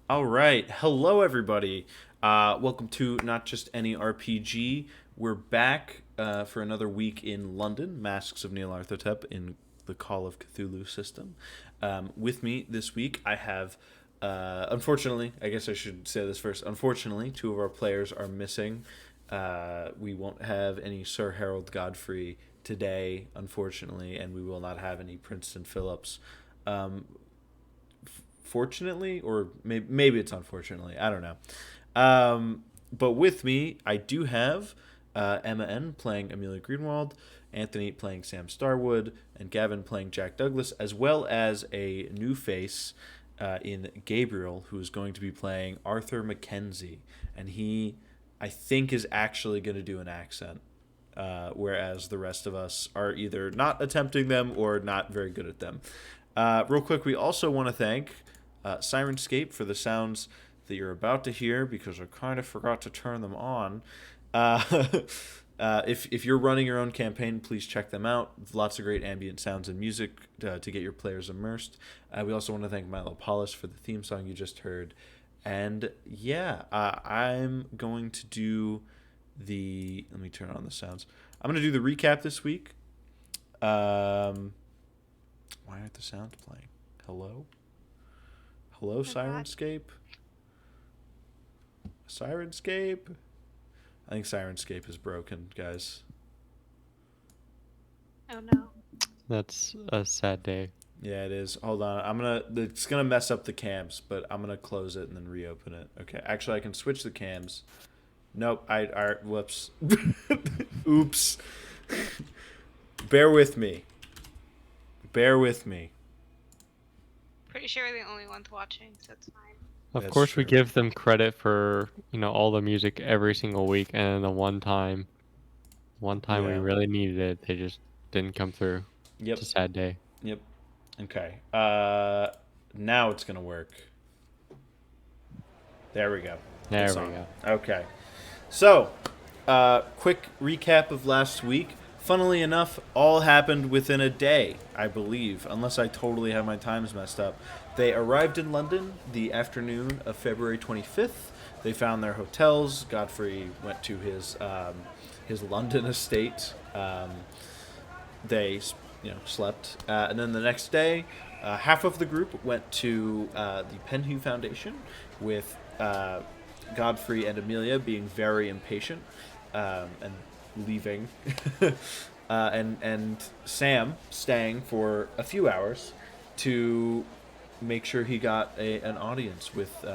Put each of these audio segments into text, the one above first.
All right. Hello, everybody. Welcome to Not Just Any RPG. We're back for another week in London, Masks of Nyarlathotep in the Call of Cthulhu system. With me this week, I have, unfortunately, I guess I should say this first. Unfortunately, two of our players are missing. We won't have any Sir Harold Godfrey today, unfortunately, and we will not have any Princeton Phillips. Um, Fortunately, or maybe it's unfortunately. I don't know. But with me, I do have Emma N playing Amelia Greenwald, Anthony playing Sam Starwood, and Gavin playing Jack Douglas, as well as a new face in Gabriel, who is going to be playing Arthur McKenzie. And he, I think, is actually going to do an accent. Whereas the rest of us are either not attempting them or not very good at them. Real quick, we also want to thank Syrinscape for the sounds that you're about to hear because I kind of forgot to turn them on. Uh, if you're running your own campaign, please check them out. Lots of great ambient sounds and music to get your players immersed. We also want to thank Milo Paulus for the theme song you just heard. And yeah, I'm going to do the. Let me turn on the sounds. I'm going to do the recap this week. Why aren't the sounds playing? Hello? Hello, Syrinscape? Syrinscape? I think Syrinscape is broken, guys. Oh no. That's a sad day. Yeah, it is. Hold on. It's gonna mess up the cams, but I'm gonna close it and then reopen it. Okay. Actually, I can switch the cams. Nope. Whoops. Oops. Bear with me. Bear with me. Pretty sure we're the only ones watching, so it's fine. Of That's course, we true. give them credit for all the music every single week, and the one time we Yeah. really needed it, they just didn't come through. It's Yep. a sad day. Yep. Okay. Now it's gonna work. There we go. There It's we on. go. Okay. So, quick recap of last week. Funnily enough, all happened within a day, I believe, unless I totally have my times messed up. They arrived in London the afternoon of February 25th. They found their hotels. Godfrey went to his London estate. They slept, and then the next day, half of the group went to the Penhew Foundation with Godfrey and Amelia being very impatient and leaving, and Sam staying for a few hours to make sure he got an audience with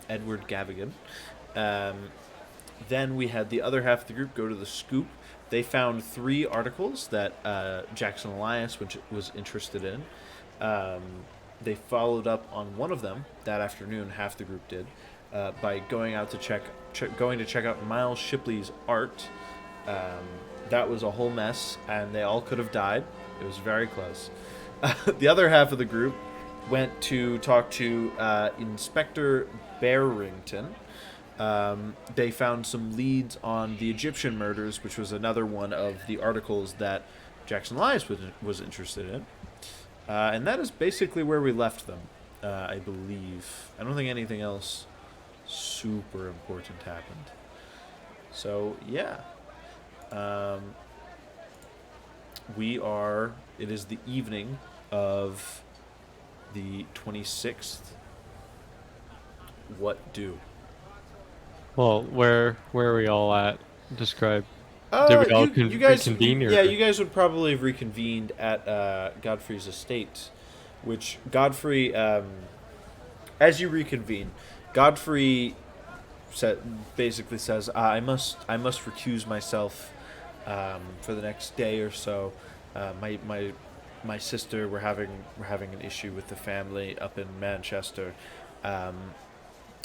Edward Gavigan. Um, then we had the other half of the group go to the Scoop. They found three articles that Jackson Elias was interested in. Um, they followed up on one of them that afternoon. Half the group did by going out to going to check out Miles Shipley's art. Um, that was a whole mess, and they all could have died. It was very close. The other half of the group went to talk to Inspector Barrington. They found some leads on the Egyptian murders, which was another one of the articles that Jackson Elias was interested in. And that is basically where we left them, I believe. I don't think anything else super important happened. So, yeah. Um, it is the evening of the 26th. What do? Well, where are we all at? Describe. Did we all You guys, reconvene, yeah, or you guys would probably have reconvened at Godfrey's estate, which Godfrey, as you reconvene, Godfrey basically says, I must recuse myself for the next day or so. My sister, we're having an issue with the family up in Manchester. Um,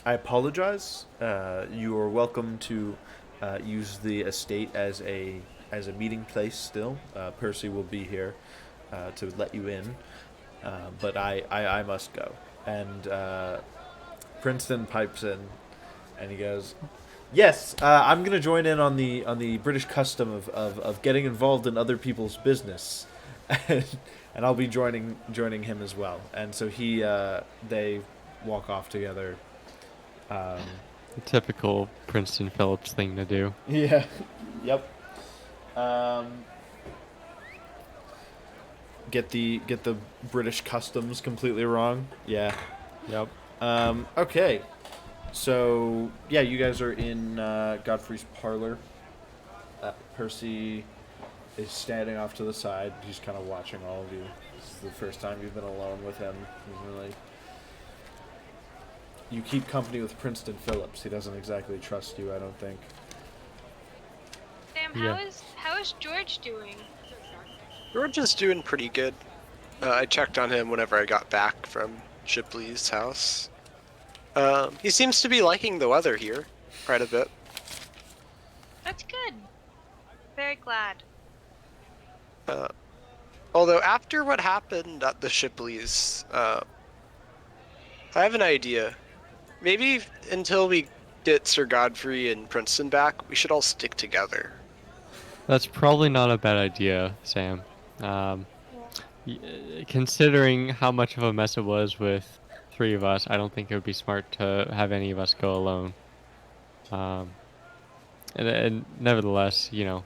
I apologize. You are welcome to use the estate as a meeting place. Still, Percy will be here to let you in, but I must go. And Princeton pipes in, and he goes, "Yes, I'm gonna join in on the British custom of getting involved in other people's business." and, and I'll be joining him as well. And so they walk off together Um, Typical Princeton Phillips thing to do. yeah. Yep. Um, get the British customs completely wrong. Yeah. Yep. Okay. So yeah, you guys are in Godfrey's parlor. Percy is standing off to the side. He's kind of watching all of you. This is the first time you've been alone with him. He's really. You keep company with Princeton Phillips. He doesn't exactly trust you, I don't think. Sam, Yeah. how is George doing? George is doing pretty good. I checked on him whenever I got back from Shipley's house. He seems to be liking the weather here quite a bit. That's good. Very glad. Although after what happened at the Shipleys, I have an idea. Maybe until we get Sir Godfrey and Princeton back, we should all stick together. That's probably not a bad idea, Sam. Considering how much of a mess it was with 3 of us, I don't think it would be smart to have any of us go alone. And nevertheless, yeah,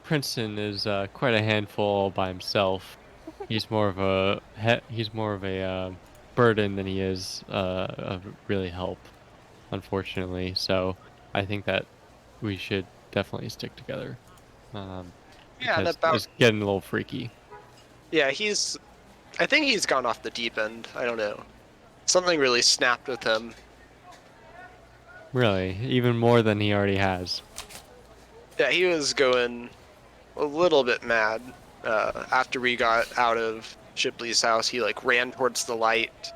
Princeton is quite a handful all by himself. He's more of a burden than he is of really help, unfortunately. So I think that we should definitely stick together. Yeah, Because it's getting a little freaky. Yeah, I think he's gone off the deep end. I don't know. Something really snapped with him. Really, even more than he already has. Yeah, he was going a little bit mad. After we got out of Shipley's house, he ran towards the light,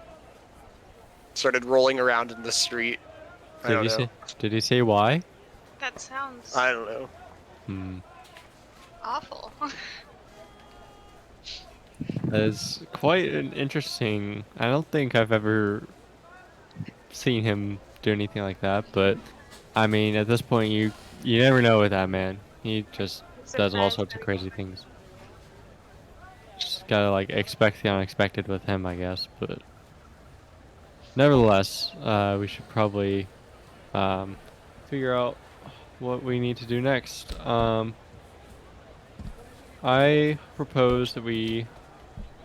started rolling around in the street. I don't know. Did he say why? That sounds I don't know. awful. That's quite an interesting. I don't think I've ever seen him do anything like that, but I mean, at this point, you never know with that man. He just does all sorts of crazy things. Just gotta expect the unexpected with him, I guess. But nevertheless, we should probably figure out what we need to do next. I propose that we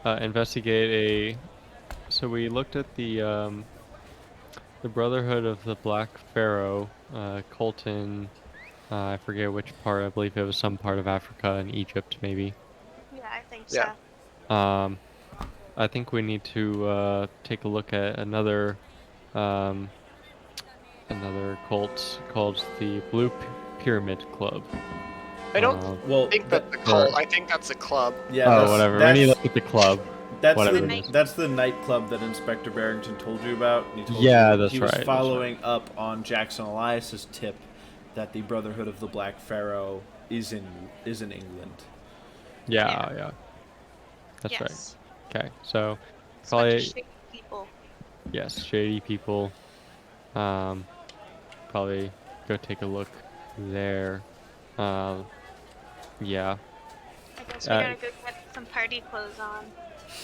investigate So we looked at the Brotherhood of the Black Pharaoh, Colton. I forget which part. I believe it was some part of Africa and Egypt, maybe. Yeah, I think so. Yeah. I think we need to take a look at another cult called the Blue Pyramid Club. I don't Well, think that's a cult. I think that's a club. Yeah. Whatever. We need to look at the club. That's the nightclub that Inspector Barrington told you about. And he told that's he was right. following up on Jackson Elias's tip that the Brotherhood of the Black Pharaoh is in England. Yeah. That's right. Yes. Okay, so It's a bunch probably of shady people. yes, shady people. Probably go take a look there. Yeah. I guess we gotta go get some party clothes on.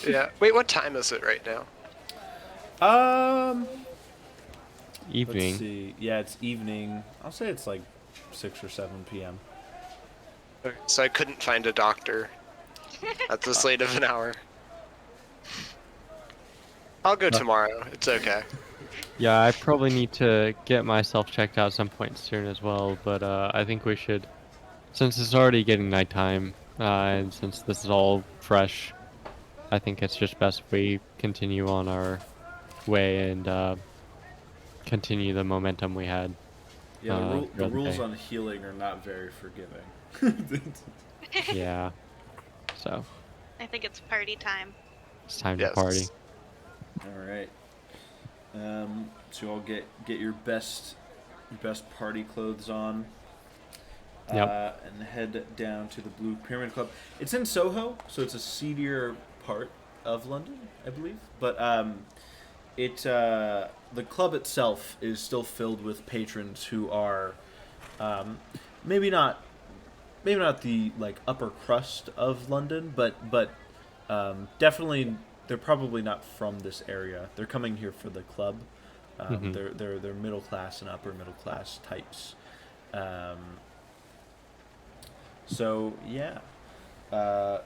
Yeah. Wait, what time is it right now? Evening. Let's see. Yeah, it's evening. I'll say it's 6 or 7 p.m. Okay, so I couldn't find a doctor at this late of an hour. I'll go tomorrow. It's okay. Yeah, I probably need to get myself checked out some point soon as well, but I think we should, since it's already getting nighttime, and since this is all fresh, I think it's just best if we continue on our way and continue the momentum we had. Yeah, the rules day. on healing are not very forgiving. Yeah. So, I think it's party time. it's time Yes. to party. All right. So you all get your best party clothes on. Yep. And head down to the Blue Pyramid Club. It's in Soho, so it's a seedier part of London, I believe. But the club itself is still filled with patrons who are maybe not the upper crust of London, but definitely they're probably not from this area. They're coming here for the club. Mhm. They're middle class and upper middle class types. Um, so yeah, uh,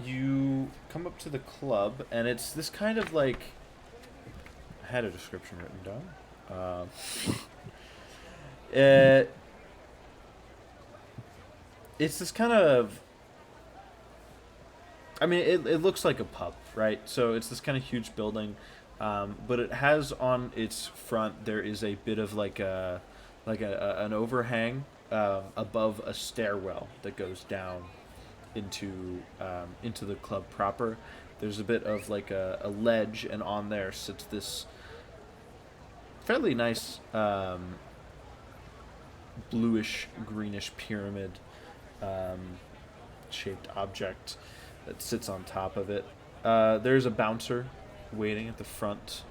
you come up to the club, and it's this kind of like, I had a description written down. It it's this kind of, I mean, it looks like a pub, right? So it's this kind of huge building, but it has on its front, there is a bit of like an overhang above a stairwell that goes down into the club proper. There's a bit of like a ledge, and on there sits this fairly nice bluish greenish pyramid um, shaped object that sits on top of it. There's a bouncer waiting at the front.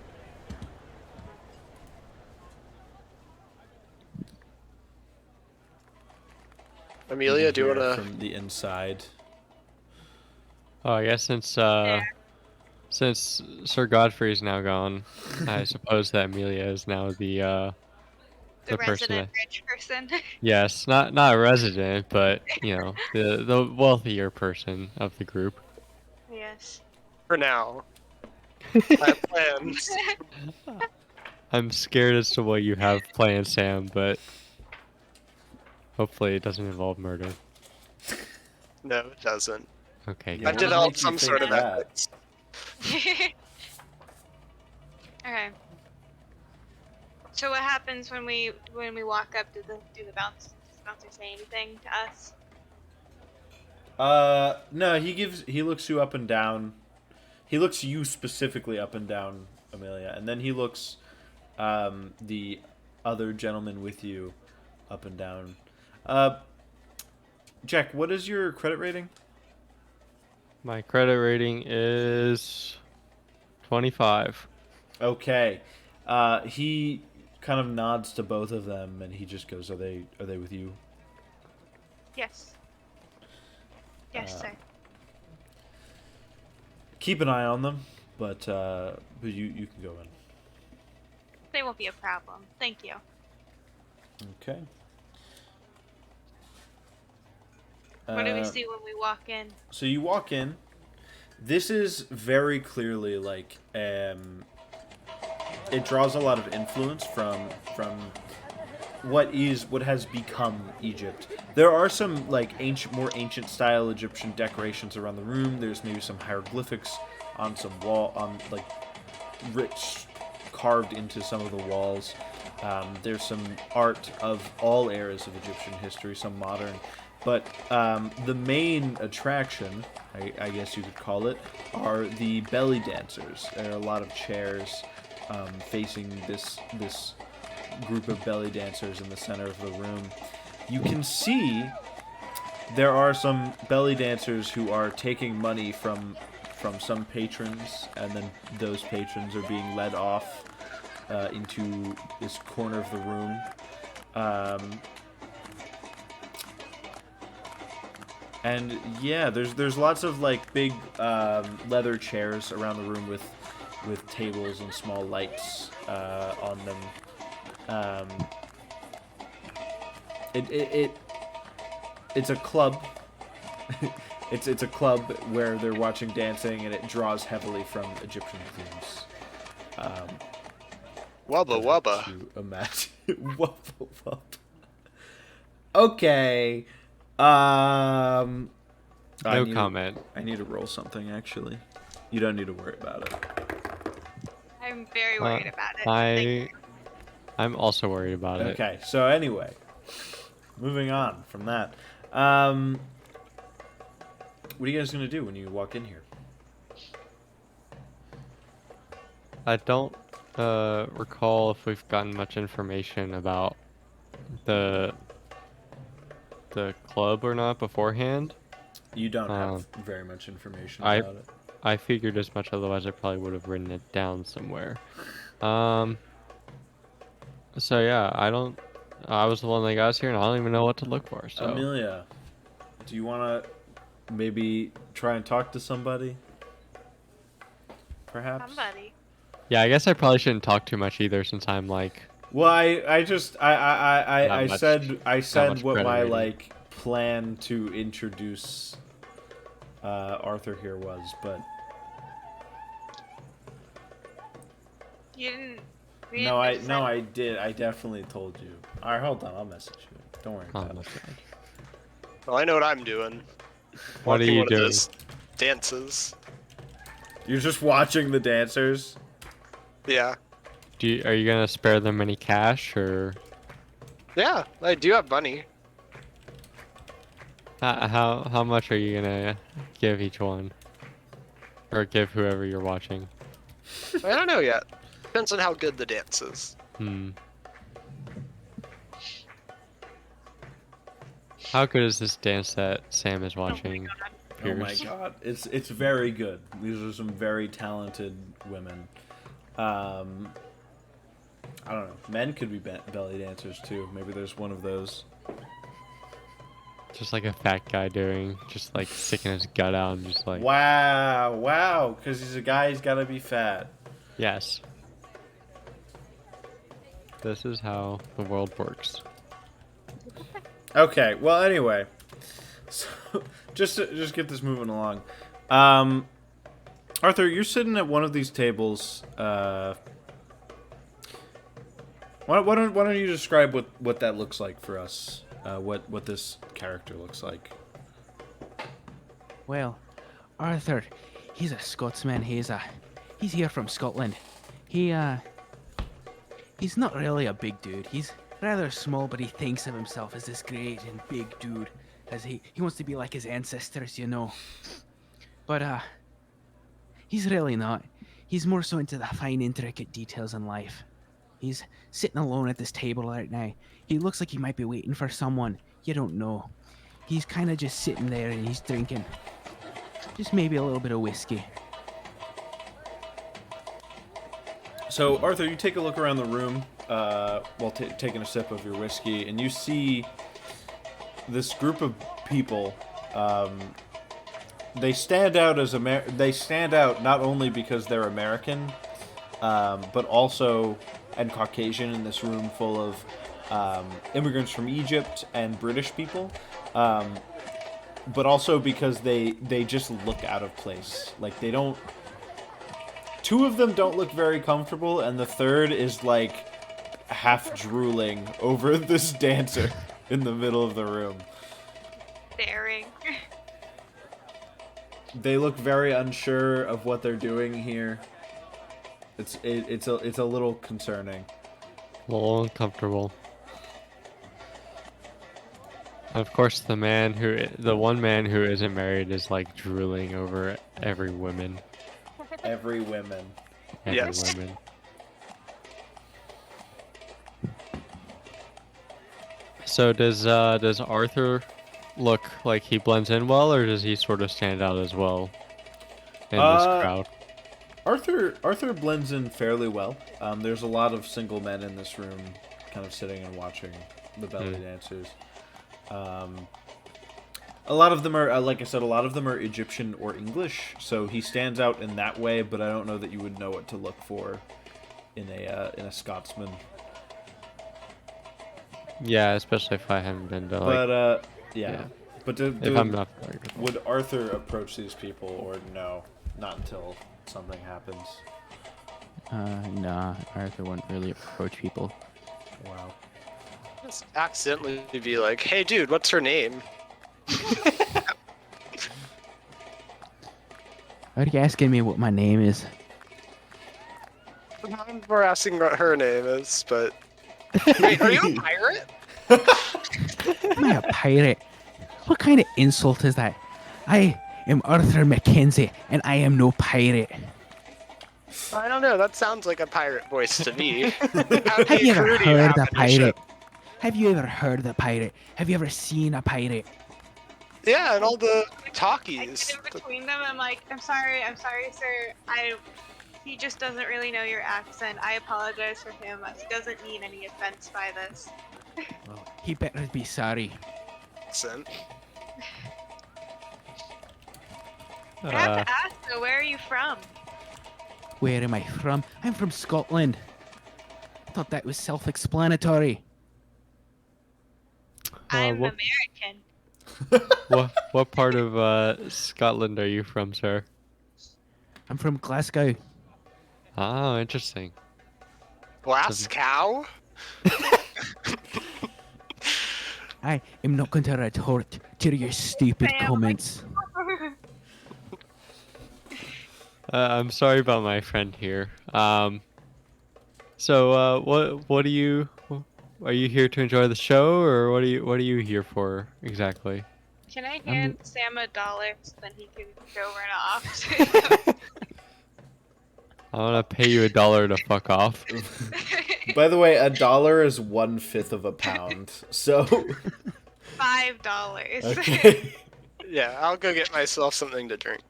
Amelia, You do you can hear want to? from the inside? Oh, I guess since Sir Godfrey is now gone, I suppose that Amelia is now The the person resident that, rich person. yes, not a resident, but the wealthier person of the group. Yes. For now, I have plans. I'm scared as to what you have planned, Sam, but hopefully it doesn't involve murder. No, it doesn't. Okay, Yeah, I've good. what developed makes you some think sort of that? ethics. Okay. So what happens when we walk up? Does the bouncer say anything to us? No, he looks you up and down. He looks you specifically up and down, Amelia, and then he looks the other gentleman with you up and down. Jack, what is your credit rating? My credit rating is 25. Okay. He kind of nods to both of them, and he just goes, "Are they with you?" Yes. Yes, sir. Keep an eye on them, but you can go in. They won't be a problem. Thank you. Okay. What do we see when we walk in? So you walk in. This is very clearly like it draws a lot of influence from what has become Egypt. There are some like more ancient style Egyptian decorations around the room. There's maybe some hieroglyphics on some like rich carved into some of the walls. There's some art of all eras of Egyptian history, some modern. But the main attraction, I guess you could call it, are the belly dancers. There are a lot of chairs facing this group of belly dancers in the center of the room. You can see there are some belly dancers who are taking money from some patrons, and then those patrons are being led off into this corner of the room. And yeah, there's lots of like big leather chairs around the room with tables and small lights on them. It's a club. it's a club where they're watching dancing, and it draws heavily from Egyptian themes. Wubba wubba. To imagine. Wubba wubba. Okay. No comment. I need to roll something, actually. You don't need to worry about it. I'm very worried about it. I'm also worried about it. Okay, so anyway, moving on from that. What are you guys going to do when you walk in here? I don't recall if we've gotten much information about the club or not beforehand. You don't have very much information I about it. I figured as much, otherwise I probably would have written it down somewhere. So yeah, I was the one that got us here, and I don't even know what to look for. So Amelia, do you want to maybe try and talk to somebody? Perhaps? Somebody. Yeah, I guess I probably shouldn't talk too much either, since I'm like Well, I just I much- said much what my credibility. like plan to introduce Arthur here was, but You didn't. no, I did. I definitely told you. All right, hold on. I'll message you. Don't worry Oh about my it. god. Well, I know what I'm doing. What are Watching you one doing? of those dances. You're just watching the dancers. Yeah. Are you gonna spare them any cash, or Yeah, I do have money. how much are you gonna give each one, or give whoever you're watching? I don't know yet. Depends on how good the dance is. How good is this dance that Sam is Oh my watching? god. Oh my Pierce? god, it's very good. These are some very talented women. I don't know. Men could be belly dancers too. Maybe there's one of those. Just like a fat guy doing, just like sticking his gut out and just like, Wow. Because he's a guy, he's got to be fat. yes. This is how the world works. Okay. Well, anyway, so just get this moving along. Arthur, you're sitting at one of these tables. Why don't you describe what that looks like for us? What this character looks like. Well, Arthur, he's a Scotsman. He's here from Scotland. He's not really a big dude. He's rather small, but he thinks of himself as this great and big dude, as he wants to be like his ancestors, you know. But he's really not. He's more so into the fine, intricate details in life. He's sitting alone at this table right now. He looks like he might be waiting for someone. You don't know. He's kind of just sitting there and he's drinking just maybe a little bit of whiskey. So, Arthur, you take a look around the room while taking a sip of your whiskey, and you see this group of people. They stand out as They stand out not only because they're American, but also and Caucasian in this room full of immigrants from Egypt and British people. But also because they just look out of place. Like, they don't... Two of them don't look very comfortable, and the third is, like, half drooling over this dancer in the middle of the room. Staring. They look very unsure of what they're doing here. It's a little concerning. A little uncomfortable. Of course, the one man who isn't married is like drooling over every woman. Every woman. Every Yes. woman. So does Arthur look like he blends in well, or does he sort of stand out as well in this crowd? Arthur blends in fairly well. There's a lot of single men in this room, kind of sitting and watching the belly dancers. A lot of them are, like I said, a lot of them are Egyptian or English, so he stands out in that way. But I don't know that you would know what to look for in a Scotsman. Yeah, especially if I haven't been to like. But yeah. But If I'm not familiar with them. would Arthur approach these people, or no? Not until something happens. Nah, Arthur wouldn't really approach people. Wow. Just accidentally be like, hey dude, what's her name? Why are you asking me what my name is? We're asking what her name is, but... Wait, are you a pirate? Am I a pirate? What kind of insult is that? I am Arthur McKenzie, and I am no pirate. I don't know, that sounds like a pirate voice to me. Have you ever heard a pirate? Have you ever heard a pirate? Have you ever seen a pirate? Yeah, and all the I talkies. get in between them. I'm like, I'm sorry, sir. He just doesn't really know your accent. I apologize for him. He doesn't mean any offense by this. He better be sorry. Accent. I have to ask though, where are you from? Where am I from? I'm from Scotland. Thought that was self-explanatory. I'm what American. what part of Scotland are you from, sir? I'm from Glasgow. Oh, interesting. Glasgow? I am not going to retort to your stupid Family. comments. I'm sorry about my friend here. So what are you here to enjoy the show, or what are you here for exactly? Can I I'm- hand Sam $1 so then he can go run off? I want to pay you $1 to fuck off. By the way, $1 is 1/5 of a pound. So $5. okay. Yeah, I'll go get myself something to drink.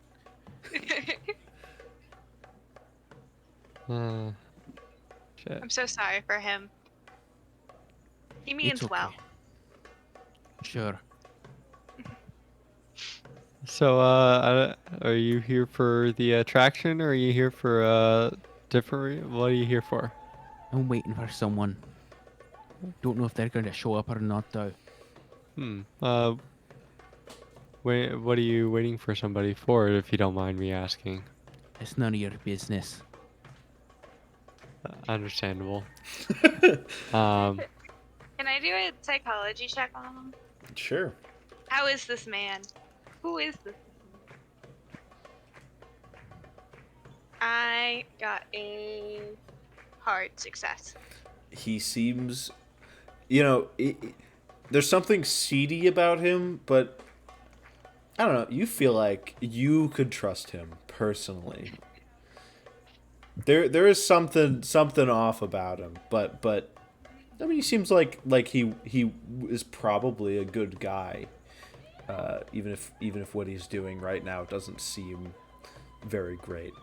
Shit. I'm so sorry for him. He means It's okay. well. Sure. So are you here for the attraction, or are you here for different? What are you here for? I'm waiting for someone. Don't know if they're going to show up or not, though. Wait, what are you waiting for somebody for, if you don't mind me asking? It's none of your business. Understandable. Can I do a psychology check on him? Sure. How is this man? Who is this? I got a hard success. He seems, there's something seedy about him, but I don't know. You feel like you could trust him personally. There is something off about him, but I mean, he seems like he is probably a good guy, even if what he's doing right now doesn't seem very great.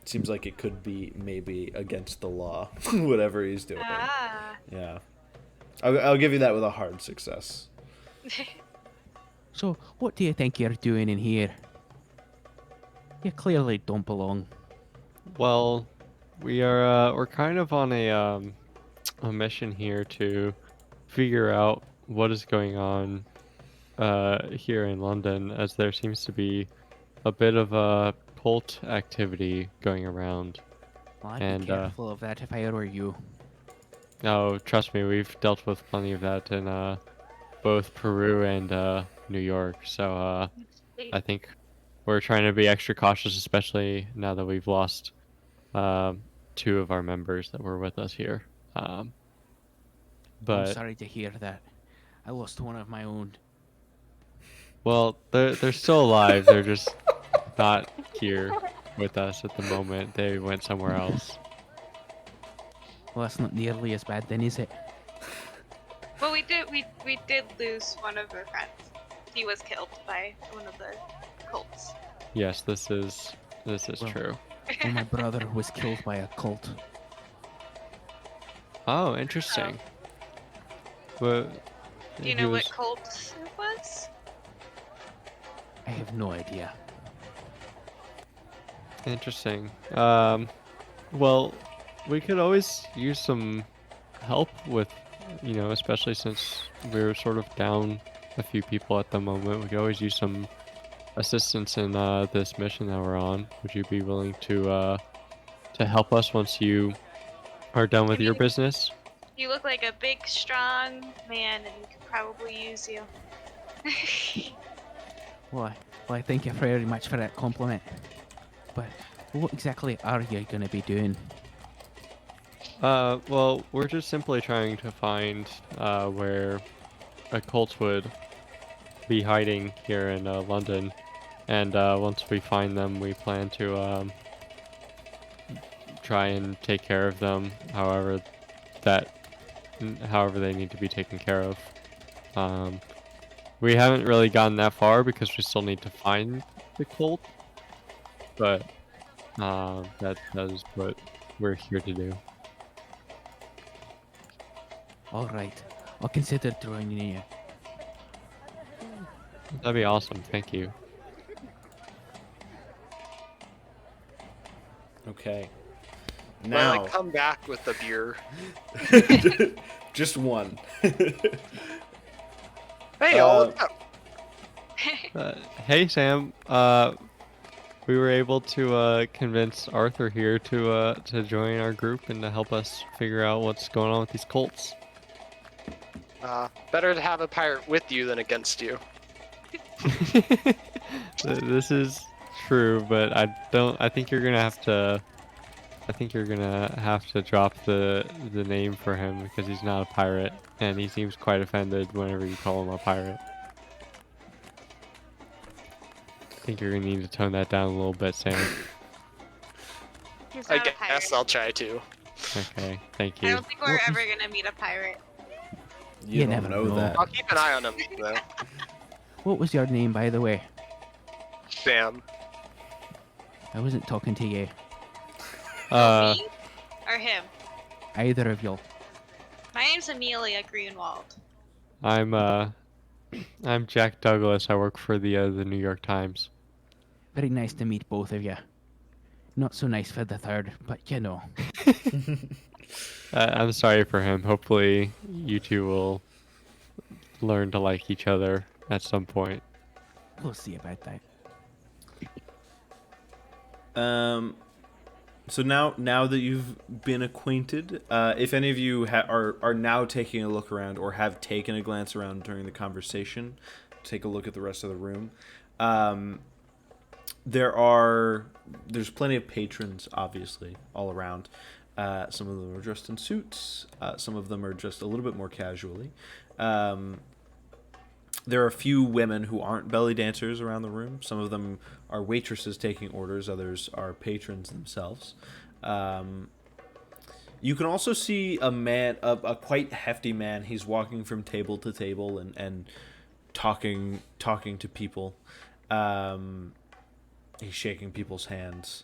Seems like it could be maybe against the law, whatever he's doing. Ah. Yeah, I'll give you that with a hard success. So, what do you think you're doing in here? You clearly don't belong. Well, we're kind of on a mission here to figure out what is going on here in London, as there seems to be a bit of a cult activity going around. Well, I'd And, be careful of that if I were you. Oh, trust me, we've dealt with plenty of that in both Peru and New York. So I think we're trying to be extra cautious, especially now that we've lost 2 of our members that were with us here. I'm But sorry to hear that. I lost one of my own. well, they're still alive. They're just not here with us at the moment. They went somewhere else. Well, that's not nearly as bad then, is it? Well, we did lose one of our friends. He was killed by one of the cults. Yes, this is Well, true. Well, my brother was killed by a cult. Oh, interesting. Well, Do you know what cult it was? I have no idea. Interesting. Well, we could always use some help with, especially since we're sort of down a few people at the moment. We could always use some assistance in this mission that we're on. Would you be willing to help us once you are done with your business? You look like a big, strong man, and we could probably use you. Well, I thank you very much for that compliment. But what exactly are you going to be doing? Well, we're just simply trying to find where a cult would be hiding here in London, and once we find them, we plan to try and take care of them, however they need to be taken care of. We haven't really gotten that far because we still need to find the cult, but that is what we're here to do. Alright, I'll consider joining you. That'd be awesome. Thank you. Okay. When Now, I come back with the beer. just one. Hey, all what's up? Hey Sam, we were able to convince Arthur here to join our group and to help us figure out what's going on with these cults. Better to have a pirate with you than against you. This is true, but I think you're gonna have to. I think you're gonna have to drop the name for him because he's not a pirate, and he seems quite offended whenever you call him a pirate. I think you're gonna need to tone that down a little bit, Sam. He's I not a pirate. guess I'll try to. Okay, thank I you. don't think we're ever gonna meet a pirate. You You don't never know know. that. I'll keep an eye on him, though. What was your name, by the way? Sam. I wasn't talking to you. Me or him? Either of y'all. My name's Amelia Greenwald. I'm Jack Douglas. I work for the New York Times. Very nice to meet both of you. Not so nice for the third, but you know. I'm sorry for him. Hopefully, you two will learn to like each other at some point. We'll see about that. So now that you've been acquainted, if any of you are now taking a look around or have taken a glance around during the conversation, take a look at the rest of the room. There's plenty of patrons, obviously, all around. Some of them are dressed in suits. Some of them are just a little bit more casually. There are a few women who aren't belly dancers around the room. Some of them are waitresses taking orders. Others are patrons themselves. You can also see a man, a quite hefty man. He's walking from table to table and talking to people. He's shaking people's hands.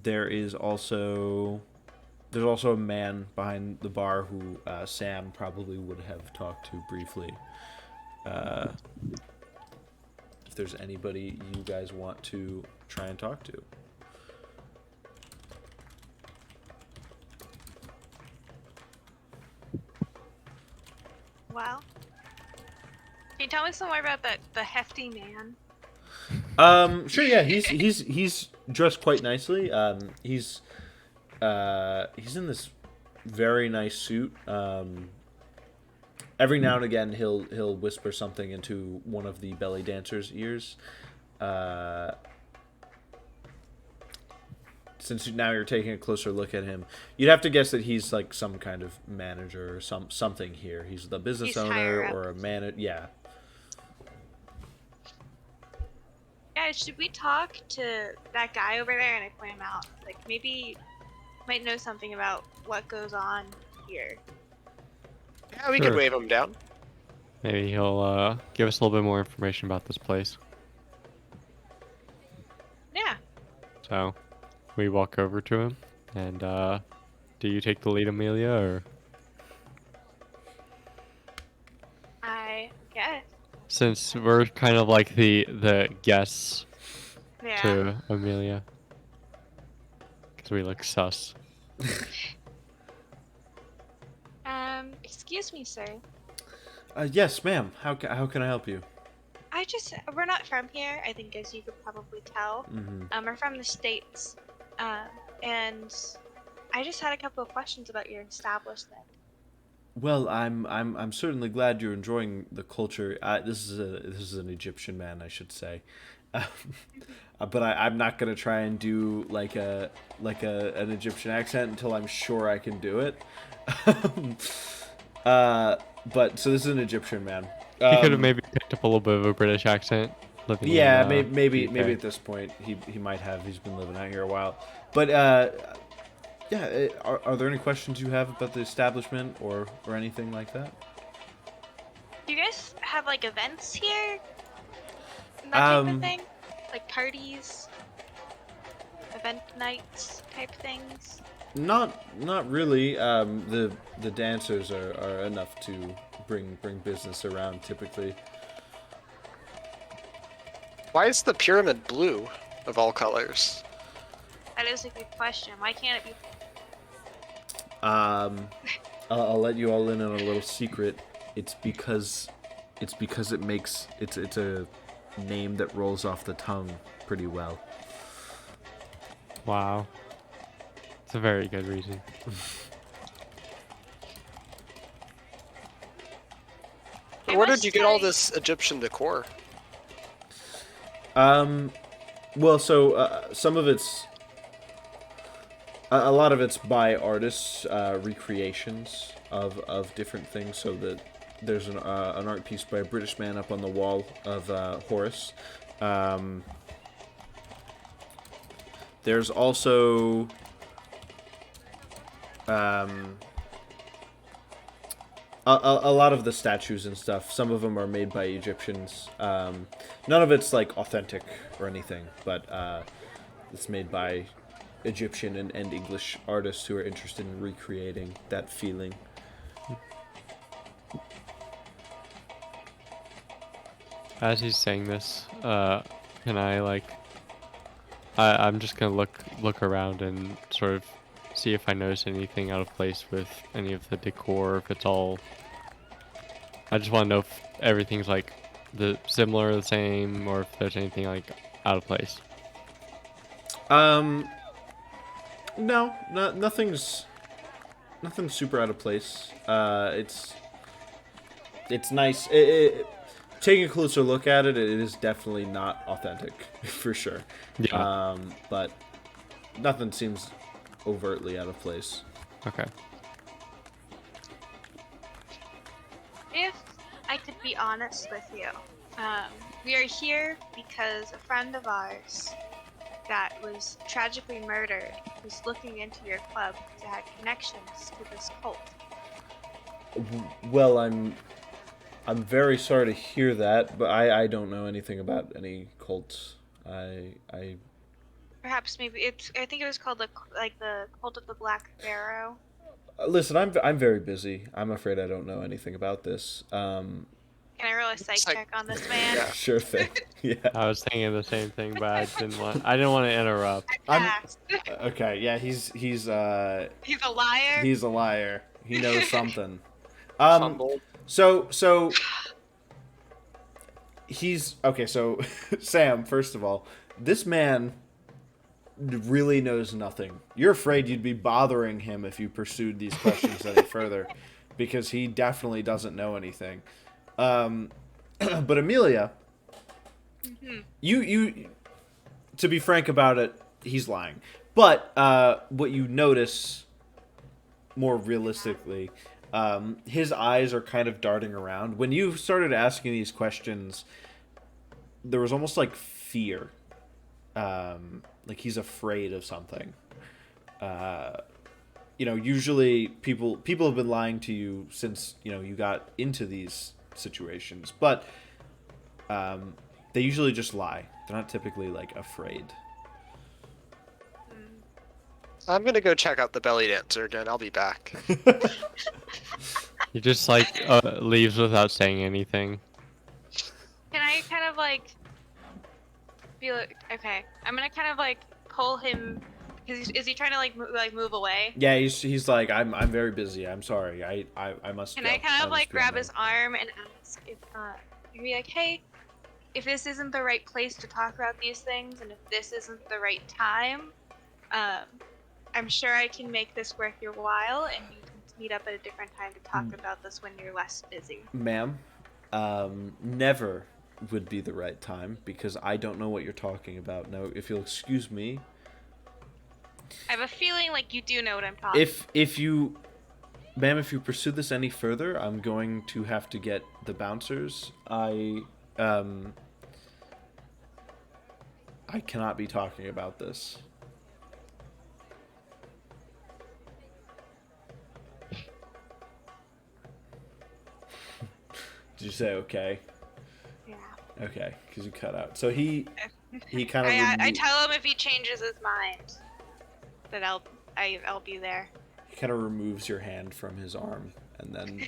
There's also a man behind the bar who Sam probably would have talked to briefly. If there's anybody you guys want to try and talk to. Well, can you tell me some more about the hefty man? Sure, yeah, he's dressed quite nicely. He's in this very nice suit. Every now and again, he'll whisper something into one of the belly dancers' ears. Since now you're taking a closer look at him, you'd have to guess that he's like some kind of manager or something here. He's the business He's owner higher or a manager. Yeah. Guys, should we talk to that guy over there and I point him out? Like, maybe might know something about what goes on here. Yeah, we could Sure. wave him down. Maybe he'll give us a little bit more information about this place. Yeah. So, we walk over to him, and do you take the lead, Amelia, or I guess. since we're kind of like the guests Yeah. to Amelia, because we look sus. Excuse me, sir. Yes, ma'am. How can I help you? We're not from here, I think, as you could probably tell. Mm-hmm. We're from the States. And I just had a couple of questions about your establishment. Well, I'm certainly glad you're enjoying the culture. This is an Egyptian man, I should say, but I'm not gonna try and do like an Egyptian accent until I'm sure I can do it. But so this is an Egyptian man. He could have maybe picked up a little bit of a British accent. Living Yeah, in, maybe UK. at this point he might have. He's been living out here a while, but yeah. Are there any questions you have about the establishment or anything like that? Do you guys have like events here? And that type of Um, thing? Like parties? Event nights type things? Not really. The dancers are enough to bring business around typically. Why is the pyramid blue? of all colors? That is a good question. Why can't it be? I'll let you all in on a little secret. It's because it makes it's a name that rolls off the tongue pretty well. Wow. It's a very good reason. Where did you get all this Egyptian decor? Well, so some of it's a lot of it's by artists, recreations of different things. So that there's an art piece by a British man up on the wall of Horus. There's also a lot of the statues and stuff. Some of them are made by Egyptians. None of it's like authentic or anything, but it's made by Egyptian and English artists who are interested in recreating that feeling. As he's saying this, can I like? I'm just gonna look around and sort of see if I notice anything out of place with any of the decor. If it's all, I just want to know if everything's like similar, the same, or if there's anything like out of place. No, nothing's super out of place. It's nice. Taking a closer look at it, it is definitely not authentic, for sure. Yeah. But nothing seems overtly out of place. Okay. If I could be honest with you, we are here because a friend of ours that was tragically murdered was looking into your club because it had connections to this cult. Well, I'm very sorry to hear that, but I don't know anything about any cults. I Perhaps maybe I think it was called the cult of the Black Pharaoh. Listen, I'm very busy. I'm afraid I don't know anything about this. Can I roll a psych Psych- check on this man? Yeah. Sure thing. Yeah. I was thinking the same thing, but I didn't want to interrupt. I'm- Passed. Okay. Yeah. He's He's a liar. he's a liar. He knows something. Fumbled. So he's okay. So Sam, first of all, this man really knows nothing. You're afraid you'd be bothering him if you pursued these questions any further, because he definitely doesn't know anything. But Amelia, you to be frank about it, he's lying. But what you notice more realistically, his eyes are kind of darting around. When you started asking these questions, there was almost like fear. Like he's afraid of something. Usually people have been lying to you since, you got into these situations. But they usually just lie. They're not typically, like, afraid. I'm gonna go check out the belly dancer again. I'll be back. He just like leaves without saying anything. Can I kind of like be like, okay, I'm gonna kind of like pull him. Is he trying to like move away? Yeah, he's like, I'm very busy. I'm sorry. I must Can go. I kind of must like be on grab my his arm and ask if be like, hey, if this isn't the right place to talk about these things, and if this isn't the right time, I'm sure I can make this worth your while, and you can meet up at a different time to talk about this when you're less busy. Ma'am, never would be the right time, because I don't know what you're talking about. Now, if you'll excuse me. I have a feeling like you do know what I'm talking about. If you, ma'am, if you pursue this any further, I'm going to have to get the bouncers. I cannot be talking about this. Did you say okay? Yeah. Okay, because you cut out. So he kind of. I tell him if he changes his mind, that I'll be there. He kind of removes your hand from his arm and then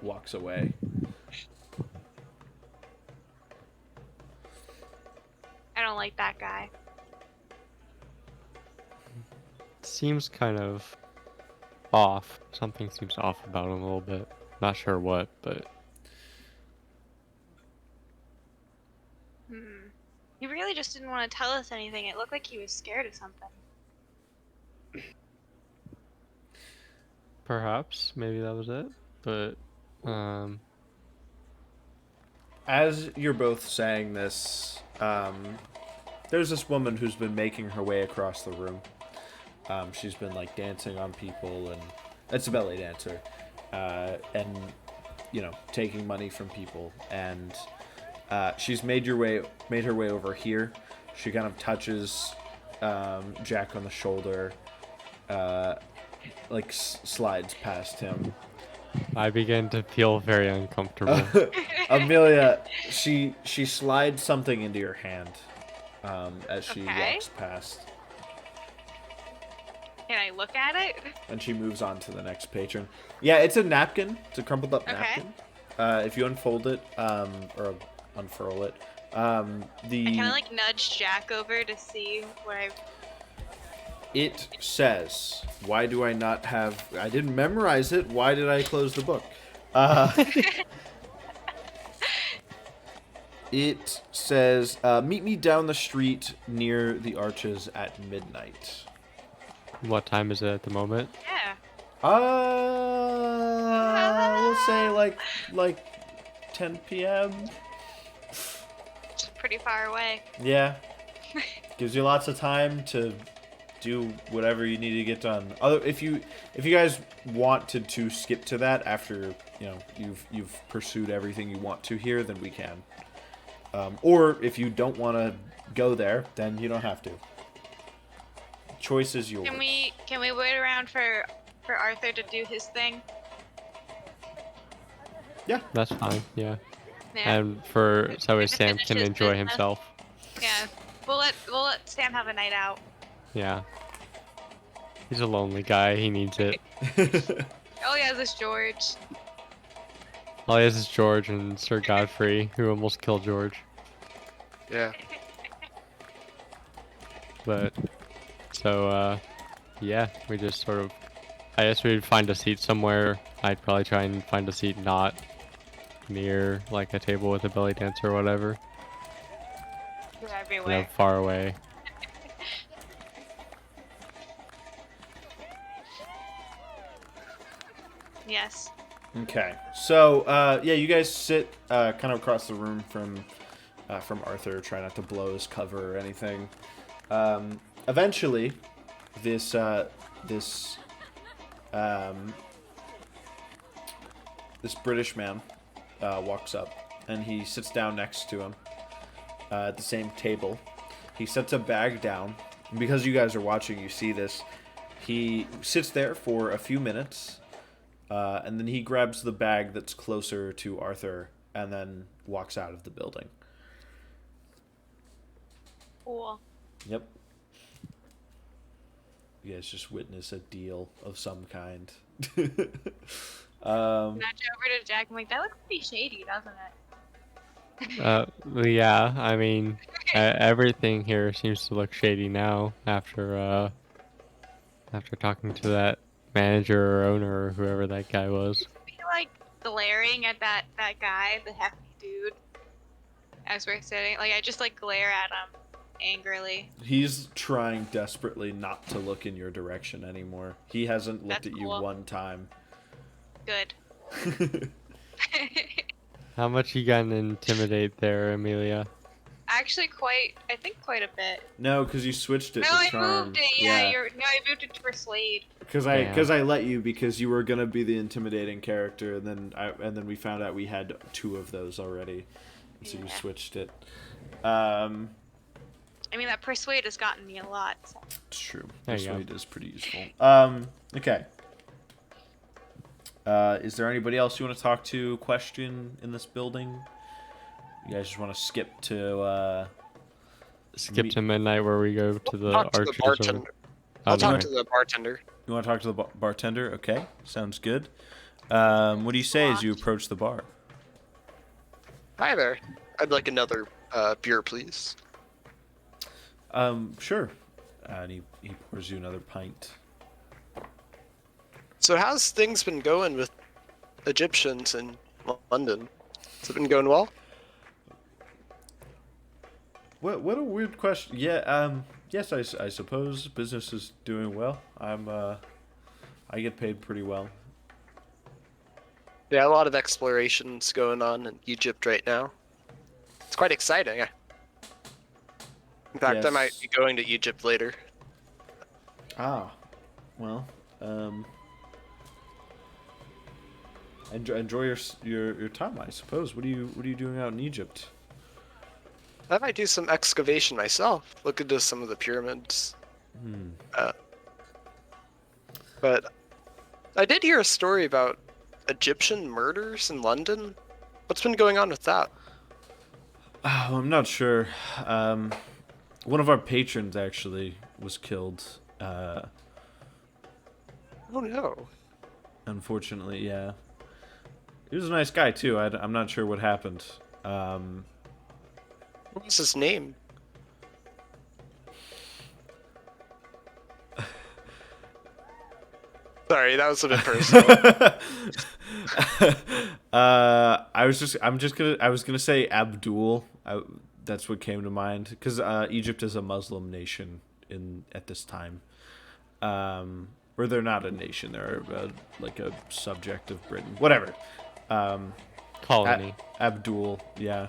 walks away. I don't like that guy. Seems kind of off. Something seems off about him a little bit. Not sure what, but He really just didn't want to tell us anything. It looked like he was scared of something. perhaps maybe that was it. But As you're both saying this, there's this woman who's been making her way across the room. She's been like dancing on people, and it's a belly dancer, and taking money from people. And she's made her way over here. She kind of touches Jack on the shoulder, slides past him. I begin to feel very uncomfortable. Amelia, she slides something into your hand as she walks past. Can I look at it? And she moves on to the next patron. Yeah, it's a napkin. It's a crumpled up napkin. If you unfold it, or unfurl it, I kind of like nudge Jack over to see what I... It says, why do I not have... I didn't memorize it. Why did I close the book? It says, meet me down the street near the arches at midnight. What time is it at the moment? Yeah. We'll say like 10 p.m. It's pretty far away. Yeah. Gives you lots of time to do whatever you need to get done. If you guys wanted to skip to that after you've pursued everything you want to here, then we can. Or if you don't want to go there, then you don't have to. Choice is yours. Can we wait around for Arthur to do his thing? Yeah, that's fine. Yeah, Yeah. and so Sam finish can his enjoy business. himself. Yeah. We'll let Sam have a night out. Yeah, he's a lonely guy. He needs it. Oh yeah, this George. All he has is George and Sir Godfrey, who almost killed George. Yeah. But so yeah, we just sort of. I guess we'd find a seat somewhere. I'd probably try and find a seat not near like a table with a belly dancer or whatever. They're everywhere. Far away. Yes. Okay, so yeah, you guys sit kind of across the room from Arthur. Try not to blow his cover or anything. Eventually, this British man walks up, and he sits down next to him at the same table. He sets a bag down, and because you guys are watching, you see this. He sits there for a few minutes. And then he grabs the bag that's closer to Arthur and then walks out of the building. Cool. Yep. You guys just witness a deal of some kind. Nudge over to Jack. I'm like, that looks pretty shady, doesn't it? Yeah. I mean, everything here seems to look shady now after talking to that manager or owner or whoever that guy was. Be like glaring at that guy, the hefty dude, as we're sitting. Like I just like glare at him angrily. He's trying desperately not to look in your direction anymore. He hasn't looked That's at you cool. one time. Good. How much you got to intimidate there, Amelia? Actually, I think quite a bit. No, because you switched it No, to I charm. moved it. Yeah, I moved it to persuade. Because I let you because you were gonna be the intimidating character, and then we found out we had 2 of those already, and so you switched it. I mean, that persuade has gotten me a lot. So. It's true. There you Persuade go. is pretty useful. Okay. Is there anybody else you want to talk to? Question in this building? You guys just want to skip to to midnight where we go to the Talk to the archers. bartender. I'll talk to the bartender. You want to talk to the bartender? Okay, sounds good. What do you say as you approach the bar? Hi there. I'd like another beer, please. Sure. And he pours you another pint. So how's things been going with Egyptians in London? Has it been going well? What a weird question. Yeah. Yes, I suppose business is doing well. I get paid pretty well. Yeah, a lot of explorations going on in Egypt right now. It's quite exciting. In fact, I might Yes. be going to Egypt later. Ah. Well. Enjoy your time, I suppose. What are you doing out in Egypt? I might do some excavation myself. Look into some of the pyramids. Uh, but I did hear a story about Egyptian murders in London. What's been going on with that? Oh, I'm not sure. One of our patrons actually was killed. Oh no. Unfortunately, yeah. He was a nice guy too. I'm not sure what happened. What was his name? Sorry, that was a bit personal. I was gonna say Abdul. That's what came to mind because Egypt is a Muslim nation at this time. Or they're not a nation. They're like a subject of Britain. Whatever. Colony. Abdul, yeah.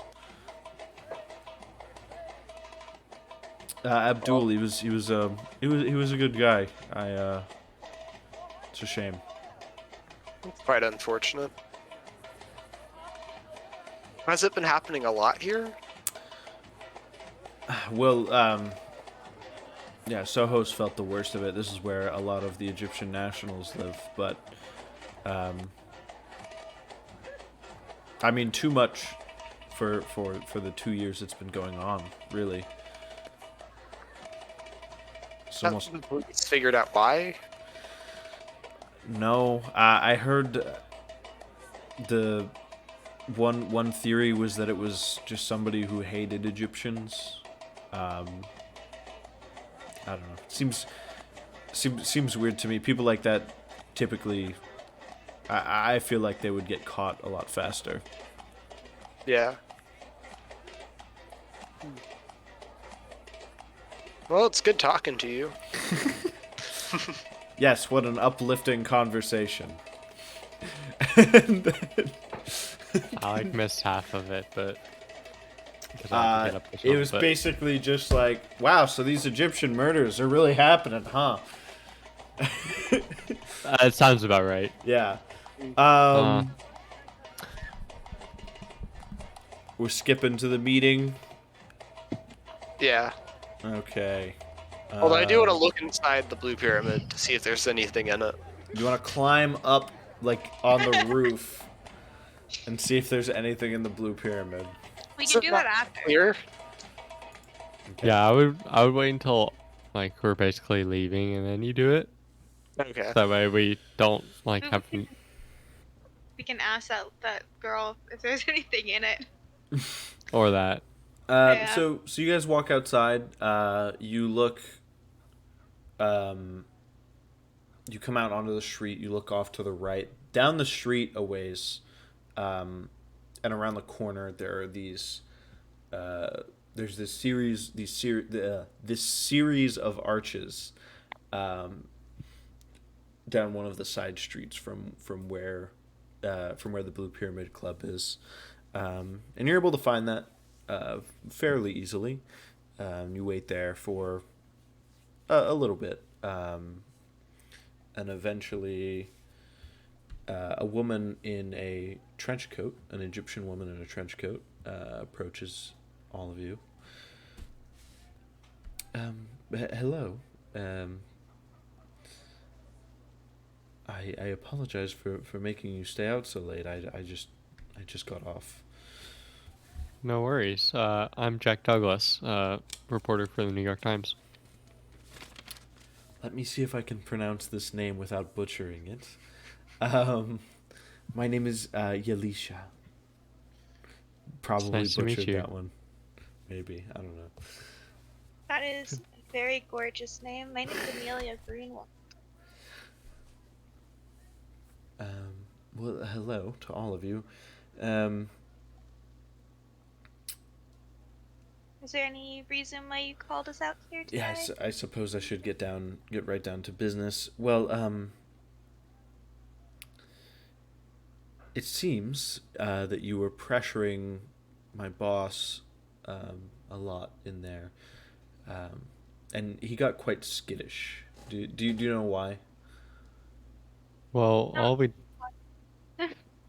Abdul, he was a good guy. It's a shame. It's quite unfortunate. Has it been happening a lot here? Well, yeah, Soho's felt the worst of it. This is where a lot of the Egyptian nationals live, but I mean, too much for the 2 years it's been going on, really. It's almost Have the police figured out why? no. I heard the one theory was that it was just somebody who hated Egyptians. I don't know. Seems weird to me. People like that typically, I feel like they would get caught a lot faster. Yeah. Well, it's good talking to you. Yes, what an uplifting conversation. And then, I missed half of it, but because I had to get up or it something, was but basically just like, wow, so these Egyptian murders are really happening, huh? it sounds about right. Yeah. Uh. We're skipping to the meeting. Yeah. Okay. Although I do want to look inside the Blue Pyramid to see if there's anything in it. You want to climb up, like, on the roof and see if there's anything in the Blue Pyramid. We Is can it do not that after. Clear? Okay. Yeah, I would wait until like we're basically leaving and then you do it. Okay. That way we don't like have. We can ask that girl if there's anything in it. Or that. Yeah. So you guys walk outside. You look. You come out onto the street. You look off to the right, down the street a ways, and around the corner there are these. There's this series of arches, down one of the side streets from where the Blue Pyramid Club is, and you're able to find that fairly easily. You wait there for a little bit, and eventually a woman in a trench coat, an Egyptian woman in a trench coat, approaches all of you. Hello. I apologize for making you stay out so late. I just got off. No worries. I'm Jack Douglas, reporter for the New York Times. Let me see if I can pronounce this name without butchering it. My name is Yalisha. Probably nice to meet butchered you. that one. Maybe, I don't know. That is a very gorgeous name. My name's Amelia Greenwald. Well, hello to all of you. Um, Is there any reason why you called us out here today? yes, I suppose I should get right down to business. Well, it seems that you were pressuring my boss a lot in there, and he got quite skittish. Do you know why? Well, No.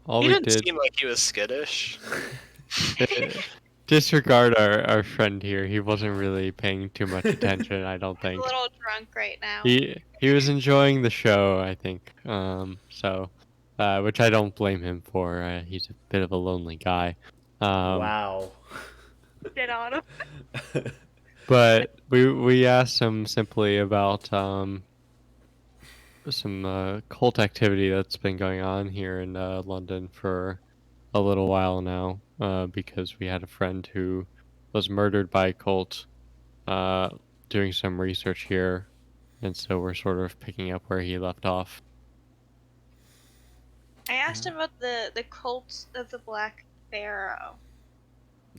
all He we didn't did seem like he was skittish. disregard our friend here. He wasn't really paying too much attention, I don't I'm a think. little drunk right now. He was enjoying the show, I think. So, which I don't blame him for. He's a bit of a lonely guy. Wow. Did on him. But we asked him simply about some cult activity that's been going on here in London for a little while now, because we had a friend who was murdered by a cult uh, doing some research here, and so we're sort of picking up where he left off. I asked him about the cult of the Black Pharaoh.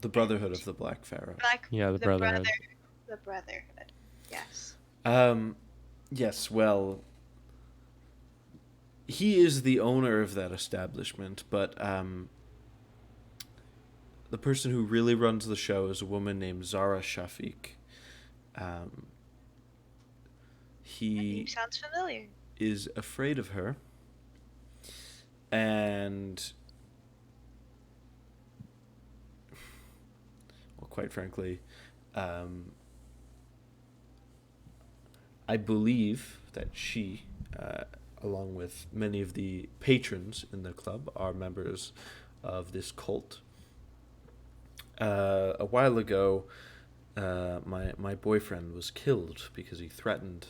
The Brotherhood of the Black Pharaoh. Yeah, the Brotherhood. The Brotherhood. Yes. Yes, well, he is the owner of that establishment, but the person who really runs the show is a woman named Zara Shafiq. That He name sounds familiar. is afraid of her, and, well, quite frankly, I believe that she, along with many of the patrons in the club, are members of this cult. A while ago, my boyfriend was killed because he threatened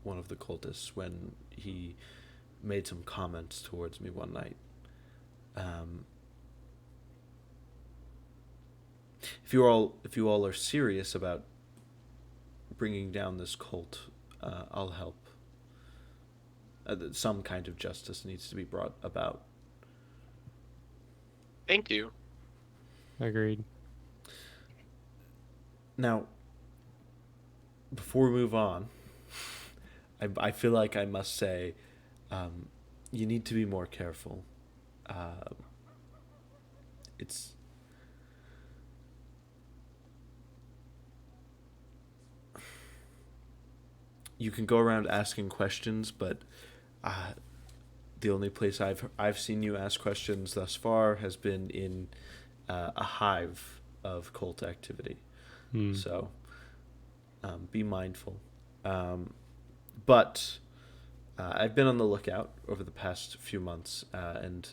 one of the cultists when he made some comments towards me one night. If you all are serious about bringing down this cult, I'll help. Some kind of justice needs to be brought about. Thank you. Agreed. Now, before we move on, I feel like I must say, you need to be more careful. It's you can go around asking questions, but the only place I've seen you ask questions thus far has been in a hive of cult activity. So be mindful. But I've been on the lookout over the past few months, and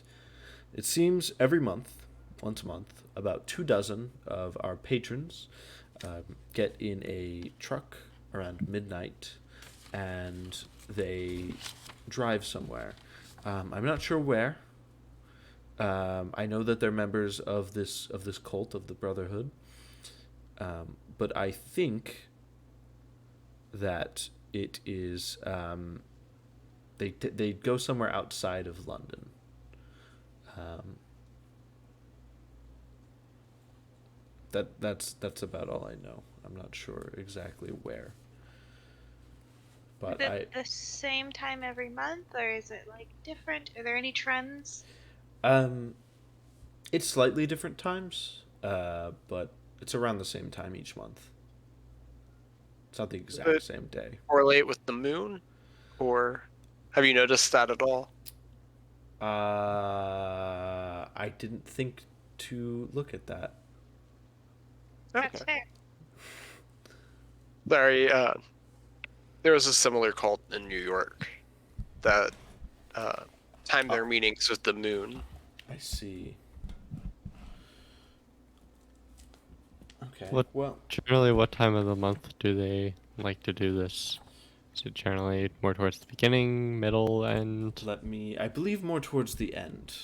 it seems every month, once a month, about 24 of our patrons get in a truck around midnight, and they drive somewhere. I'm not sure where. I know that they're members of this cult of the Brotherhood, but I think that it is they go somewhere outside of London. That's about all I know. I'm not sure exactly where. But Is it the same time every month, or is it like different? Are there any trends? It's slightly different times, but it's around the same time each month. It's not the exact same day. Correlate with the moon, or have you noticed that at all? I didn't think to look at that. That's fair. Sorry, there was a similar cult in New York that timed their meetings with the moon. I see. Okay. Well, generally, what time of the month do they like to do this? Is it generally more towards the beginning, middle, end? I believe more towards the end.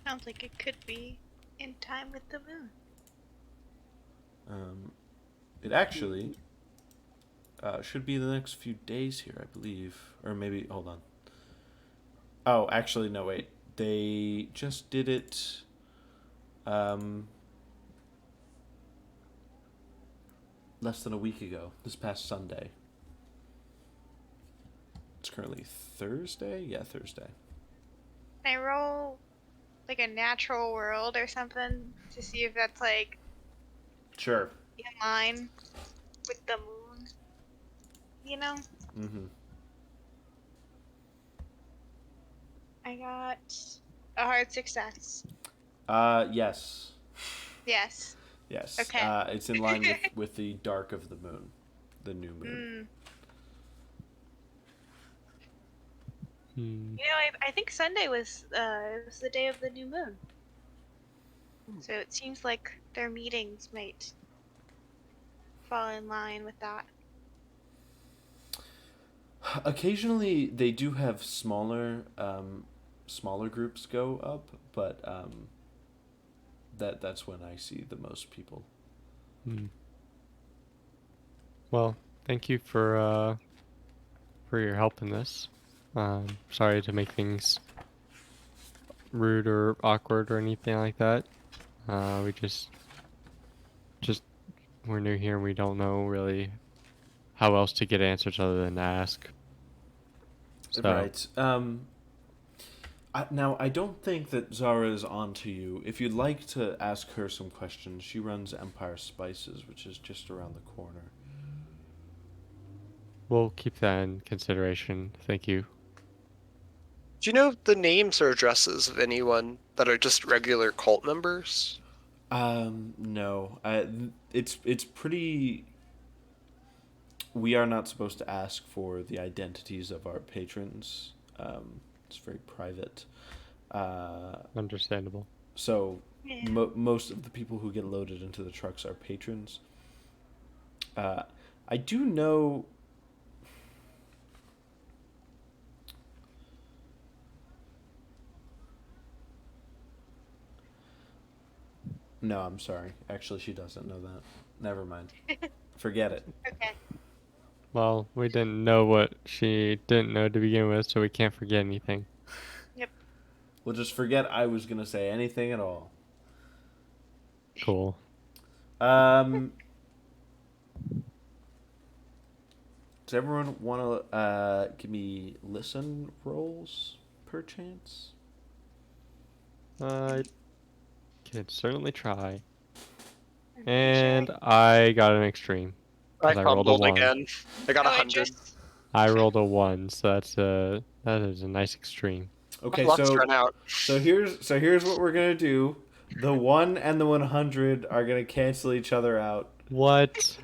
Sounds like it could be in time with the moon. It actually should be the next few days here, I believe. Or maybe, hold on. Oh, actually, no, wait. They just did it less than a week ago, this past Sunday. It's currently Thursday? Yeah, Thursday. Can I roll like a natural world or something to see if that's like Sure. in line with the moon? You know? Mm-hmm. I got a hard success. Yes. Yes. Yes. Okay. It's in line with the dark of the moon, the new moon. Hmm. You know, I think Sunday was the day of the new moon. So it seems like their meetings might fall in line with that. Occasionally, they do have smaller groups go up, but that's when I see the most people. Hmm. Well, thank you for your help in this. Sorry to make things rude or awkward or anything like that. We just we're new here and we don't know really how else to get answers other than ask. So, Right. Now, I don't think that Zara is on to you. If you'd like to ask her some questions, she runs Empire Spices, which is just around the corner. we'll keep that in consideration. Thank you. Do you know the names or addresses of anyone that are just regular cult members? No. It's pretty. We are not supposed to ask for the identities of our patrons. It's very private. Understandable. So Yeah. most of the people who get loaded into the trucks are patrons. I do know. No, I'm sorry. Actually, she doesn't know that. Never mind. Forget it. Okay. Well, we didn't know what she didn't know to begin with, so we can't forget anything. Yep. We'll just forget I was gonna say anything at all. Cool. Does everyone want to give me listen rolls, perchance? I could certainly try. I'm pretty And sure I got an extreme. I 'Cause I rolled a fumbled 1. again. I got Oh, 100. I rolled a 1, so that is a nice extreme. Okay, My luck's run out. so here's what we're gonna do. The 1 and the 100 are gonna cancel each other out. What?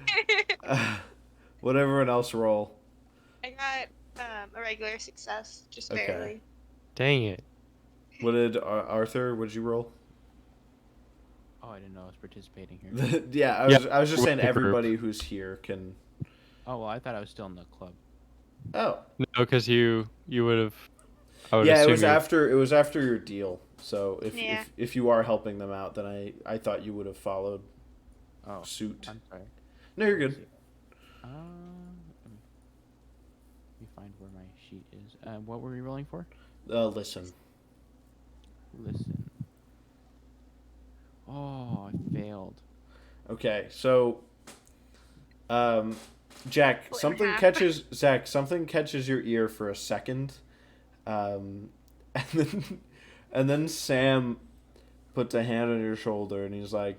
What everyone else roll? I got a regular success, just Okay. barely. Dang it. What did Arthur? What did you roll? Oh, I didn't know I was participating here. Yeah, I was just we're saying in a group. everybody who's here can. Oh, well, I thought I was still in the club. Oh. No, because you would have. I would Yeah, assume it was after your deal. So Yeah. if you are helping them out, then I thought you would have followed Oh, suit. I'm sorry. No, you're good. Let me find where my sheet is. What were we rolling for? Listen. Listen. Oh, I failed. Okay, so Jack, Split in something half. catches your ear for a second. And then Sam puts a hand on your shoulder and he's like,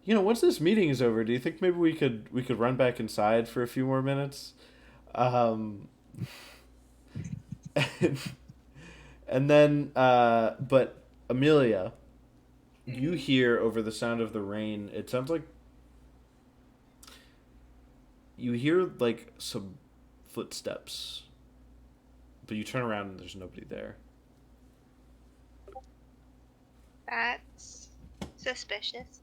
once this meeting is over, do you think maybe we could run back inside for a few more minutes? And then but Amelia, you hear over the sound of the rain, it sounds like you hear like some footsteps. But you turn around and there's nobody there. That's suspicious.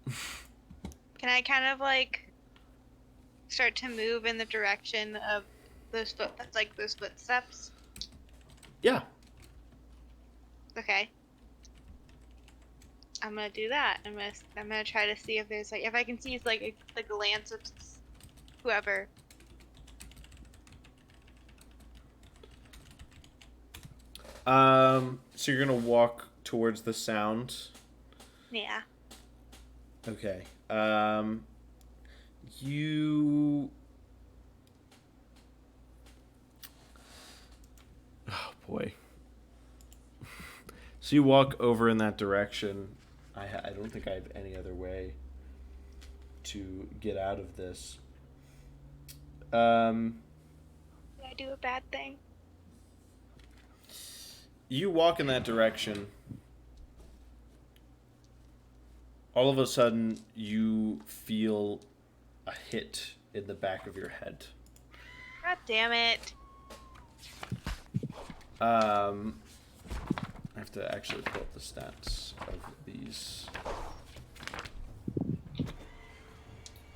Can I kind of like start to move in the direction of those footsteps? Yeah. Okay. I'm gonna do that. I'm gonna try to see if there's like if I can see like the glance of whoever. So you're gonna walk towards the sound. Yeah. Okay. You. Oh boy. So you walk over in that direction. I don't think I have any other way to get out of this. Did I do a bad thing? You walk in that direction. All of a sudden, you feel a hit in the back of your head. God damn it. I have to actually pull up the stats of these.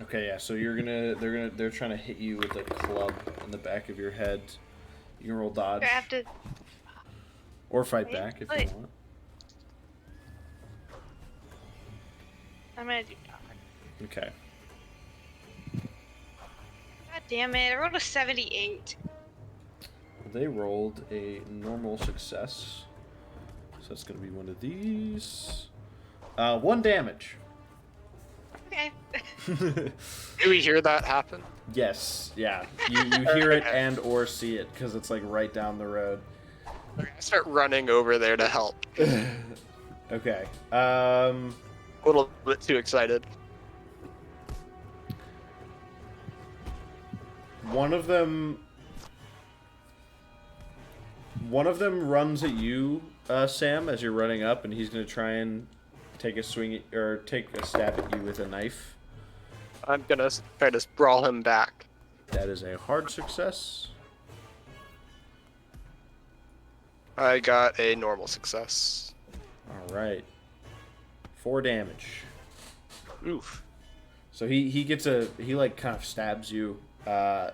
Okay, yeah. So they're trying to hit you with a club in the back of your head. You can roll dodge Do I have to. or fight back if you want. I'm gonna do dodge. Okay. God damn it! I rolled a 78. They rolled a normal success, so it's gonna be one of these. 1 damage. Okay. Do we hear that happen? Yes, yeah. You hear it and or see it because it's like right down the road. Okay, I start running over there to help. Okay. A little bit too excited. One of them runs at you, Sam, as you're running up, and he's gonna try and take a swing or take a stab at you with a knife. I'm gonna try to brawl him back. That is a hard success. I got a normal success. All right. 4 damage. Oof. So he like kind of stabs you. The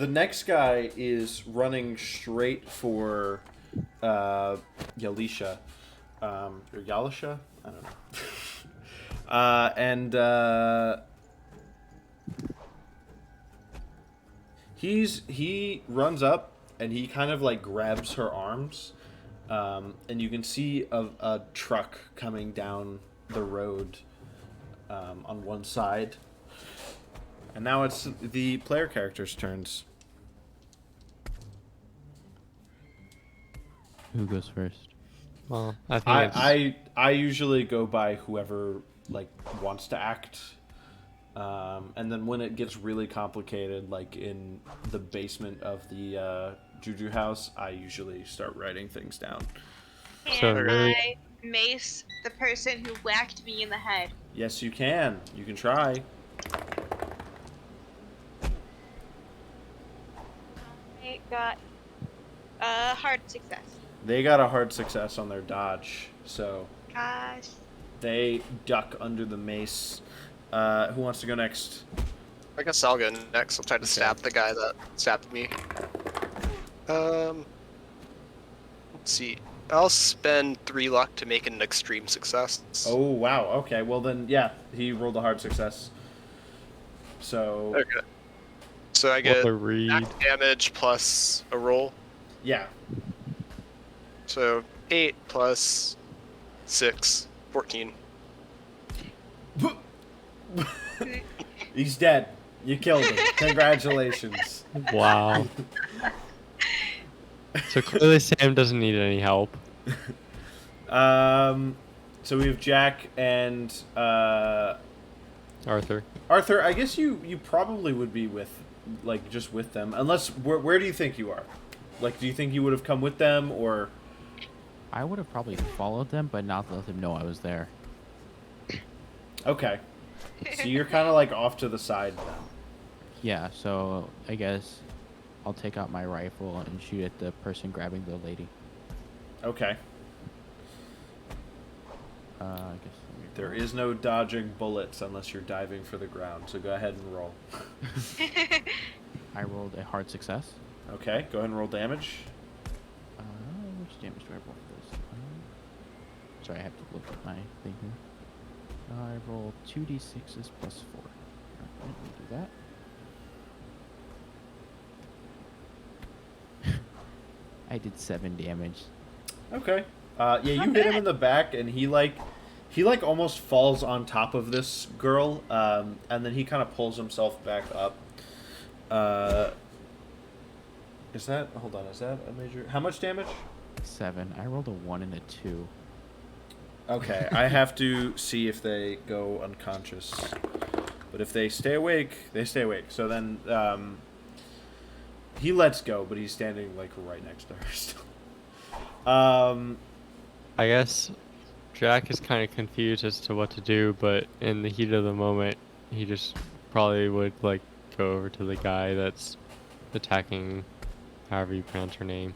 next guy is running straight for Yalisha. Or Yalisha? I don't know. He runs up and he kind of like grabs her arms. And you can see a truck coming down the road on one side. And now it's the player characters' turns. Who goes first? Well, I think I usually go by whoever like wants to act. And then when it gets really complicated, like in the basement of the Juju house, I usually start writing things down. So Can really- I mace the person who whacked me in the head? Yes, you can. You can try. I got a hard success. They got a hard success on their dodge, so Gosh. they duck under the mace. Who wants to go next? I guess I'll go next. I'll try to stab the guy that stabbed me. Let's see. I'll spend 3 luck to make it an extreme success. Oh, wow. Okay, well then, yeah, he rolled a hard success. So, Okay. So I get What a read. max damage plus a roll. yeah. So 8 plus 6, 14. He's dead. You killed him. Congratulations. Wow. So clearly Sam doesn't need any help. So we have Jack and Arthur. Arthur. I guess you probably would be with, like, just with them. Unless, where do you think you are? Like, do you think you would have come with them, or? I would have probably followed them, but not let them know I was there. Okay. So you're kind of like off to the side then. Yeah, so I guess I'll take out my rifle and shoot at the person grabbing the lady. Okay. I guess. There is no dodging bullets unless you're diving for the ground. So go ahead and roll. I rolled a hard success. Okay. Go ahead and roll damage. Which damage do I roll for this? Sorry, I have to look at my thing here. I roll 2d6s plus 4. Alright, let me do that. I did 7 damage. Okay. Yeah, you hit him in the back, and he almost falls on top of this girl, and then he kind of pulls himself back up. Is that a major? How much damage? 7. I rolled a 1 and a 2. Okay, I have to see if they go unconscious. But if they stay awake, they stay awake. So then, he lets go, but he's standing, like, right next to her still. I guess Jack is kind of confused as to what to do, but in the heat of the moment, he just probably would like go over to the guy that's attacking, however you pronounce her name,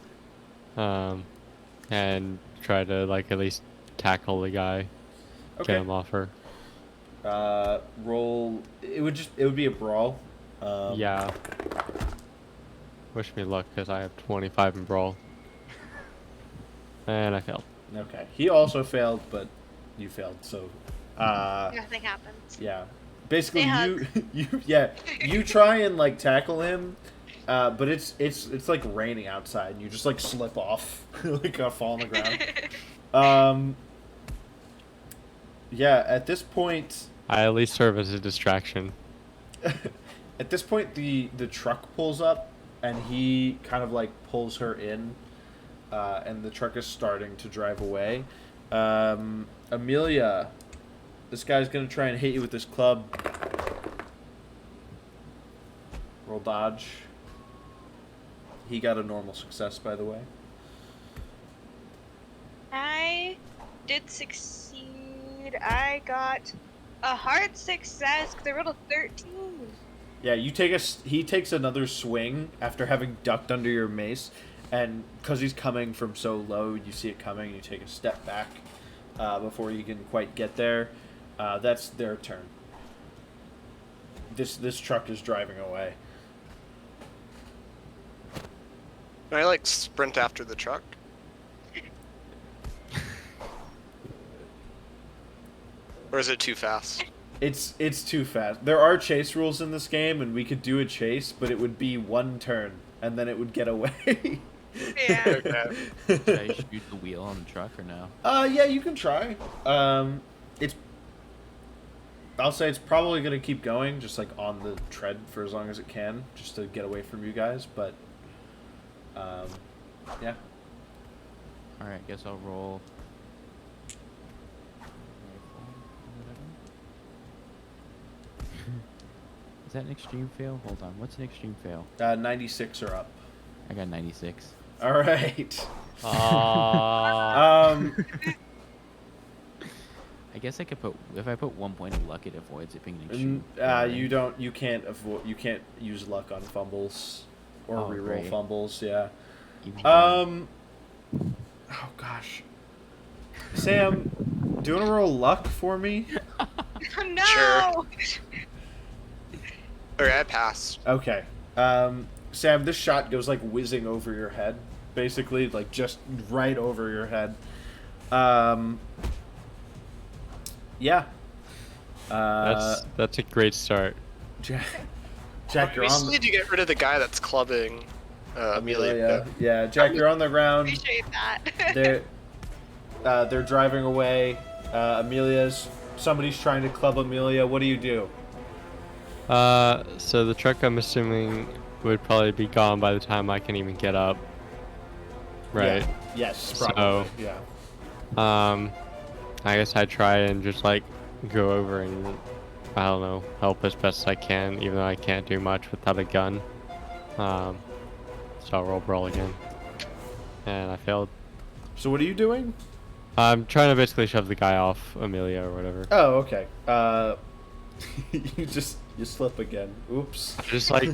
and try to like at least tackle the guy, Okay. get him off her. Roll. It would be a brawl. Yeah. Wish me luck, because I have 25 in brawl. And I failed. Okay. He also failed, but you failed, so Nothing happens. yeah. Basically They you try and like tackle him, but it's like raining outside and you just like slip off, like fall on the ground. Yeah, at this point I at least serve as a distraction. at this point the truck pulls up and he kind of like pulls her in. And the truck is starting to drive away. Amelia, this guy's gonna try and hit you with this club. Roll dodge. He got a normal success, by the way. I did succeed. I got a hard success because I rolled a 13. Yeah, he takes another swing after having ducked under your mace. And because he's coming from so low, you see it coming, you take a step back before you can quite get there. That's their turn. This truck is driving away. Can I like sprint after the truck? Or is it too fast? It's too fast. There are chase rules in this game, and we could do a chase, but it would be one turn, and then it would get away. Yeah. Okay. Should I shoot the wheel on the truck or no? Yeah, you can try. I'll say it's probably gonna keep going, just like on the tread for as long as it can, just to get away from you guys. But, yeah. Alright, guess I'll roll. Is that an extreme fail? Hold on, what's an extreme fail? 96 are up. I got 96. All right. Ah. I guess I could if I put 1 point of luck, it avoids it being an extreme. You can't use luck on fumbles or Oh, reroll great. fumbles. Yeah. Even Oh gosh. Sam, do you want to roll luck for me? Oh, no! Sure. Okay, I passed. Okay. Sam, this shot goes like whizzing over your head, basically, like just right over your head. Yeah. That's a great start. Jack, We you're still on. need to get rid of the guy that's clubbing Amelia. Yeah, Jack, you're on the ground. Appreciate that. They're driving away. Somebody's trying to club Amelia. What do you do? So the truck, I'm assuming, would probably be gone by the time I can even get up. Right. Yeah. Yes, So- probably. Yeah. I guess I try and just like go over and I don't know, help as best I can, even though I can't do much without a gun. So I'll roll brawl again, and I failed. So what are you doing? I'm trying to basically shove the guy off Amelia or whatever. Oh, okay. You slip again. Oops. Just like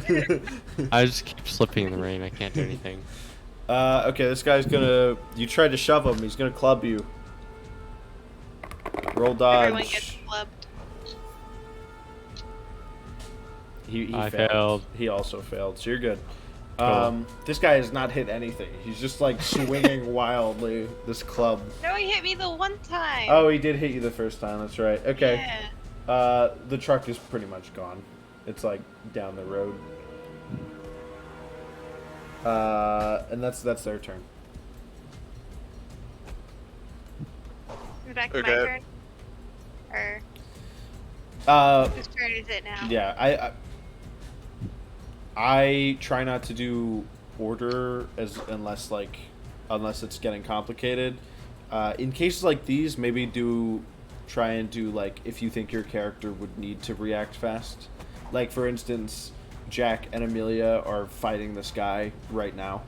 I just keep slipping in the rain. I can't do anything. Okay, this guy's gonna. You tried to shove him. He's gonna club you. Roll Everyone gets dodge. clubbed. He I failed. failed. He also failed. So you're good. This guy has not hit anything. He's just like swinging wildly. This club. No, he hit me the one time. Oh, he did hit you the first time. That's right. Okay. Yeah. The truck is pretty much gone. It's like down the road. And that's their turn. Is it back to my Okay. turn? Or whose turn is it now? Yeah, I try not to do order unless it's getting complicated. In cases like these, maybe try and do like if you think your character would need to react fast. Like for instance, Jack and Amelia are fighting this guy right now,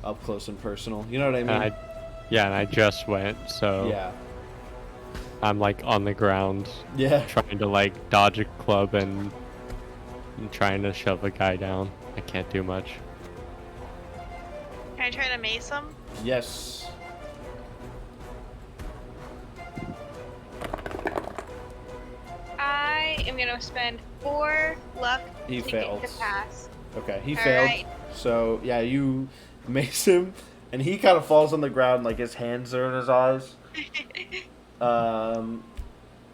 up close and personal. You know what I mean? And I just went, so Yeah. I'm like on the ground, Yeah. trying to like dodge a club and trying to shove a guy down. I can't do much. Can I try to mace him? Yes. I am gonna spend 4 luck He to failed. get to pass. Okay, he All failed. right. So yeah, you mace him, and he kind of falls on the ground, like his hands are in his eyes.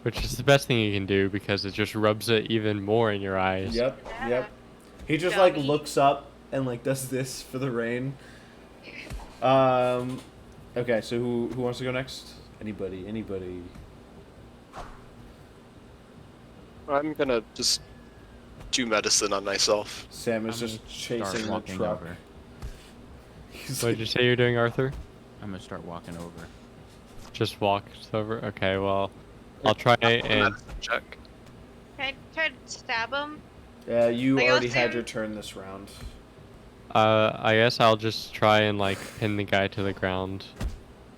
Which is the best thing you can do because it just rubs it even more in your eyes. Yep, Yeah. yep. He just like Dummy. looks up and like does this for the rain. Okay, so who wants to go next? Anybody? I'm gonna just do medicine on myself. Sam is I'm just gonna start chasing the walking truck. over. He's What did you say you're doing, Arthur? I'm gonna start walking over. Just walk over? Okay, well, I'll try and... Medicine check. Can I try to stab him? you Like, already I'll had do- your turn this round. I guess I'll just try and like pin the guy to the ground.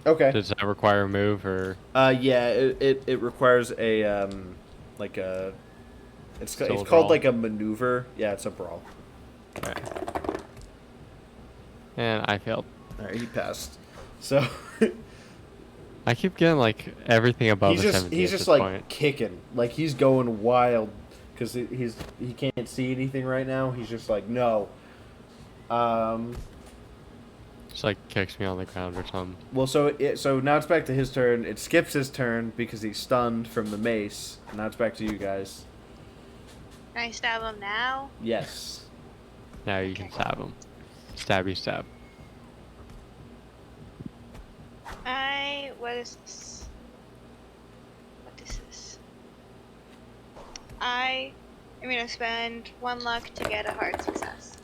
Okay. Does that require a move or? Yeah, it requires a like a it's Still it's a called brawl. like a maneuver. Yeah, it's a brawl. Okay. And I failed. All right, he passed. So I keep getting like everything above he's a just 70 he's at just this like point. kicking, like he's going wild because he can't see anything right now. He's just like no. Just like kicks me on the ground or something. Well, so now it's back to his turn. It skips his turn because he's stunned from the mace. Now it's back to you guys. Can I stab him now? Yes. Now you can stab him. Stabby stab. What is this? What is this? I am gonna spend 1 luck to get a hard success.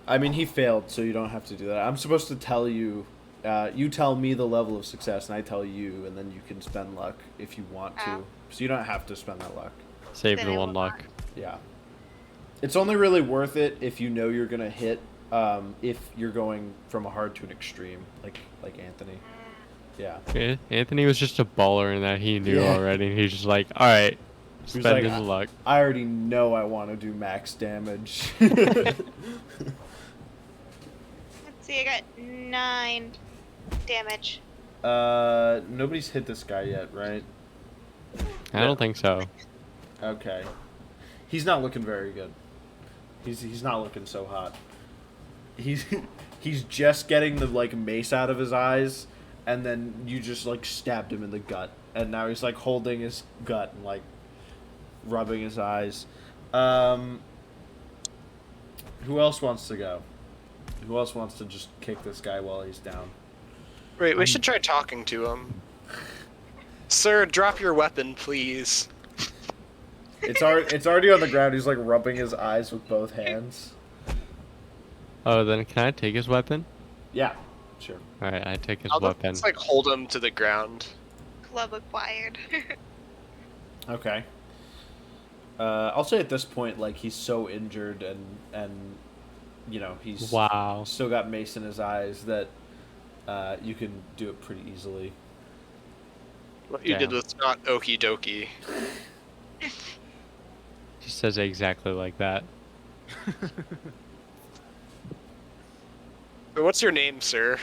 I mean, he failed, so you don't have to do that. I'm supposed to tell you. You tell me the level of success, and I tell you, and then you can spend luck if you want to. Oh. So you don't have to spend that luck. Save Then the I one will luck. Yeah. It's only really worth it if you know you're gonna hit. If you're going from a hard to an extreme, like Anthony. Yeah. Yeah, Anthony was just a baller in that he knew Yeah. already. And he's just like, all right, He was spending like, the luck. I already know I want to do max damage. Let's see, I got 9 damage. Nobody's hit this guy yet, right? I don't think so. Okay. He's not looking very good. He's not looking so hot. He's just getting the like mace out of his eyes, and then you just like stabbed him in the gut, and now he's like holding his gut and like rubbing his eyes. Who else wants to go? Who else wants to just kick this guy while he's down? Wait, we should try talking to him. Sir, drop your weapon, please. It's already on the ground. He's like rubbing his eyes with both hands. Oh, then can I take his weapon? Yeah, sure. All right, I take his I'll weapon. just like hold him to the ground. Club acquired. Okay. I'll say at this point, like he's so injured and you know he's Wow. still got mace in his eyes that you can do it pretty easily. What you did Damn. was not okie dokie. He says it exactly like that. But what's your name, sir?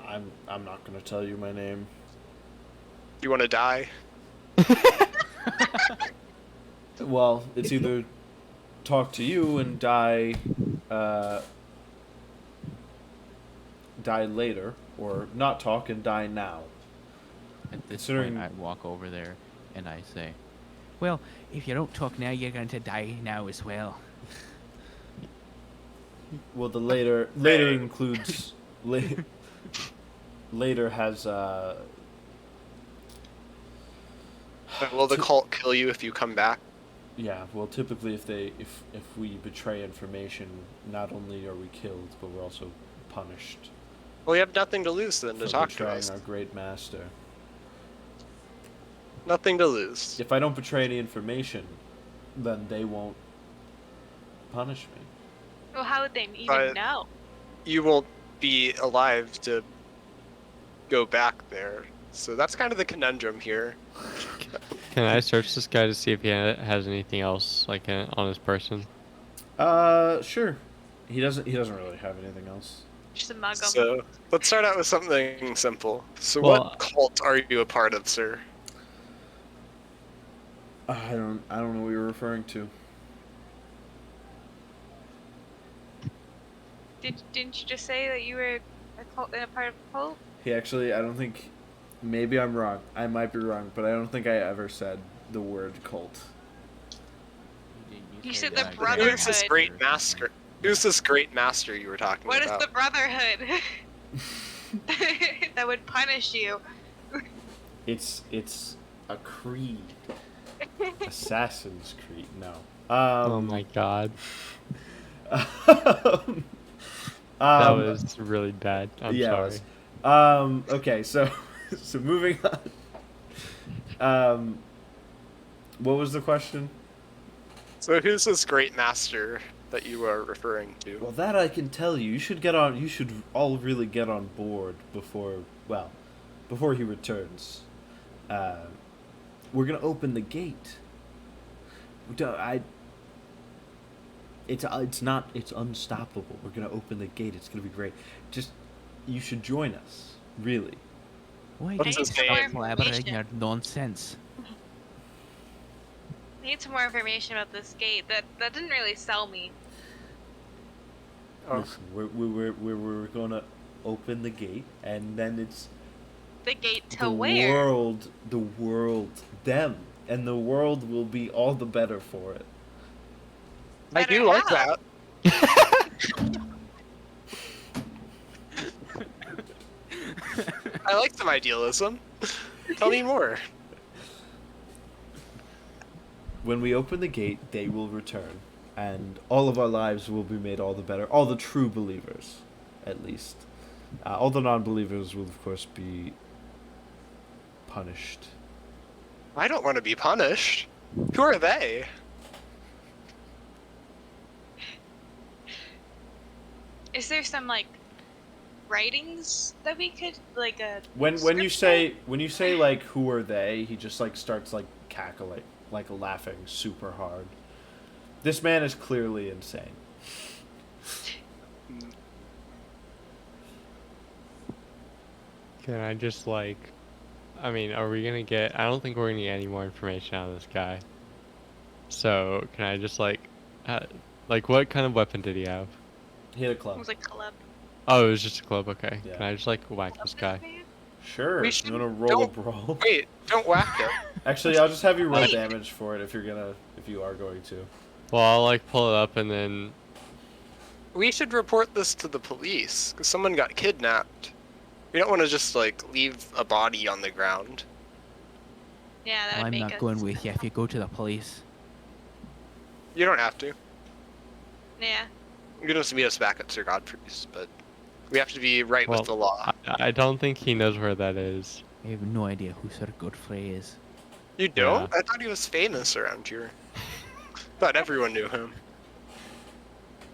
I'm not gonna tell you my name. You want to die? Well, it's either talk to you and die die later, or not talk and die now. At this Considering- point, I walk over there and I say, "Well, if you don't talk now, you're going to die now as well." Well, the later includes later has Will the cult kill you if you come back? yeah. Well, typically if we betray information, not only are we killed, but we're also punished Well, you have nothing to lose then to for talk to betraying us. our great master. Nothing to lose. If I don't betray any information, then they won't punish me. Well, how would they even But- know? You won't be alive to go back there. So that's kind of the conundrum here. Can I search this guy to see if he has anything else like on his person? Sure. He doesn't really have anything else. Just a mug 'em. So let's start out with something simple. So Well, what cult are you a part of, sir? I don't know what you're referring to. Didn't you just say that you were a part of a cult? He actually, I don't think. Maybe I'm wrong. I might be wrong, but I don't think I ever said the word cult. You said the Who's Brotherhood. this great master? Who's this great master you were talking What is about? the Brotherhood? That would punish you. It's a creed. Assassin's Creed. No. Oh my god, that was really bad. I'm yeah, it sorry. was. Okay, so moving on. What was the question? So who's this great master that you are referring to? Well, that I can tell you. You should all really get on board before he returns. We're gonna open the gate. It's unstoppable. We're gonna open the gate. It's gonna be great. Just, you should join us. Really. Why What's do you his stop name? blabbering your nonsense? I need some more information about this gate. That didn't really sell me. Oh. Listen, we're gonna open the gate, and then it's The gate to the where? world, them, and the world will be all the better for it. I Better do like how? that. I like some idealism. Tell me more. When we open the gate, they will return, and all of our lives will be made all the better. All the true believers, at least. All the non-believers will, of course, be punished. I don't want to be punished. Who are they? Is there some like writings that we could like a When you scripture? say like who are they, he just like starts like cackling, like laughing super hard. This man is clearly insane. Can I just like, I mean, are we gonna get? I don't think we're gonna get any more information out of this guy. So can I just like what kind of weapon did he have? He had a It club. was like club. Oh, it was just a club. Okay. Yeah. Can I just like whack this guy? Sure. We You should- wanna roll a don't- brawl? Wait, don't whack him. Actually, I'll just have you roll Wait. damage for it if you are going to. Well, I'll like pull it up and then. We should report this to the police, because someone got kidnapped. We don't want to just, like, leave a body on the ground. Yeah, that would I'm make not us. going with you if you go to the police. You don't have to. Yeah. You can just meet us back at Sir Godfrey's, but we have to be right Well, with the law. I don't think he knows where that is. I have no idea who Sir Godfrey is. You don't? I thought he was famous around here. Thought everyone knew him.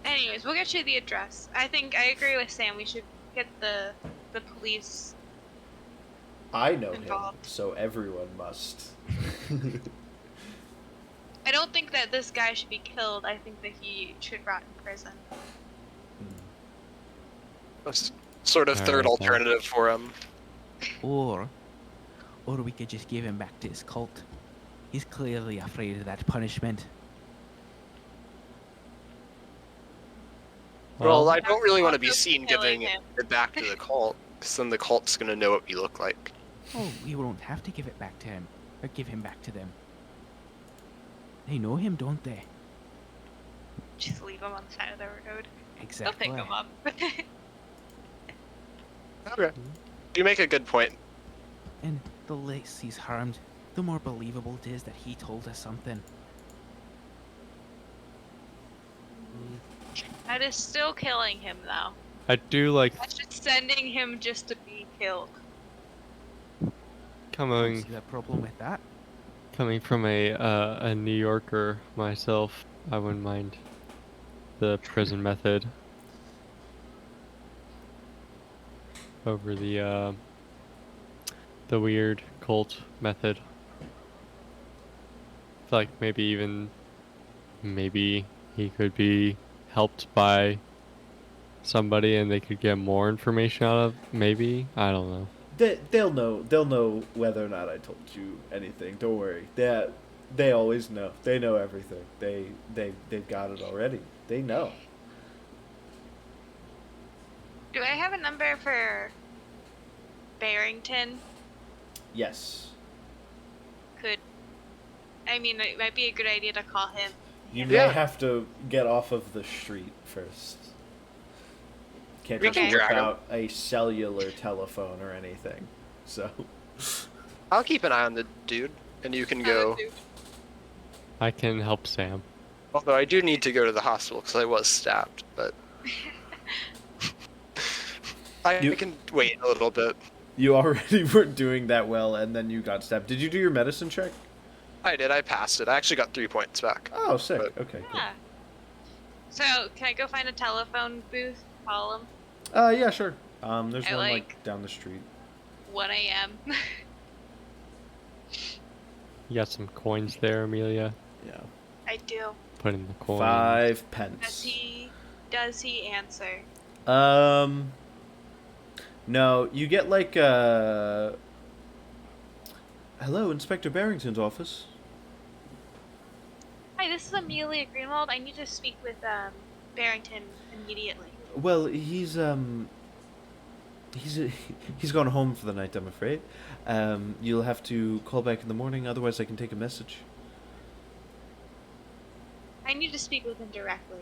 Anyways, we'll get you the address. I think I agree with Sam. We should get the police. I know him, Involved. so everyone must. I don't think that this guy should be killed. I think that he should rot in prison. A sort of third Alright, then. alternative for him. Or we could just give him back to his cult. He's clearly afraid of that punishment. Well, I don't really want to be Also seen killing giving him. it back to the cult, because then the cult's going to know what we look like. Oh, we won't have to give it back to him. Or give him back to them. They know him, don't they? Just leave him on the side of the road. Exactly. They'll pick him up. Okay. You make a good point. And the less he's harmed, the more believable it is that he told us something. That is still killing him, though. I do like That's just sending him just to be killed. Don't coming see the problem with that. coming from a New Yorker myself. I wouldn't mind the prison method over the weird cult method. I feel like maybe he could be helped by somebody and they could get more information out of. Maybe, I don't know. They'll know whether or not I told you anything. Don't worry. They always know. They know everything. They've got it already. They know. Do I have a number for Barrington? Yes. It might be a good idea to call him. You Yeah. may have to get off of the street first. Can't We just can whip drag 'em. out a cellular telephone or anything. So. I'll keep an eye on the dude, and you can go. I can help Sam. Although I do need to go to the hospital because I was stabbed, but I You- can wait a little bit. You already weren't doing that well, and then you got stabbed. Did you do your medicine check? I did. I passed it. I actually got 3 points back. Oh, sick. But- Okay, cool. Yeah. So, can I go find a telephone booth? Call him. Yeah, sure. There's I one like- down the street. 1 a.m. You got some coins there, Amelia. Yeah. I do. Put in the coins. 5 Does pence. he answer? No, you get hello, Inspector Barrington's office. Hi, this is Amelia Greenwald. I need to speak with Barrington immediately. Well, he's gone home for the night, I'm afraid. You'll have to call back in the morning, otherwise I can take a message. I need to speak with him directly.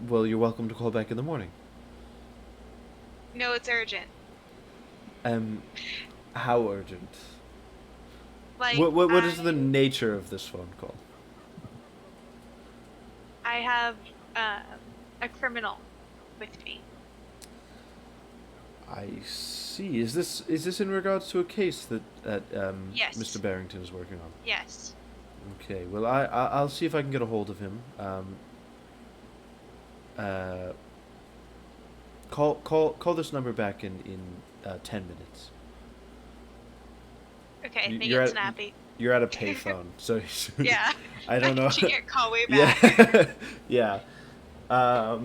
Well, you're welcome to call back in the morning. No, it's urgent. How urgent? Like, What is the nature of this phone call? I have a criminal with me. I see. Is this in regards to a case that Yes. Mr. Barrington is working on? Yes. Okay. Well, I'll see if I can get a hold of him. Call this number back in 10 minutes. Okay, Y- make you're it at- snappy. You're at a payphone, so Yeah. I don't know. She can't call way back. Yeah. Yeah.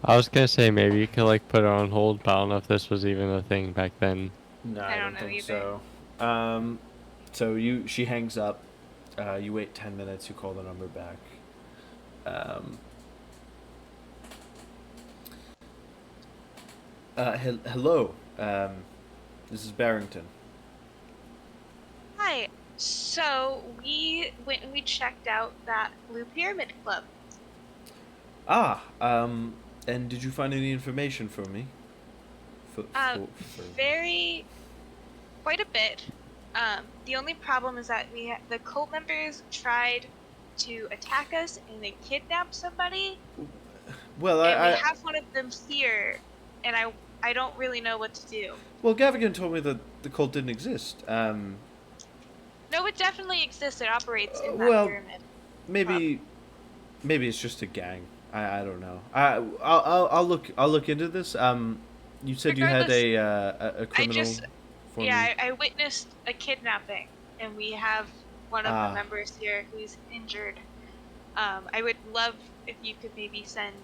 I was gonna say maybe you could like put it on hold, but I don't know if this was even a thing back then. No, I I don't don't know think either. so. She hangs up. You wait 10 minutes. You call the number back. Hello. This is Barrington. Hi. So we went and we checked out that Blue Pyramid Club. And did you find any information for me? Quite a bit. The only problem is that the cult members tried to attack us and they kidnapped somebody. Well, And I we have one of them here, and I don't really know what to do. well, Gavin told me that the cult didn't exist. No, it definitely exists. It operates in that well, pyramid. Maybe it's just a gang. I don't know. I'll look into this. You said you had a criminal. For me. Yeah, I witnessed a kidnapping, and we have one of Ah. the members here who's injured. I would love if you could maybe send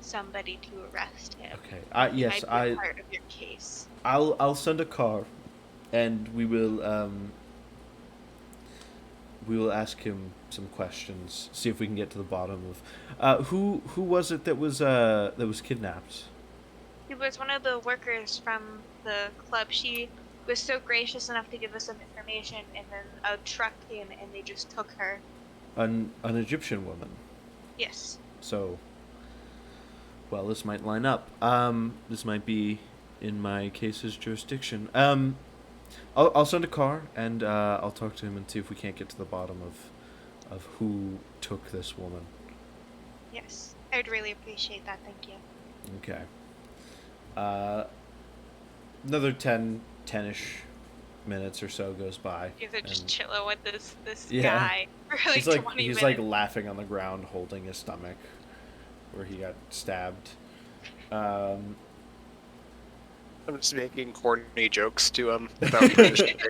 somebody to arrest him. Okay. Yes. Might be a part of your case. I'll send a car, and we will ask him questions. See if we can get to the bottom of who was it that was kidnapped. It was one of the workers from the club. She was so gracious enough to give us some information, and then a truck came and they just took her. An Egyptian woman. Yes. So, well, this might line up. This might be in my case's jurisdiction. I'll send a car and I'll talk to him and see if we can't get to the bottom of who took this woman. Yes. I would really appreciate that. Thank you. Okay. Another 10-ish minutes or so goes by. You could just chilling with this Yeah. guy for like He's like 20 he's minutes. like laughing on the ground, holding his stomach, where he got stabbed. I'm just making corny jokes to him about punishment.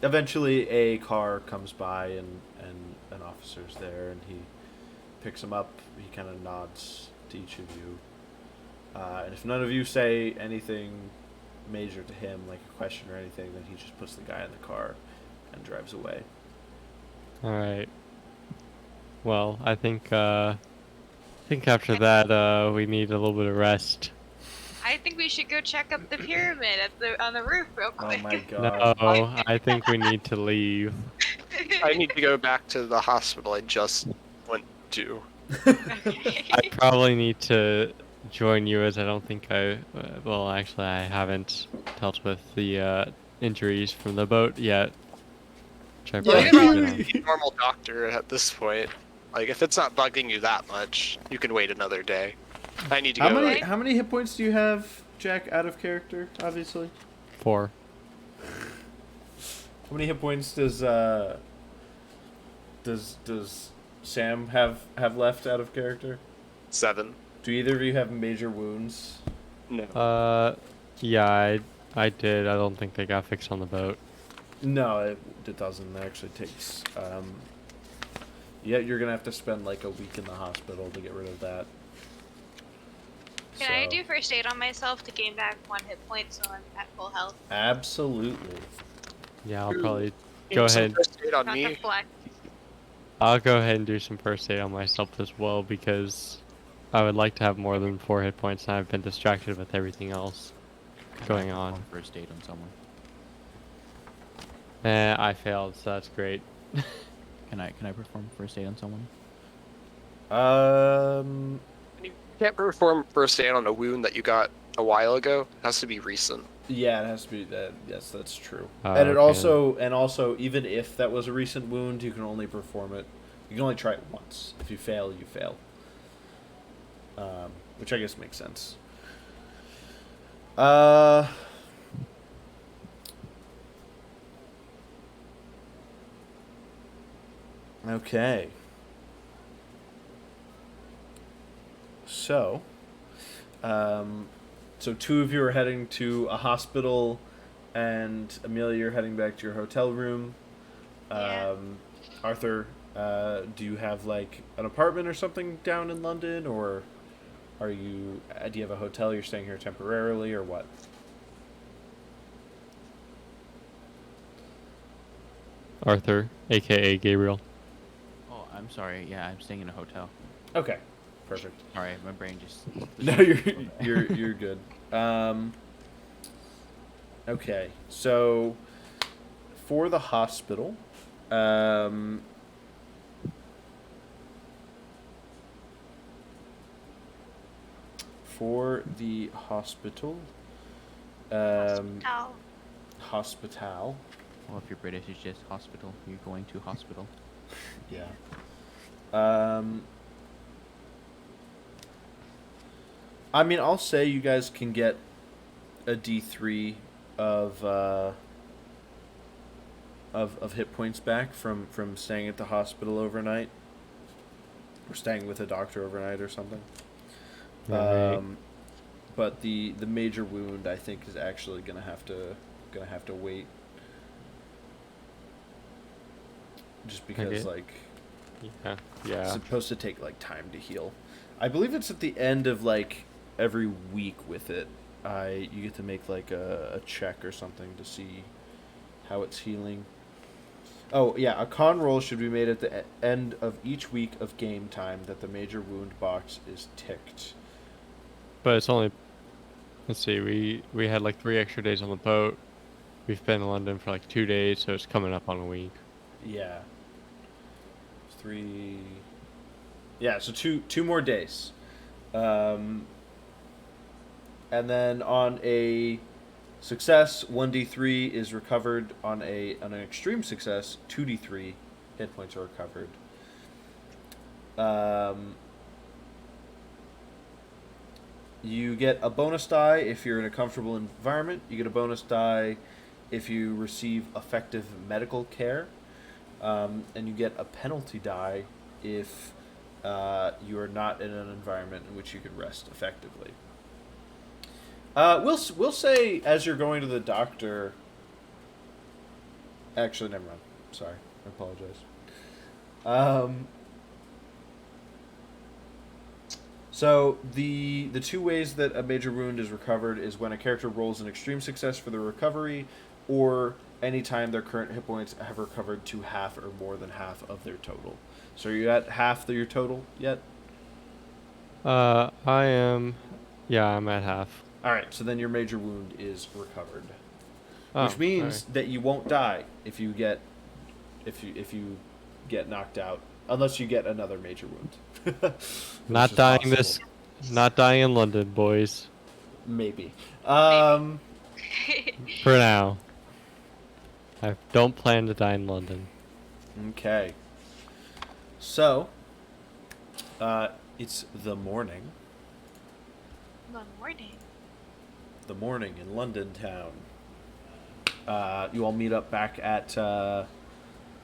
Eventually, a car comes by and an officer's there, and he picks him up. He kind of nods to each of you, and if none of you say anything major to him, like a question or anything, then he just puts the guy in the car and drives away. All right. Well, I think after that we need a little bit of rest. I think we should go check up the pyramid on the roof real Oh quick. my god! No, I think we need to leave. I need to go back to the hospital I just went to. I probably need to join you, as I don't think well, actually, I haven't dealt with the injuries from the boat yet. Which I Yeah, probably you're should. a normal doctor at this point. Like, if it's not bugging you that much, you can wait another day. I need to How go. many how many hit points do you have, Jack? Out of character, obviously. 4. How many hit points does Sam have left out of character? 7. Do either of you have major wounds? No. Yeah, I did. I don't think they got fixed on the boat. No, it doesn't. It actually takes. Yeah, you're gonna have to spend like a week in the hospital to get rid of that. Can I do first aid on myself to gain back 1 hit point so I'm at full health? Absolutely. Yeah, I'll probably Need go some ahead. first aid on Not me. the flex. I'll go ahead and do some first aid on myself as well, because I would like to have more than 4 hit points, and I've been distracted with everything else going on. First aid on someone. I failed, so that's great. Can I perform first aid on someone? You can't perform first aid on a wound that you got a while ago. It has to be recent. Yeah, it has to be that. Yes, that's true. Oh, and it okay. also, even if that was a recent wound, you can only perform it. You can only try it once. If you fail, you fail. Which I guess makes sense. Okay. So, so 2 of you are heading to a hospital, and Amelia, you're heading back to your hotel room. Yeah. Arthur, do you have like an apartment or something down in London, or do you have a hotel? You're staying here temporarily, or what? Arthur, aka Gabriel. Oh, I'm sorry. Yeah, I'm staying in a hotel. Okay, perfect. All right, my brain just. No, you're good. Okay, so for the hospital, for the hospital, Hospital. hospital. Well, if you're British, it's just hospital. You're going to hospital. Yeah. I mean, I'll say you guys can get a D3 of hit points back from staying at the hospital overnight, or staying with a doctor overnight or something. Right. But the major wound, I think, is actually gonna have to wait. Just because Okay. like Yeah. it's Yeah. supposed to take like time to heal. I believe it's at the end of like every week with it. You get to make like a check or something to see how it's healing. Oh, yeah, a con roll should be made at the end of each week of game time that the major wound box is ticked. But it's only. Let's see. We had like 3 extra days on the boat. We've been in London for like 2 days, so it's coming up on a week. Yeah. 3. Yeah, so two more days. And then on a success, 1d3 is recovered. On an extreme success, 2d3 hit points are recovered. You get a bonus die if you're in a comfortable environment. You get a bonus die if you receive effective medical care. And you get a penalty die if you are not in an environment in which you could rest effectively. We'll say as you're going to the doctor. Actually, never mind. Sorry, I apologize. So the 2 ways that a major wound is recovered is when a character rolls an extreme success for the recovery, or anytime their current hit points have recovered to half or more than half of their total. So are you at half your total yet? I am. Yeah, I'm at half. All right, so then your major wound is recovered, Oh, which means alright. that you won't die if you get knocked out, unless you get another major wound. Not Which is dying possible. this. Not dying in London, boys. Maybe. For now. I don't plan to die in London. Okay. So, it's the morning. The morning. The morning in London town. You all meet up back at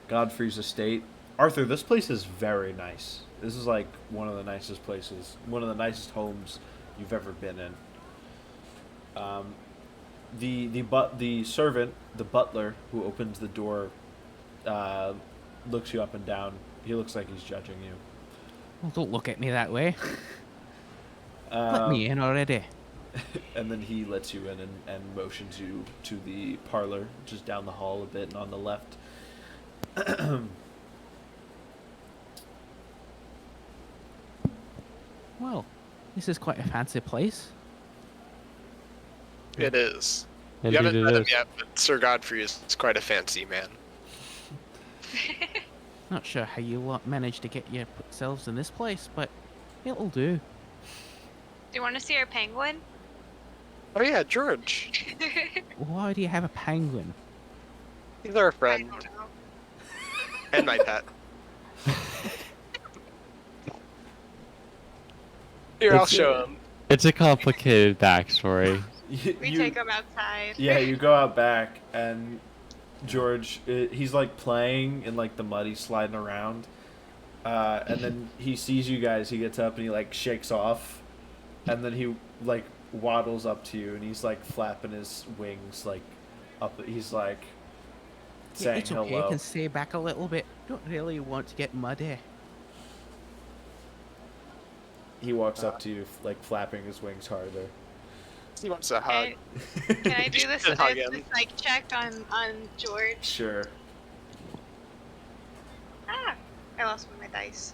Godfrey's estate. Arthur, this place is very nice. This is like one of the nicest places, one of the nicest homes you've ever been in. The servant, the butler who opens the door, looks you up and down. He looks like he's judging you. Well, don't look at me that way. Let me in already. And then he lets you in and motions you to the parlor, just down the hall a bit and on the left. Well, this is quite a fancy place. It is. Indeed You haven't it met him is. yet, but Sir Godfrey is quite a fancy man. Not sure how you lot managed to get yourselves in this place, but it'll do. Do you want to see our penguin? Oh yeah, George. Why do you have a penguin? He's our I friend don't know. and my pet. Here, I'll show him. It's a complicated backstory. We take him outside. Yeah, you go out back and George, he's like playing in like the mud, he's sliding around, and then he sees you guys. He gets up and he like shakes off, and then he like waddles up to you and he's like flapping his wings like up. He's like Yeah, saying it's okay. hello. I can stay back a little bit. Don't really want to get muddy. He walks up to you like flapping his wings harder. He wants a hug. Can I do You this, should hug him. this like check on George? Sure. Ah, I lost one of my dice.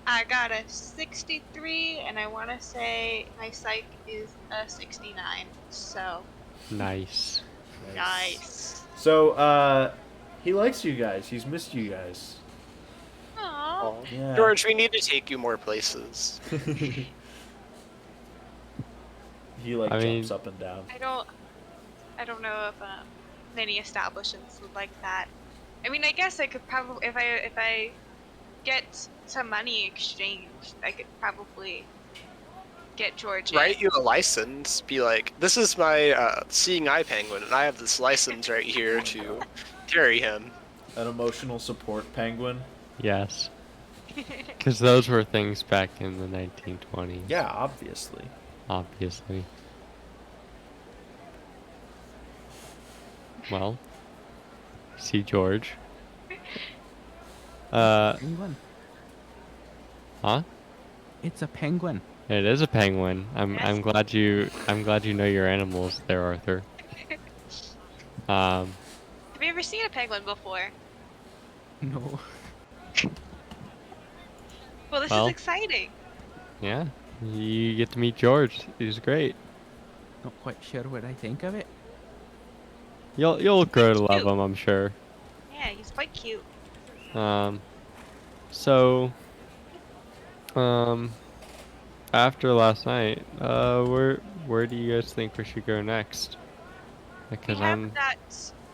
I got a 63, and I want to say my psych is a 69. So Nice. nice. So he likes you guys. He's missed you guys. Aww. Aw. Yeah. George, we need to take you more places. He like I mean- jumps up and down. I don't know if many establishments would like that. I mean, I guess I could probably if I get some money exchanged, I could probably get George. Write in. you a license. Be like, this is my seeing eye penguin, and I have this license right here to carry him. An emotional support penguin. Yes. Because those were things back in the 1920s. Yeah, obviously. Obviously. Well, see George. Penguin. Huh? It's a penguin. It is a penguin. I'm Yes. glad you know your animals there, Arthur. Um, Have you ever seen a penguin before? No. Well, this is Well. exciting. yeah, you get to meet George. He's great. Not quite sure what I think of it. You'll grow to love Cute. him, I'm sure. Yeah, he's quite cute. Um, so after last night, where do you guys think we should go next? We Because have I'm that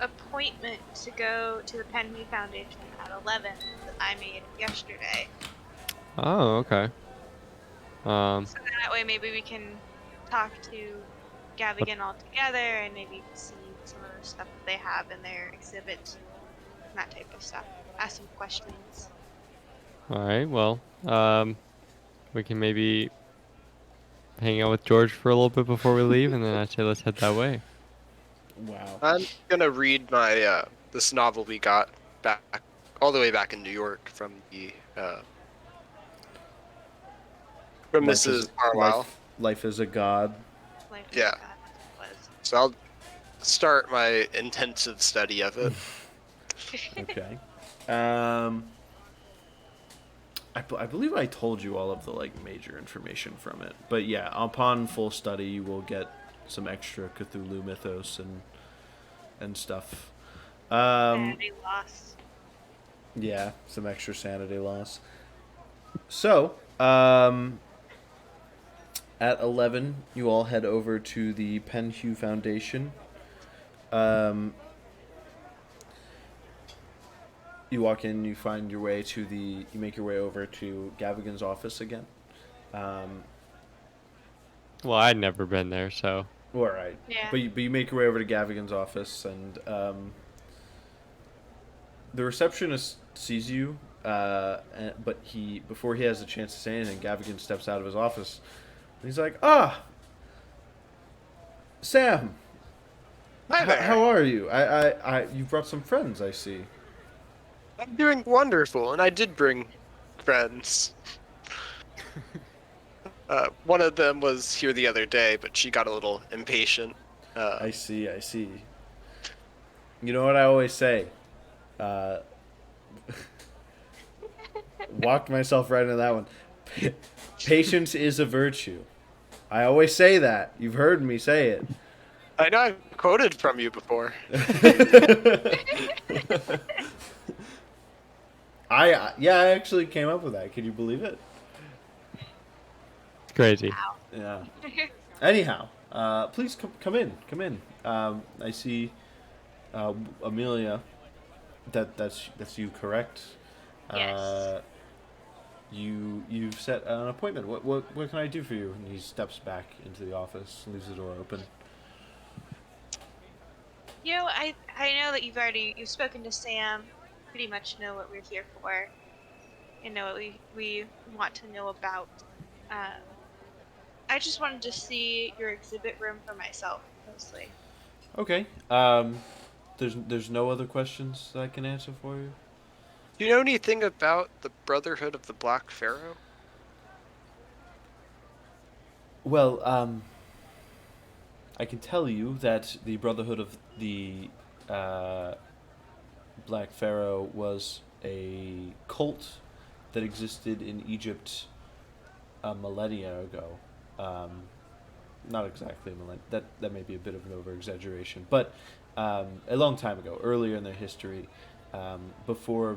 appointment to go to the Penny Foundation at 11 that I made yesterday. oh, okay. So then that way maybe we can talk to Gavigan all together and maybe see some of the stuff that they have in their exhibit and that type of stuff. Ask some questions. all right. Well, we can maybe hang out with George for a little bit before we leave, and then I'd say let's head that way. Wow. I'm gonna read my this novel we got back all the way back in New York from the from Mrs. Carlisle. Life is a god. Like Yeah. that was. So I'll start my intensive study of it. Okay. I believe I told you all of the like major information from it, but yeah, upon full study, you will get some extra Cthulhu mythos and stuff. Sanity loss. Yeah, some extra sanity loss. So, at 11, you all head over to the Penhew Foundation. You walk in, you find your way to you make your way over to Gavigan's office again. Well, I'd never been there, so All right. Yeah. But you make your way over to Gavigan's office, and the receptionist sees you, but before he has a chance to say anything, Gavigan steps out of his office, and he's like, "Ah, Sam, Hi there. how are you? You brought some friends, I see." I'm doing wonderful, and I did bring friends. One of them was here the other day, but she got a little impatient. I see. You know what I always say? Walked myself right into that one. Patience is a virtue. I always say that. You've heard me say it. I know I've quoted from you before. I actually came up with that. Can you believe it? it's crazy. Yeah. Anyhow, please come in. I see Amelia. That's you, correct? Yes. You've set an appointment. What can I do for you? And he steps back into the office, leaves the door open. You know, I know that you've spoken to Sam, pretty much know what we're here for, and know what we want to know about. I just wanted to see your exhibit room for myself, mostly. Okay. There's no other questions that I can answer for you. Do you know anything about the Brotherhood of the Black Pharaoh? Well, I can tell you that the Brotherhood of the Black Pharaoh was a cult that existed in Egypt a millennia ago. Not exactly a millennia. That may be a bit of an over-exaggeration, but a long time ago, earlier in their history, before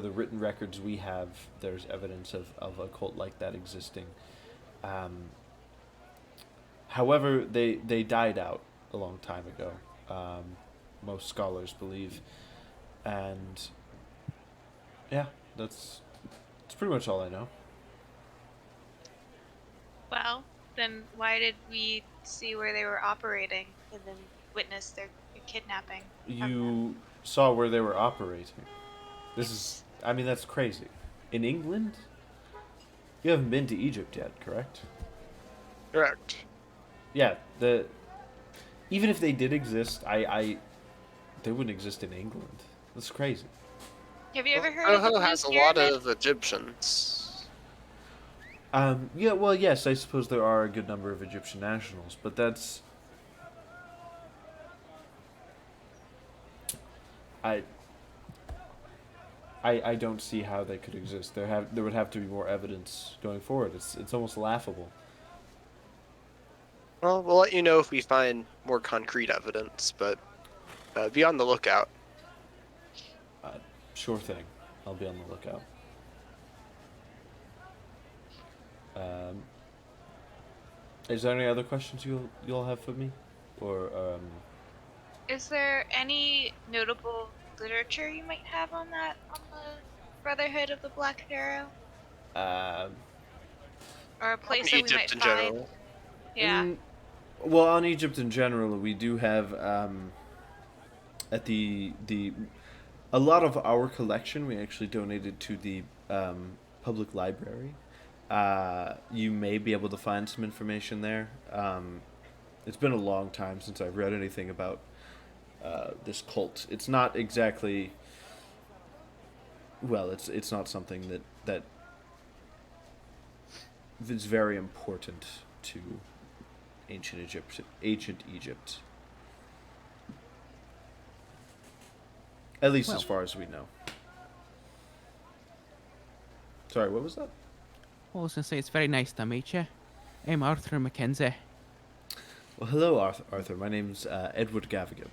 the written records we have, there's evidence of a cult like that existing. However, they died out a long time ago. Most scholars believe, and yeah, that's pretty much all I know. Well, then why did we see where they were operating and then witness their kidnapping? You saw where they were operating. That's crazy. In England? You haven't been to Egypt yet, correct? Correct. Yeah, even if they did exist, they wouldn't exist in England. That's crazy. Have you ever heard of the Soho Blue has a lot Pyramid? of Egyptians. Yeah, well, yes, I suppose there are a good number of Egyptian nationals, but I don't see how they could exist. There would have to be more evidence going forward. It's almost laughable. Well, we'll let you know if we find more concrete evidence, but be on the lookout. Sure thing. I'll be on the lookout. Is there any other questions you'll have for me, or Is there any notable literature you might have on the Brotherhood of the Black Pharaoh, um, or a On place that we might Egypt in find? general. Yeah. well, on Egypt in general, we do have at the a lot of our collection we actually donated to the public library. You may be able to find some information there. It's been a long time since I've read anything about this cult. It's not exactly well. It's not something that is very important to ancient Egypt. Ancient Egypt. At least as far as we know. Sorry, what was that? Well, I was gonna say it's very nice to meet you. I'm Arthur McKenzie. Well, hello, Arthur. My name's Edward Gavin.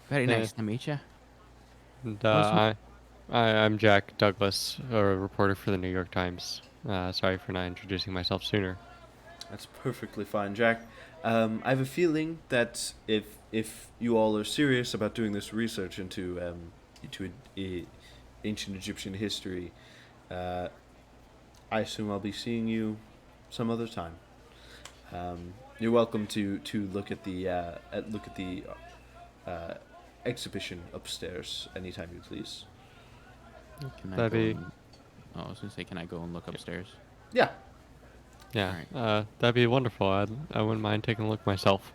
Very Hey. nice to meet you. And Awesome. I'm Jack Douglas, a reporter for the New York Times. Sorry for not introducing myself sooner. That's perfectly fine, Jack. I have a feeling that if you all are serious about doing this research into ancient Egyptian history, I assume I'll be seeing you some other time. You're welcome to look at the exhibition upstairs anytime you please. Can I That'd go be- and- Oh, I was gonna say, can I go and look upstairs? Yeah. Yeah, Alright. that'd be wonderful. I wouldn't mind taking a look myself.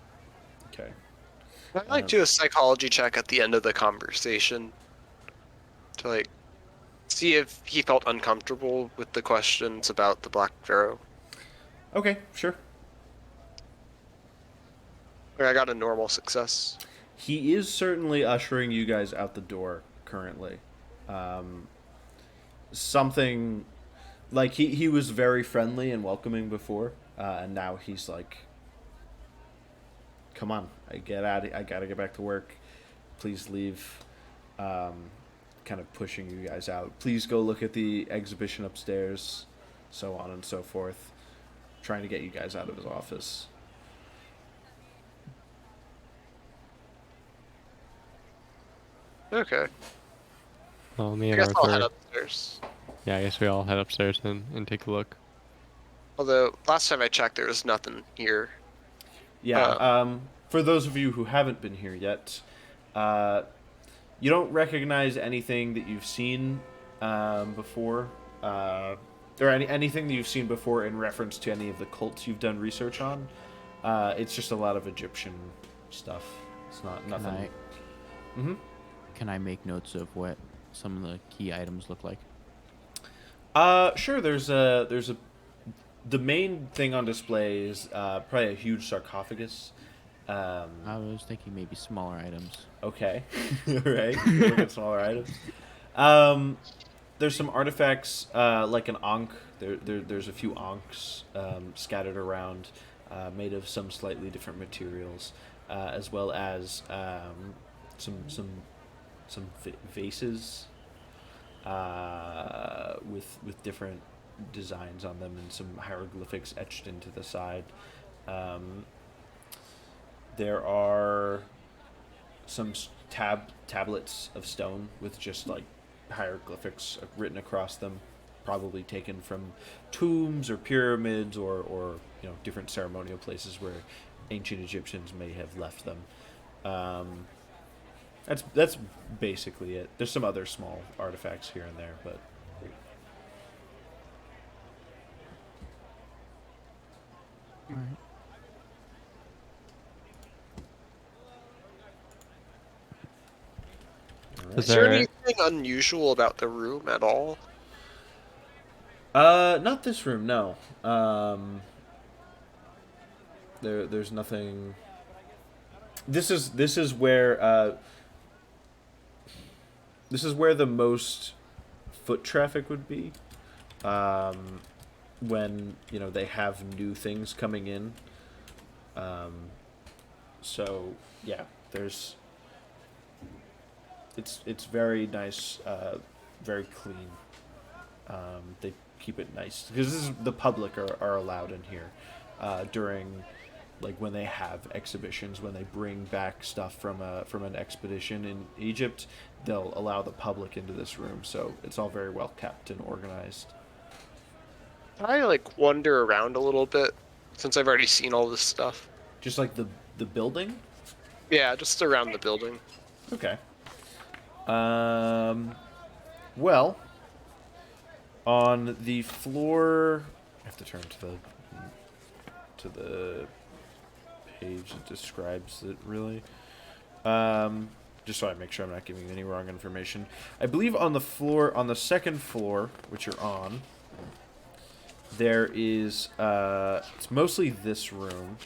Okay. I'd like to do a psychology check at the end of the conversation to like see if he felt uncomfortable with the questions about the Black Pharaoh. Okay. Sure. I got a normal success. He is certainly ushering you guys out the door currently. Something like he was very friendly and welcoming before, and now he's like, "Come on, I gotta get back to work. Please leave." Kind of pushing you guys out. Please go look at the exhibition upstairs, so on and so forth. Trying to get you guys out of his office. Okay. Well, me I and guess I'll head Arthur. upstairs. Yeah, I guess we all head upstairs and take a look. Although last time I checked, there was nothing here. Yeah. For those of you who haven't been here yet, you don't recognize anything that you've seen before, or anything that you've seen before in reference to any of the cults you've done research on. It's just a lot of Egyptian stuff. It's not nothing. Can I make notes of what some of the key items look like? Sure. There's the main thing on display is probably a huge sarcophagus. I was thinking maybe smaller items. Okay. Right. Look at smaller items. There's some artifacts like an ankh. There's a few ankhs scattered around, made of some slightly different materials, as well as some vases with different designs on them and some hieroglyphics etched into the side. There are some tablets of stone with just like hieroglyphics written across them, probably taken from tombs or pyramids or different ceremonial places where ancient Egyptians may have left them. That's basically it. There's some other small artifacts here and there, but All right. Is there anything unusual about the room at all? Not this room, no. There's nothing. This is where this is where the most foot traffic would be. When they have new things coming in. So yeah, there's. It's very nice, very clean. They keep it nice because the public are allowed in here during like when they have exhibitions, when they bring back stuff from an expedition in Egypt, they'll allow the public into this room, so it's all very well kept and organized. I like wander around a little bit since I've already seen all this stuff. Just like the building. Yeah, just around the building. Okay. Well, on the floor, I have to turn to the page that describes it, really. Just so I make sure I'm not giving you any wrong information. I believe on the second floor, which you're on, there is, it's mostly this room.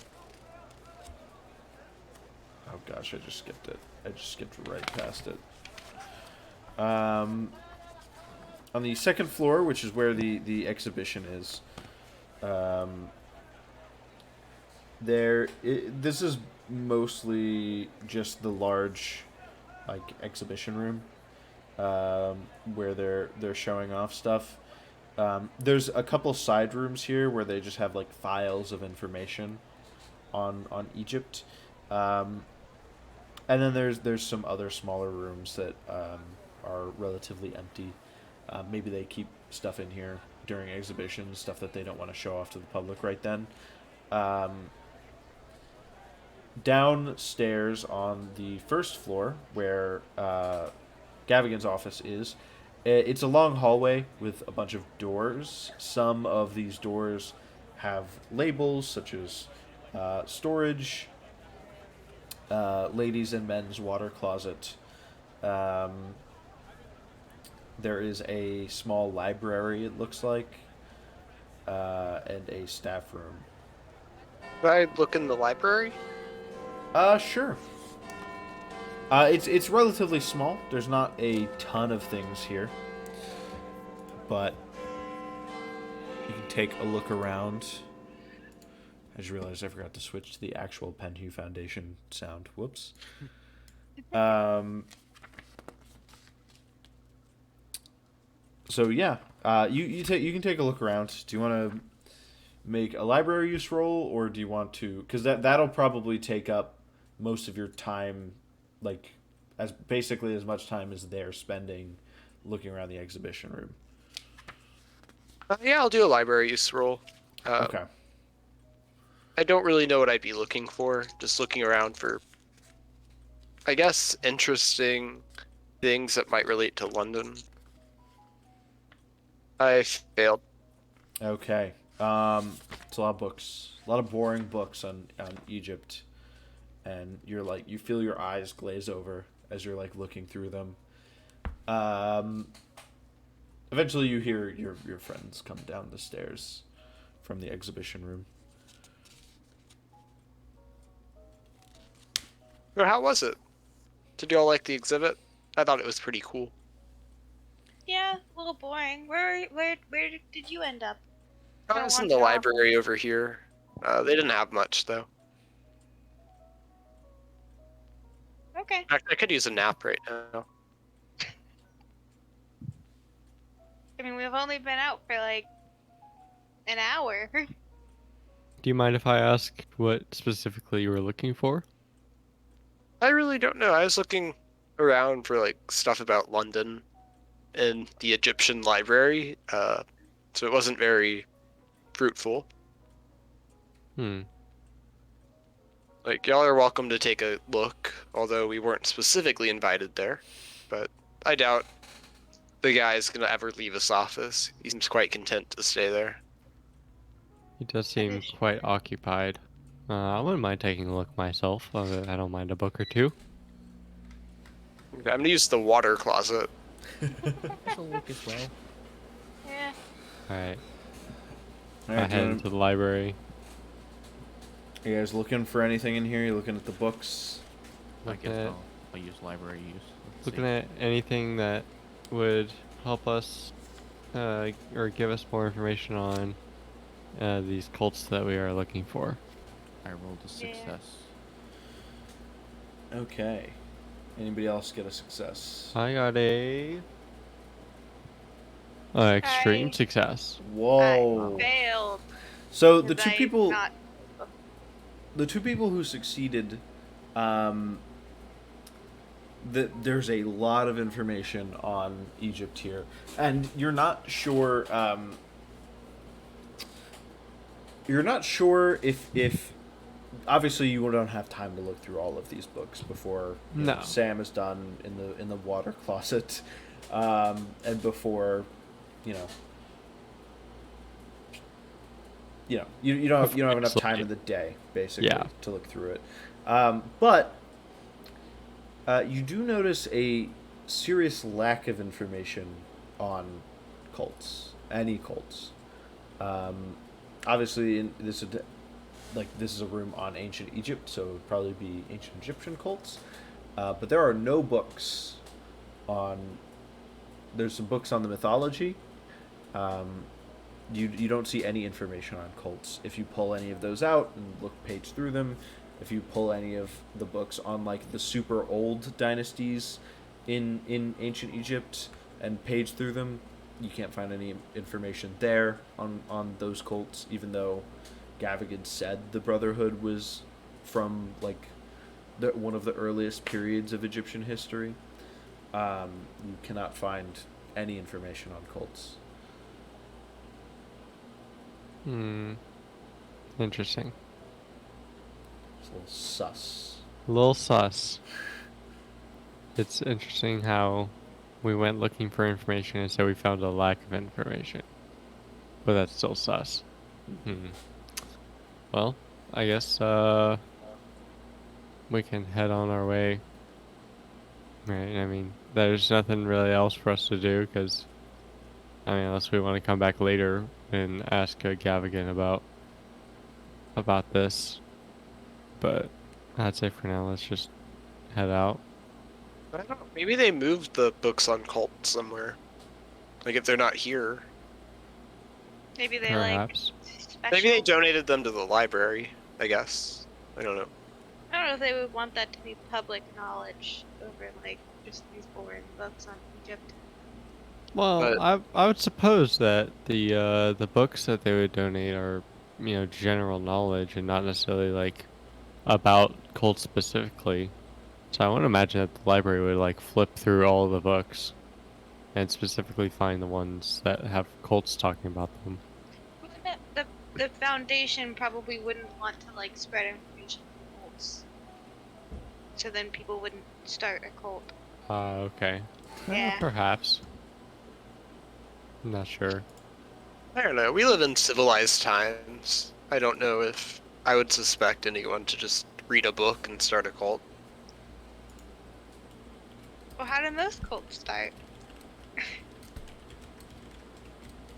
Oh gosh, I just skipped it. I just skipped right past it. On the second floor, which is where the exhibition is, this is mostly just the large, like, exhibition room, where they're showing off stuff. There's a couple side rooms here where they just have like files of information on Egypt, and then there's some other smaller rooms that are relatively empty. Maybe they keep stuff in here during exhibitions, stuff that they don't want to show off to the public right then. Downstairs on the first floor, where Gavigan's office is, it's a long hallway with a bunch of doors. Some of these doors have labels such as storage, ladies and men's water closet. There is a small library, it looks like, and a staff room. Can I look in the library? Sure. It's relatively small. There's not a ton of things here, but you can take a look around. I just realized I forgot to switch to the actual Penhue Foundation sound. Whoops. So yeah, you can take a look around. Do you want to make a library use roll, or do you want to? Because that'll probably take up most of your time, like as basically as much time as they're spending looking around the exhibition room. Yeah, I'll do a library use roll. Okay. I don't really know what I'd be looking for. Just looking around for, I guess, interesting things that might relate to London. I failed. Okay. It's a lot of books, a lot of boring books on Egypt, and you feel your eyes glaze over as you're like looking through them. Eventually, you hear your friends come down the stairs from the exhibition room. Well, how was it? Did y'all like the exhibit? I thought it was pretty cool. Yeah, a little boring. Where did you end up? I was in the library over here. They didn't have much, though. Okay. In fact, I could use a nap right now. I mean, we've only been out for like an hour. Do you mind if I ask what specifically you were looking for? I really don't know. I was looking around for like stuff about London in the Egyptian library, so it wasn't very fruitful. Like, y'all are welcome to take a look, although we weren't specifically invited there. But I doubt the guy's gonna ever leave his office. He seems quite content to stay there. He does seem quite occupied. I wouldn't mind taking a look myself. I don't mind a book or two. Okay, I'm gonna use the water closet. I'll look as well. Yeah. Alright, I Alright, head into the library. you guys looking for anything in here? You looking at the books? Look as Okay. well. I'll use library use. Let's Looking see. at anything that would help us or give us more information on these cults that we are looking for. I rolled a success. Okay. Anybody else get a success? I got a extreme I- success. Whoa. I failed. So the 'cause two I'm people, not- who succeeded, there's a lot of information on Egypt here, and you're not sure. You're not sure if obviously you don't have time to look through all of these books before No. Sam is done in the water closet, and before you know. You don't have enough time in the day basically to look through it, but you do notice a serious lack of information on cults, any cults. Obviously, this is a room on ancient Egypt, so it would probably be ancient Egyptian cults. But there are no books on. There's some books on the mythology. You don't see any information on cults. If you pull any of those out and page through them, if you pull any of the books on like the super old dynasties in ancient Egypt and page through them, you can't find any information there on those cults, even though Gavin said the Brotherhood was from like one of the earliest periods of Egyptian history. You cannot find any information on cults. Interesting. It's a little sus. A little sus. It's interesting how we went looking for information and so we found a lack of information. But that's still sus. Well, I guess we can head on our way. Right, I mean, there's nothing really else for us to do because, I mean, unless we want to come back later and ask Gavin about this. But I'd say for now, let's just head out. I don't know. Maybe they moved the books on cults somewhere. Like if they're not here, Maybe they Perhaps. like. maybe they Special. donated them to the library. I guess. I don't know. I don't know if they would want that to be public knowledge over like just these boring books on Egypt. Well, But- I would suppose that the books that they would donate are, general knowledge and not necessarily like about cults specifically. So I want to imagine that the library would like flip through all of the books and specifically find the ones that have cults talking about them. The foundation probably wouldn't want to like spread information on cults, so then people wouldn't start a cult. Okay. Yeah. Perhaps. I'm not sure. I don't know. We live in civilized times. I don't know if I would suspect anyone to just read a book and start a cult. Well, how did most cults start?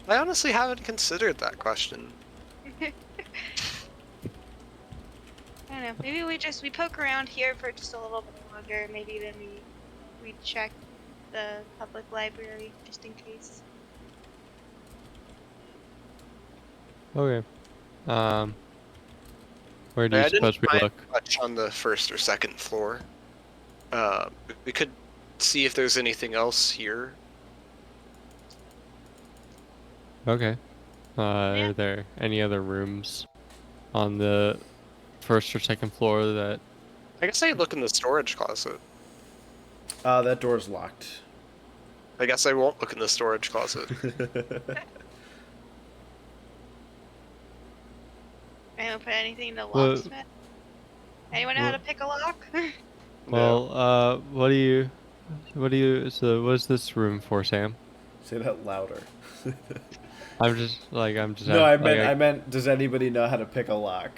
I honestly haven't considered that question. I don't know. Maybe we poke around here for just a little bit longer. Maybe then we check the public library just in case. Okay. Where do I you didn't suppose we find look? much on the first or second floor. We could see if there's anything else here. Okay. Are there any other rooms on the first or second floor that... I guess I'd look in the storage closet. That door's locked. I guess I won't look in the storage closet. I don't put anything in the Well- locksmith. Anyone know how to pick a lock? Well, what do you... So what's this room for, Sam? Say that louder. I'm just... No, I meant. Does anybody know how to pick a lock?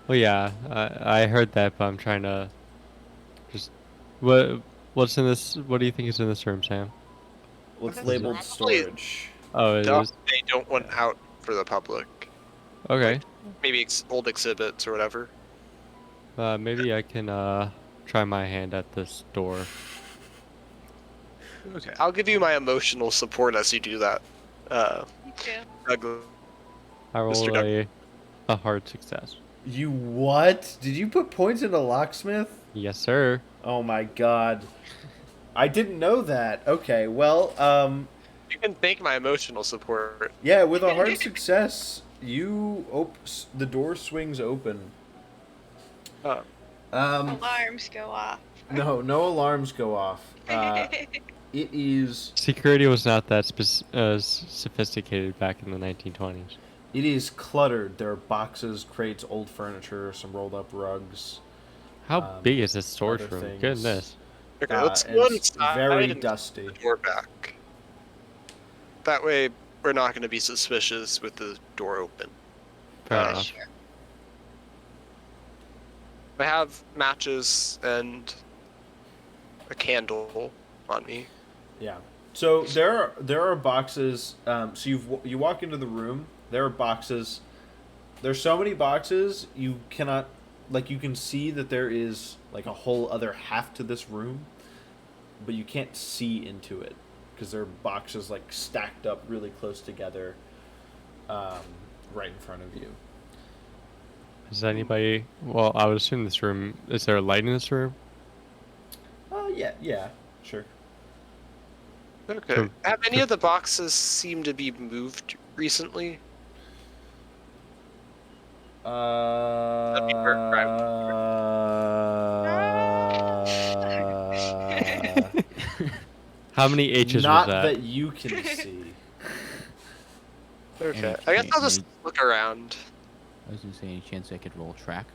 Well, yeah, I heard that, but I'm trying to just... What's in this... What do you think is in this room, Sam? What's That's labeled probably- storage? Oh, it Stuff is... they don't want out for the public. Okay. Maybe old exhibits or whatever. Maybe I can try my hand at this door. Okay, I'll give you my emotional support as you do that. Me too. Doug- I roll Mr. Doug- a hard success. You what? Did you put points into locksmith? Yes, sir. Oh my god. I didn't know that. Okay, well, You can thank my emotional support. yeah, with a hard success, the door swings open. Oh. Alarms go off. No alarms go off. It is Security was not that sophisticated back in the 1920s. It is cluttered. There are boxes, crates, old furniture, some rolled up rugs. How big is this storage other room? things. Goodness. Okay, Uh, let's and go it's inside very and dusty. put the door back. That way, we're not going to be suspicious with the door open. Fair Uh, enough. Sure. I have matches and a candle on me. Yeah. So there are boxes. So you walk into the room. There are boxes. There's so many boxes you cannot, like, you can see that there is like a whole other half to this room, but you can't see into it because there are boxes like stacked up really close together, right in front of you. Is anybody? Well, I would assume this room. Is there a light in this room? Yeah, sure. Okay. So- Have any of the boxes seemed to be moved recently? That'd be How many H's Not was that? that you can see. Okay. Any I guess I'll just chance- look around. I was gonna say, any chance I could roll track?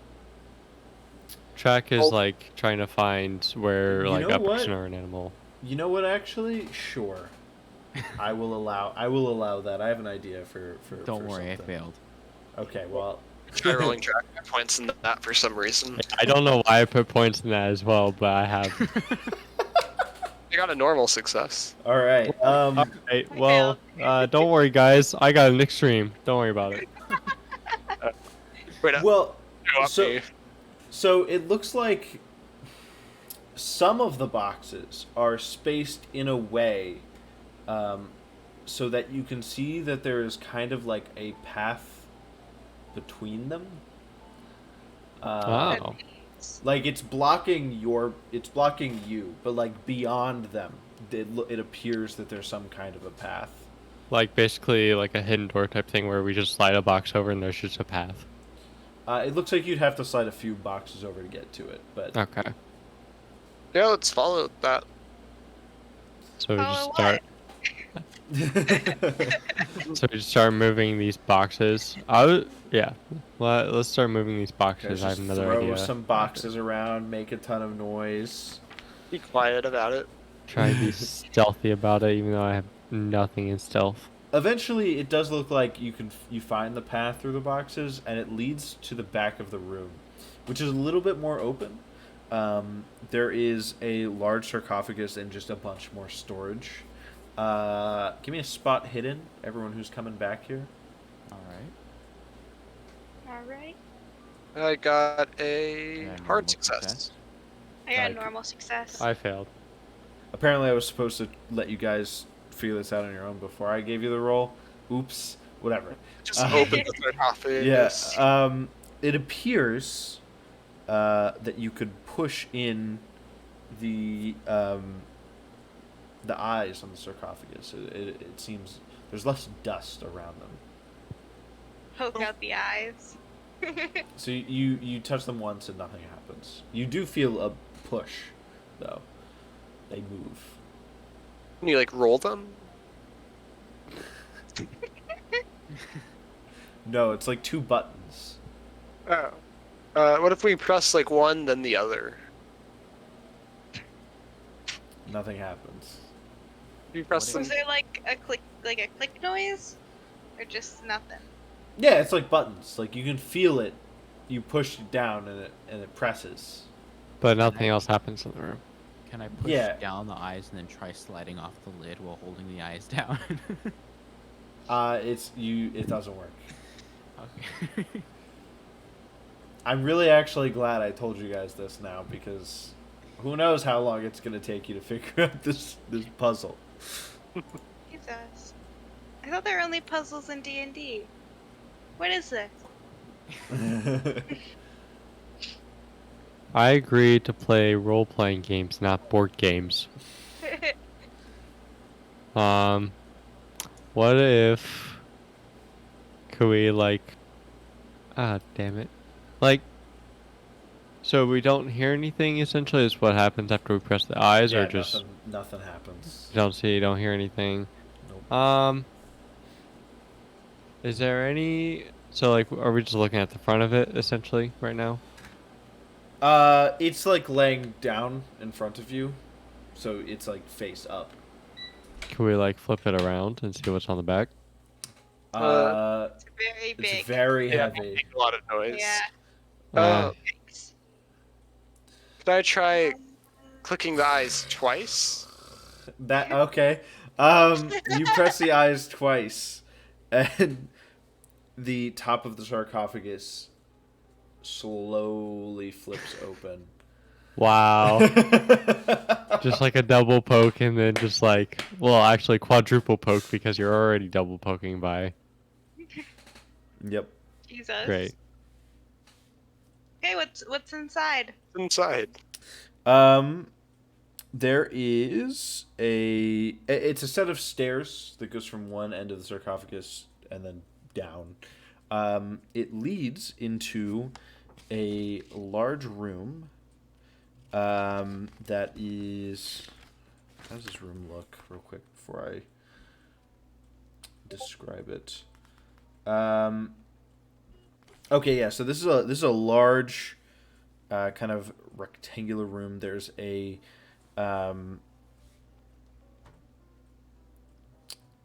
Track is Oh. like trying to find where You like know a what? person or an animal. You know what? Actually, sure. I will allow that. I have an idea for. Don't for worry, something. I failed. Okay, well. Try rolling track points in that for some reason. I don't know why I put points in that as well, but I have. I got a normal success. All right. Alright, well, don't worry, guys. I got an extreme. Don't worry about it. Wait, Well, go up so- me. so it looks like some of the boxes are spaced in a way, so that you can see that there is kind of like a path between them. Oh. Like it's blocking you, but like beyond them, it appears that there's some kind of a path. Like basically like a hidden door type thing where we just slide a box over and there's just a path. It looks like you'd have to slide a few boxes over to get to it, but Okay. Yeah, let's follow that. So we just Follow start. So we just start moving these boxes. Yeah. Let's start moving these boxes. I have just another throw idea. some boxes around, make a ton of noise. Be quiet about it. Try and be stealthy about it, even though I have nothing in stealth. Eventually, it does look like you find the path through the boxes, and it leads to the back of the room, which is a little bit more open. There is a large sarcophagus and just a bunch more storage. Give me a spot hidden, everyone who's coming back here. All right. All right. I got a Yeah, hard normal success. I got Like- a normal success. I failed. Apparently, I was supposed to let you guys figure this out on your own before I gave you the roll. Oops. Whatever. Just Uh, open the sarcophagus. Yeah. It appears that you could push in the eyes on the sarcophagus. It seems there's less dust around them. Poke out the eyes. So you touch them once and nothing happens. You do feel a push, though. They move. Can you like roll them? No, it's like two buttons. Oh. What if we press like one, then the other? Nothing happens. You press What them. Was there like a click noise, or just nothing? Yeah, it's like buttons. Like you can feel it. You push it down and it presses. But nothing else happens in the room. Can I push Yeah. down the eyes and then try sliding off the lid while holding the eyes down? It doesn't work. Okay. I'm really actually glad I told you guys this now because Who knows how long it's gonna take you to figure out this puzzle? Jesus. I thought there were only puzzles in D&D. What is this? I agreed to play role-playing games, not board games. What if... Could we, like... Ah, damn it. Like... So we don't hear anything, essentially, is what happens after we press the eyes, Yeah, or just... nothing happens. You don't see, you don't hear anything? Nope. Is there any... So, like, are we just looking at the front of it, essentially, right now? It's like laying down in front of you, so it's like face up. Can we, like, flip it around and see what's on the back? It's very big. It's very Yeah, heavy. make a lot of noise. Yeah. Uh, Could I try clicking the eyes twice? That okay. You press the eyes twice, and the top of the sarcophagus slowly flips open. wow. Just like a double poke and then just like, well, actually quadruple poke because you're already double poking by. Yep. Jesus. Great. Okay, what's inside? Inside. There is it's a set of stairs that goes from one end of the sarcophagus and then down. It leads into a large room. That is. How does this room look, real quick, before I describe it? Okay, yeah. So this is a large, kind of rectangular room. There's a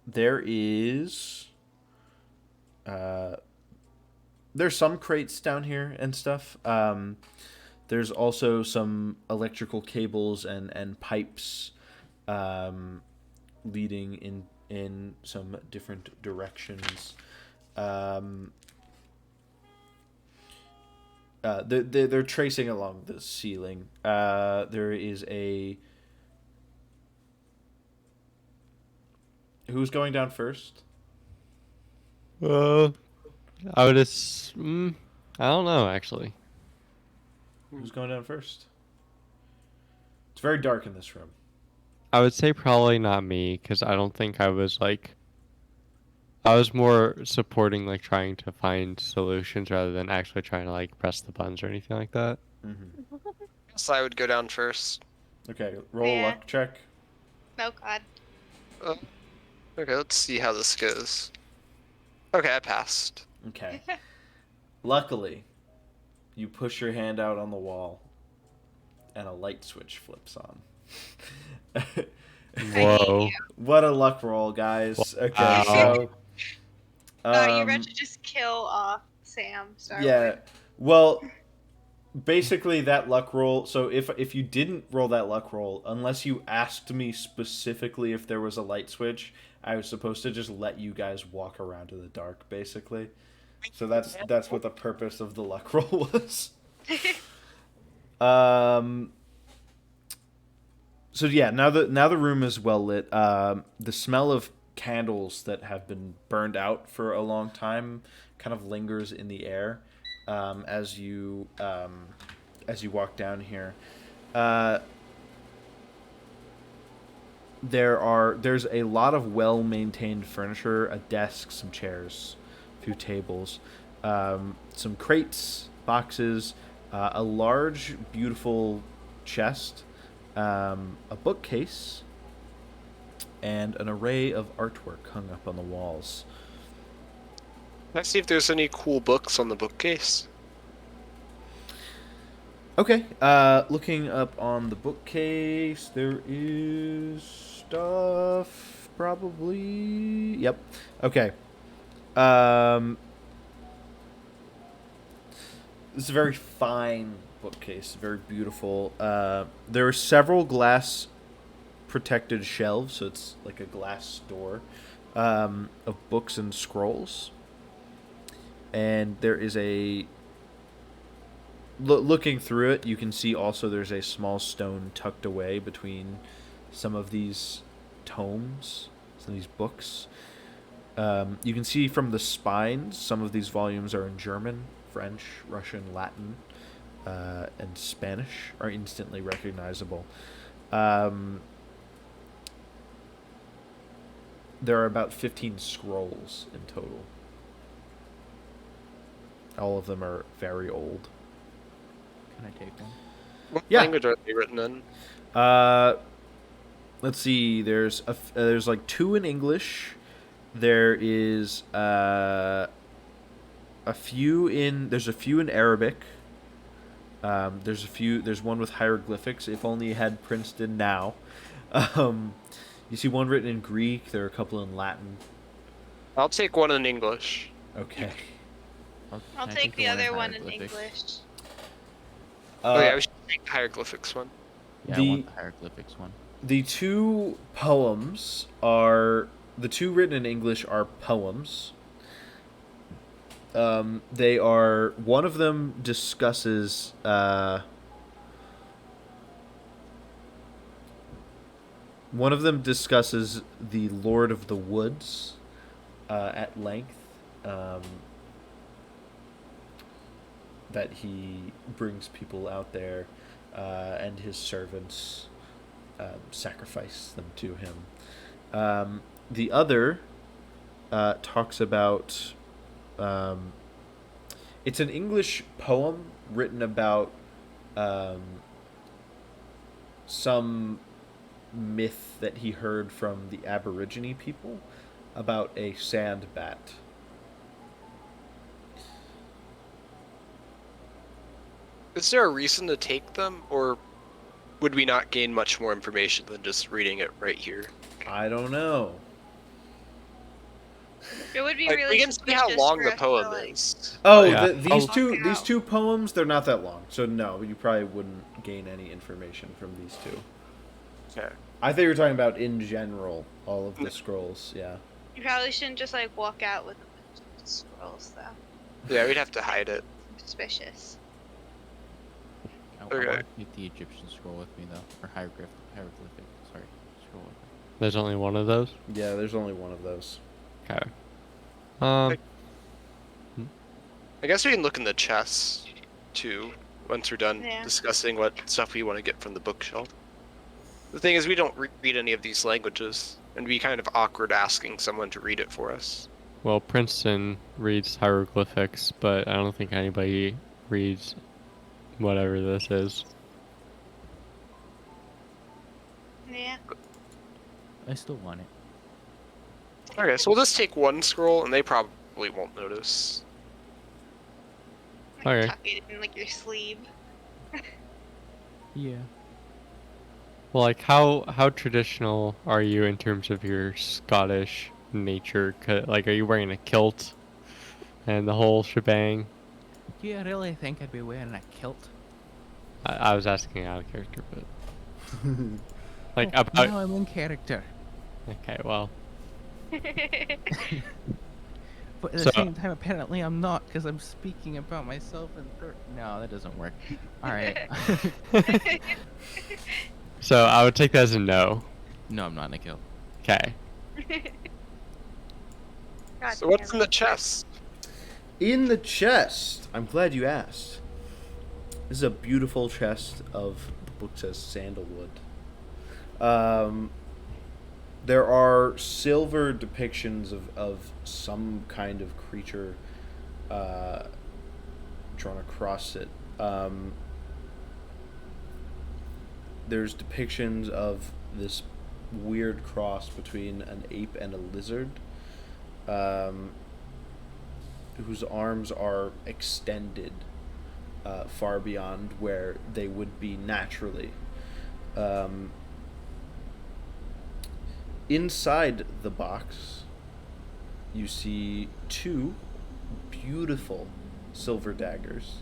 there is there's some crates down here and stuff. There's also some electrical cables and pipes leading in some different directions. They're tracing along the ceiling. There is a... Who's going down first? I would just, I don't know, actually. Who's going down first? It's very dark in this room. I would say probably not me, because I don't think I was like, I was more supporting like trying to find solutions rather than actually trying to like press the buttons or anything like that. Mm-hmm. Guess I would go down first. Okay, roll a Yeah. luck check. Oh God. Okay, let's see how this goes. Okay, I passed. Okay. Luckily, you push your hand out on the wall, and a light switch flips on. Whoa. What a luck roll, guys. Okay, Wow. so... You ready to just kill off Sam, Starwood? Yeah. Well, basically that luck roll. So if you didn't roll that luck roll, unless you asked me specifically if there was a light switch, I was supposed to just let you guys walk around in the dark, basically. So that's what the purpose of the luck roll was. So yeah, now the room is well lit. The smell of candles that have been burned out for a long time kind of lingers in the air as you walk down here. There's a lot of well-maintained furniture, a desk, some chairs, a few tables, some crates, boxes, a large, beautiful chest, a bookcase, and an array of artwork hung up on the walls. Can I see if there's any cool books on the bookcase? Okay, looking up on the bookcase, there is stuff, probably. Yep. Okay. This is a very fine bookcase, very beautiful. There are several glass protected shelves, so it's like a glass door of books and scrolls. And there is a looking through it, you can see also there's a small stone tucked away between some of these tomes, some of these books. You can see from the spines, some of these volumes are in German, French, Russian, Latin, and Spanish are instantly recognizable. There are about 15 scrolls in total. All of them are very old. Can I take one? What Yeah. language are they written in? Let's see. There's like 2 in English. There is a few in Arabic. There's one with hieroglyphics. If only it had Princeton now. You see one written in Greek. There are a couple in Latin. I'll take one in English. Okay. I'll Can I take the in other one in hieroglyphics? English. Oh yeah, we should take the hieroglyphics one. Yeah, I The- want the hieroglyphics one. The 2 written in English are poems. They are, one of them discusses the Lord of the Woods at length. That he brings people out there, and his servants sacrifice them to him. The other talks about. It's an English poem written about some myth that he heard from the Aborigine people about a sand bat. Is there a reason to take them, or would we not gain much more information than just reading it right here? I don't know. It would be Like, really we can see how suspicious long for the us to, poem like- is. Oh, Yeah. these I'll- two Walk these out. 2 poems, they're not that long. So no, you probably wouldn't gain any information from these 2. Okay. I think you were talking about in general all of the scrolls. Yeah. You probably shouldn't just like walk out with a bunch of scrolls though. Yeah, we'd have to hide it. Suspicious. I Okay. want to take the Egyptian scroll with me though, or hieroglyphic. Sorry, scroll with me. There's only one of those. Yeah, there's only one of those. Okay. I guess we can look in the chests too once we're done Yeah. discussing what stuff we want to get from the bookshelf. The thing is, we don't read any of these languages, and it'd be kind of awkward asking someone to read it for us. Well, Princeton reads hieroglyphics, but I don't think anybody reads whatever this is. Yeah. I still want it. Okay, so we'll just take one scroll, and they probably won't notice. Like, Okay. tuck it in like your sleeve. Yeah. Well, like how traditional are you in terms of your Scottish nature? Like, are you wearing a kilt and the whole shebang? Do you really think I'd be wearing a kilt? I was asking out of character, but like Oh, about. now I'm in character. Okay, well, But at the So- same time, apparently I'm not, because I'm speaking about myself in third. No, that doesn't work. All right. so I would take that as a no. No, I'm not in a kilt. Okay. God So what's damn in the it. chest? In the chest, I'm glad you asked. This is a beautiful chest of, the book says sandalwood. There are silver depictions of some kind of creature drawn across it. There's depictions of this weird cross between an ape and a lizard, whose arms are extended far beyond where they would be naturally. Inside the box, you see 2 beautiful silver daggers.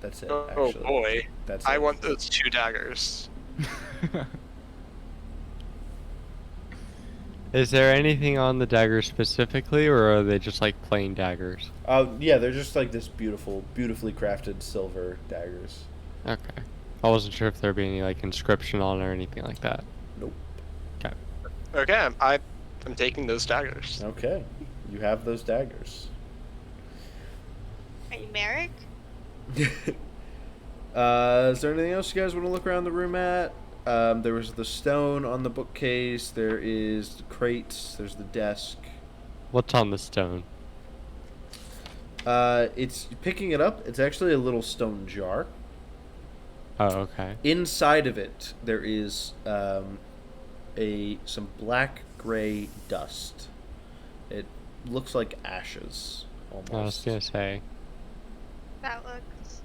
That's it, Oh actually. boy, That's I it. want those 2 daggers. Is there anything on the daggers specifically, or are they just like plain daggers? Yeah, they're just like this beautifully crafted silver daggers. Okay. I wasn't sure if there'd be any like inscription on it or anything like that. Nope. Okay. Okay, I'm taking those daggers. Okay, you have those daggers. Are you Merrick? Is there anything else you guys want to look around the room at? There was the stone on the bookcase. There is the crates. There's the desk. What's on the stone? It's picking it up. It's actually a little stone jar. Oh, okay. Inside of it, there is some black gray dust. It looks like ashes almost. I was gonna say. That looks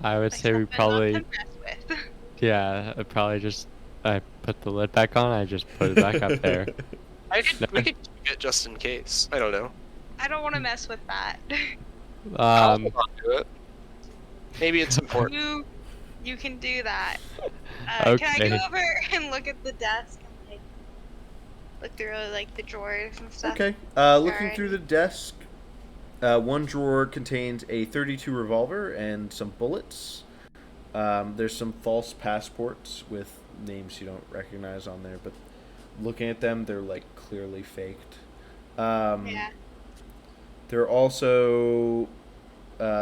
I would like say we something not probably. to mess with. Yeah, I probably just. I put the lid back on. I just put it back up there. We could keep it just in case. I don't know. I don't want to mess with that. I'll hold on to it. Maybe it's important. You can do that. Can I Okay. go over and look at the desk and like look through like the drawers and stuff? Okay. Looking Alright. through the desk, one drawer contains a .32 revolver and some bullets. There's some false passports with names you don't recognize on there, but looking at them, they're like clearly faked. Yeah. There are also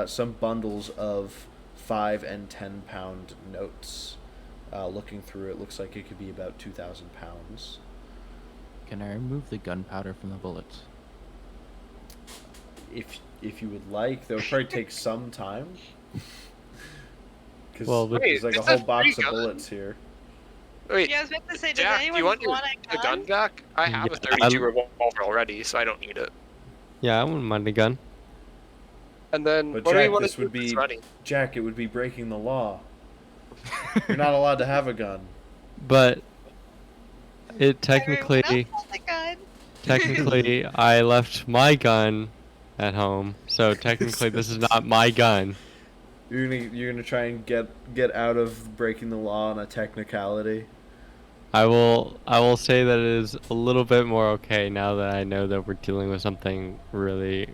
some bundles of 5 and 10 pound notes. Looking through it, looks like it could be about 2,000 pounds. Can I remove the gunpowder from the bullets? If you would like, that would probably take some time. Because Well, there's like a Wait, whole it's a box free of gun. bullets here. Wait, Yeah, I was about to say, does Jack, do anyone you want want the a gun gun? back? I have a Yeah, 32 revolver already, so I don't need it. Yeah, I wouldn't mind a gun. And then, But what do we Jack, want this to do would with this be running? Jack. It would be breaking the law. You're not allowed to have a gun. But it Everyone technically, else has a gun. technically, I left my gun at home, so technically this is not my gun. You're gonna try and get out of breaking the law on a technicality. I will say that it is a little bit more okay now that I know that we're dealing with something really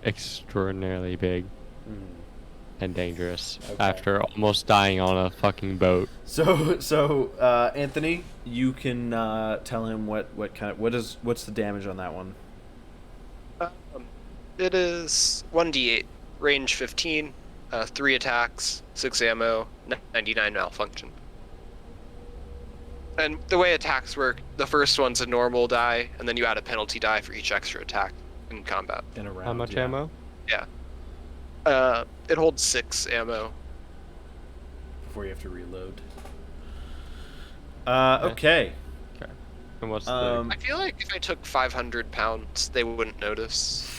extraordinarily big and dangerous Okay. after almost dying on a fucking boat. So Anthony, you can tell him what's the damage on that one. It is 1d8, range 15, 3 attacks, 6 ammo, 99 malfunction. And the way attacks work, the first one's a normal die, and then you add a penalty die for each extra attack in combat. In a round. How much yeah. ammo? It holds 6 ammo. Before you have to reload. Okay. Okay. And what's I feel like if I took 500 pounds, they wouldn't notice.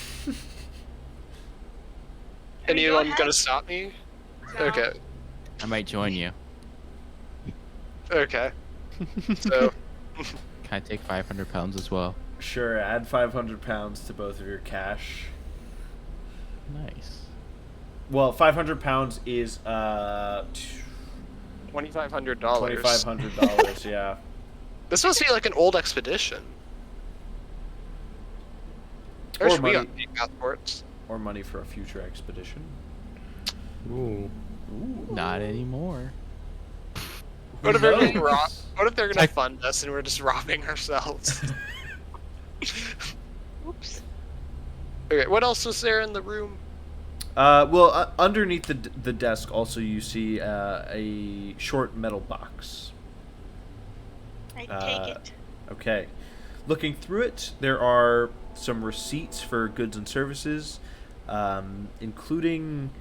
I mean, go Anyone ahead. gonna stop me? No. Okay. I might join you. Okay. So, Can I take 500 pounds as well? Sure. Add 500 pounds to both of your cash. Nice. Well, 500 pounds is $2,500. $2,500. Yeah. This must be like an old expedition. Or Or should we money. got passports? Or money for a future expedition. Ooh. Ooh. Not anymore. What if Who they're gonna knows? rob? What if they're gonna Tech- fund us and we're just robbing ourselves? Oops. Okay, what else was there in the room? Underneath the desk, also you see a short metal box. I Uh, take it. Okay. Looking through it, there are some receipts for goods and services, including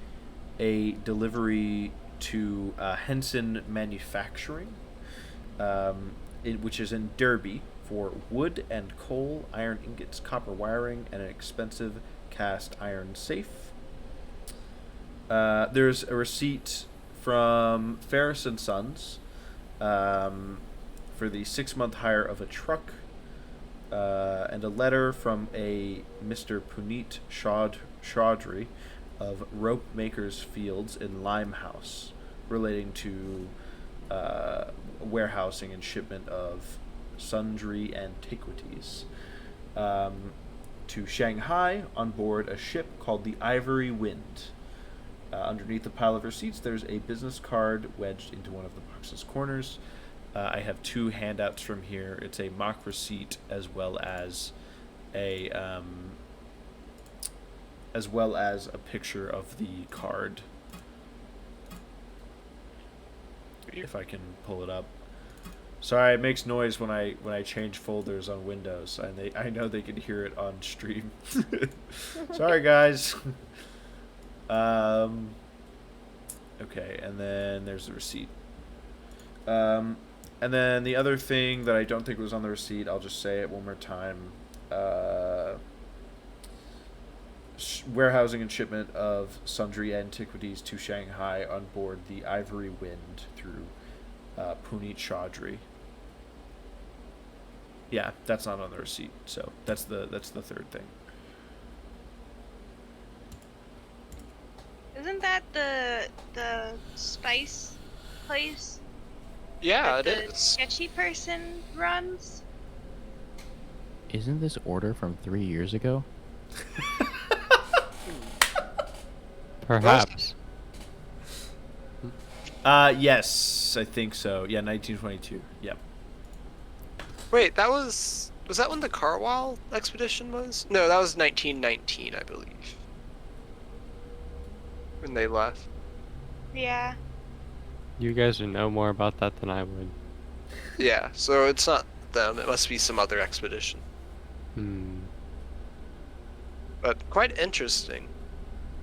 a delivery to Henson Manufacturing, which is in Derby, for wood and coal, iron ingots, copper wiring, and an expensive cast iron safe. There's a receipt from Ferris and Sons for the 6-month hire of a truck, and a letter from a Mr. Puneet Chaudhry of Rope Makers Fields in Limehouse, relating to warehousing and shipment of Sundry Antiquities, to Shanghai on board a ship called the Ivory Wind. Underneath the pile of receipts, there's a business card wedged into one of the box's corners. I have 2 handouts from here. It's a mock receipt as well as a picture of the card. If I can pull it up. Sorry, it makes noise when I change folders on Windows, and I know they can hear it on stream. Sorry, guys. Okay, and then there's the receipt. And then the other thing that I don't think was on the receipt, I'll just say it one more time. Warehousing and shipment of sundry antiquities to Shanghai on board the Ivory Wind through Puneet Chaudhry. Yeah, that's not on the receipt, so that's the third thing. Isn't that the spice place Yeah, that it the is. sketchy person runs? Isn't this order from 3 years ago? Perhaps. Yes, I think so. Yeah, 1922. Yep. Wait, was that when the Carwall expedition was? No, that was 1919, I believe. When they left. Yeah. You guys would know more about that than I would. Yeah, so it's not them. It must be some other expedition. But quite interesting.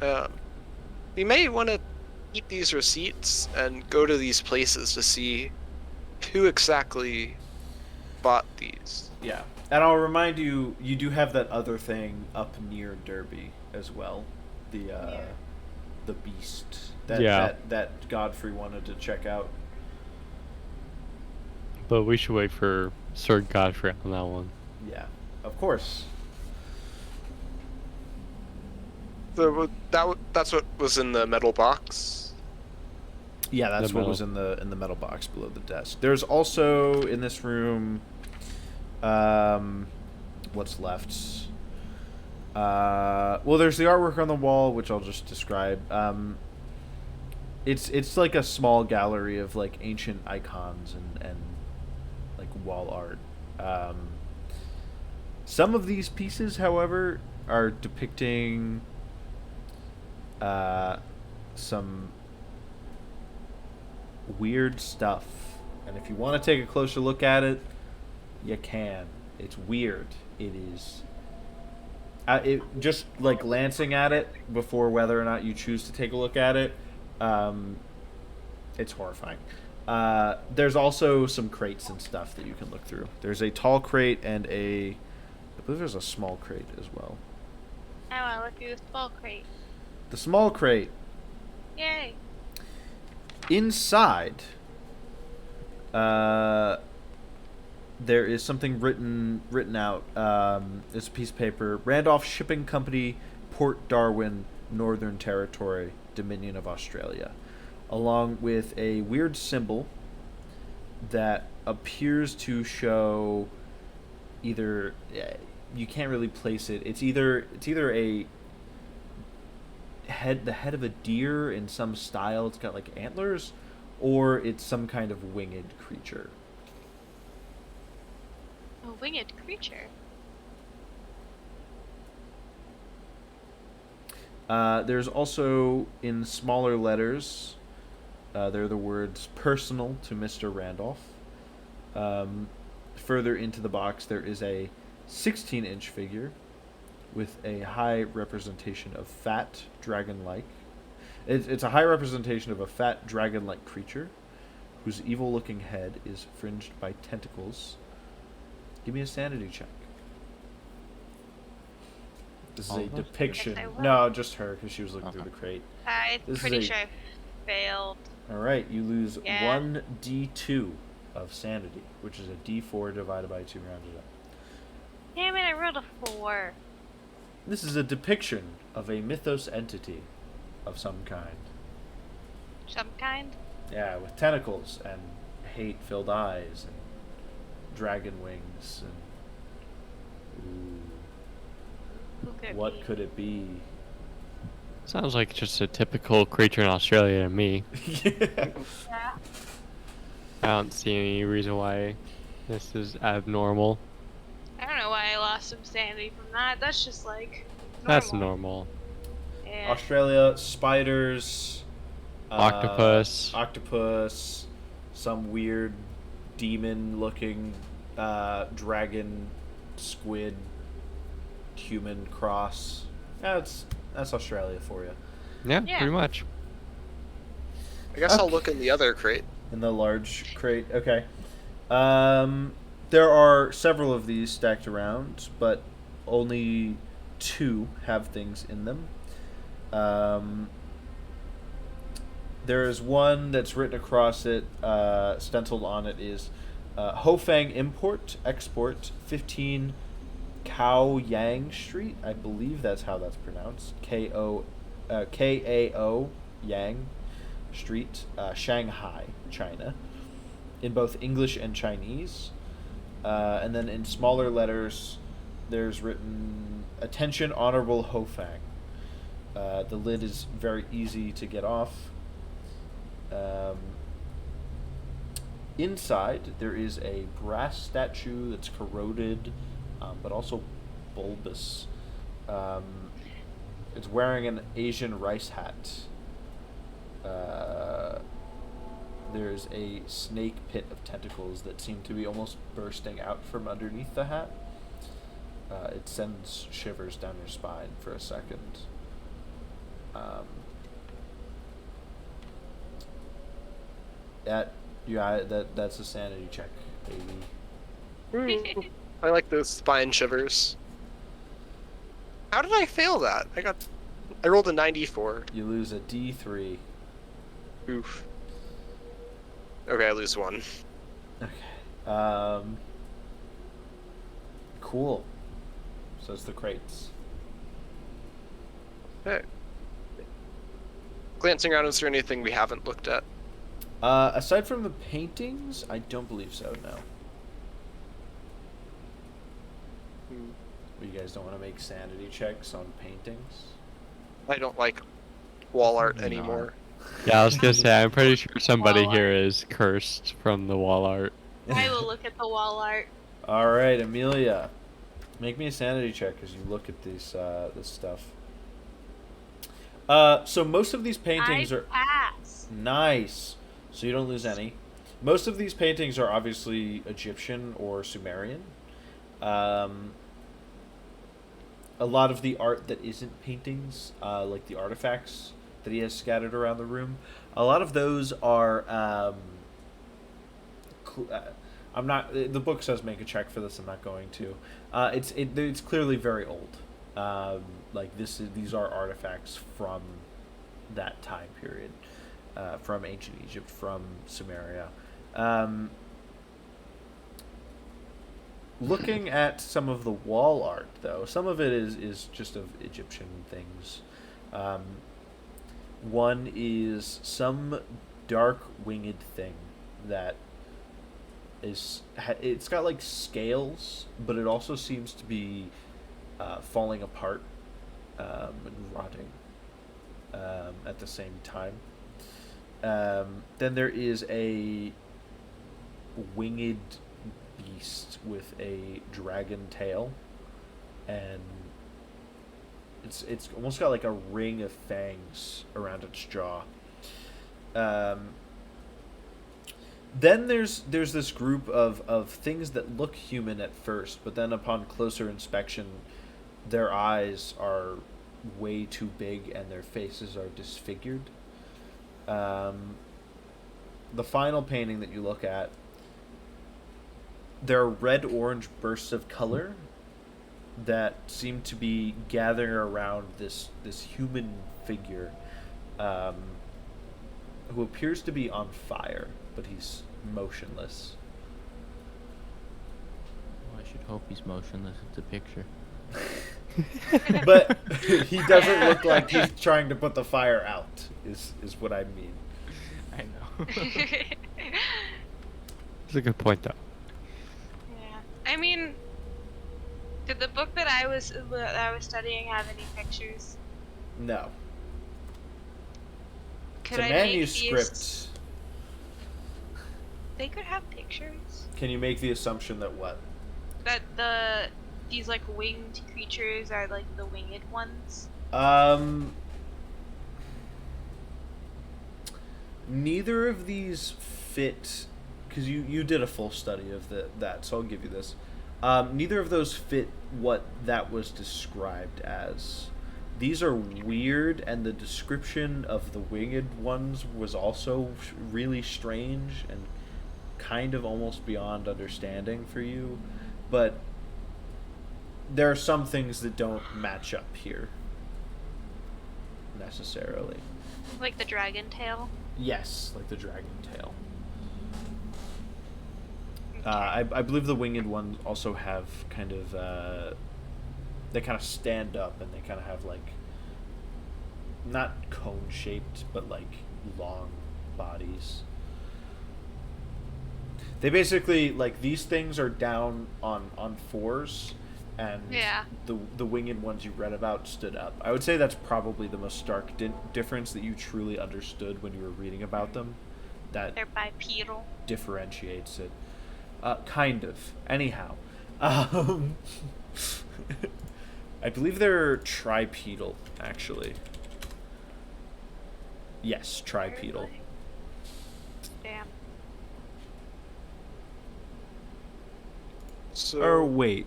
You may want to keep these receipts and go to these places to see who exactly bought these. Yeah, and I'll remind you, you do have that other thing up near Derby as well, the beast that Godfrey wanted to check out. But we should wait for Sir Godfrey on that one. Yeah, of course. So that's what was in the metal box. Yeah, that's what was in the metal box below the desk. There's also in this room, what's left? Well, there's the artwork on the wall, which I'll just describe. It's like a small gallery of like ancient icons and like wall art. Some of these pieces, however, are depicting some weird stuff, and if you want to take a closer look at it, you can. It's weird. It is. It just like glancing at it before whether or not you choose to take a look at it. It's horrifying. There's also some crates and stuff that you can look through. There's a tall crate and I believe there's a small crate as well. I want to look through the small crate. The small crate. Yay. Inside, there is something written out. It's a piece of paper. Randolph Shipping Company, Port Darwin, Northern Territory, Dominion of Australia, along with a weird symbol that appears to show either you can't really place it. It's either a the head of a deer in some style. It's got like antlers, or it's some kind of winged creature. A winged creature. There's also in smaller letters, there are the words "personal to Mr. Randolph." Further into the box, there is a 16-inch figure with a high representation of fat dragon-like. It's a high representation of a fat dragon-like creature whose evil-looking head is fringed by tentacles. Give me a sanity check. This is All a of us? depiction. Yes, I will. No, just her, because she was looking through the crate. I'm This is pretty a- sure I failed. All right, you lose Yeah. 1d2 of sanity, which is a d4 divided by 2 rounded up. Damn it, I rolled a 4. This is a depiction of a mythos entity of some kind. Some kind? Yeah, with tentacles and hate-filled eyes. dragon wings. And, Who could what be? could it be? Sounds like just a typical creature in Australia to me. Yeah. Yeah. I don't see any reason why this is abnormal. I don't know why I lost some sanity from that. That's just like normal. That's normal. Yeah. Australia, spiders, Octopus. octopus, some weird demon-looking dragon, squid, human cross. That's Australia for you. Yeah, Yeah. pretty much. I guess I'll Okay. look in the other crate. In the large crate, okay. There are several of these stacked around, but only 2 have things in them. There is one that's written across it, stenciled on it is Hofang Import, Export, 15 Kao Yang Street. I believe that's how that's pronounced. Kao Yang Street, Shanghai, China, in both English and Chinese. And then in smaller letters, there's written, "Attention, Honorable Hofang." The lid is very easy to get off. Inside, there is a brass statue that's corroded, but also bulbous. It's wearing an Asian rice hat. There's a snake pit of tentacles that seem to be almost bursting out from underneath the hat. It sends shivers down your spine for a second. That's a sanity check, baby. I like those spine shivers. How did I fail that? I rolled a 94. You lose a D3. Oof. Okay, I lose 1. Okay. Cool. So it's the crates. Okay. Glancing around, is there anything we haven't looked at? Aside from the paintings, I don't believe so. No. You guys don't want to make sanity checks on paintings? I don't like wall art No. anymore. Yeah, I was gonna say, I'm pretty sure somebody Wall here is cursed from the wall art. I will look at the wall art. All right, Amelia, make me a sanity check as you look at this stuff. So most of these paintings I are pass. nice. So you don't lose any. Most of these paintings are obviously Egyptian or Sumerian. A lot of the art that isn't paintings, like the artifacts that he has scattered around the room, a lot of those are. I'm not. The book says make a check for this. I'm not going to. It's clearly very old. These are artifacts from that time period, from ancient Egypt, from Sumeria. Looking at some of the wall art, though, some of it is just of Egyptian things. One is some dark winged thing that it's got like scales, but it also seems to be falling apart and rotting at the same time. Then there is a winged beast with a dragon tail, and it's almost got like a ring of fangs around its jaw. Then there's this group of things that look human at first, but then upon closer inspection, their eyes are way too big and their faces are disfigured. The final painting that you look at, there are red-orange bursts of color that seem to be gathering around this human figure, who appears to be on fire, but he's motionless. Well, I should hope he's motionless. It's a picture. But he doesn't look like he's trying to put the fire out, is what I mean. I know. That's a good point, though. I mean, did the book that I was studying have any pictures? No. It's Could a I make manuscript. these? They could have pictures. Can you make the assumption that what? That these like winged creatures are like the winged ones. Neither of these fit, because you did a full study of that, so I'll give you this. Neither of those fit what that was described as. These are weird, and the description of the winged ones was also really strange and kind of almost beyond understanding for you. But there are some things that don't match up here necessarily. Like the dragon tail. Yes, like the dragon tail. Okay. I believe the winged ones also have kind of they kind of stand up, and they kind of have like not cone shaped but like long bodies. They basically, like, these things are down on fours, and Yeah. the winged ones you read about stood up. I would say that's probably the most stark difference that you truly understood when you were reading about them. That They're bipedal. differentiates it. Kind of. Anyhow. I believe they're tripedal, actually. Yes, tripedal. Really? Damn. So Or wait.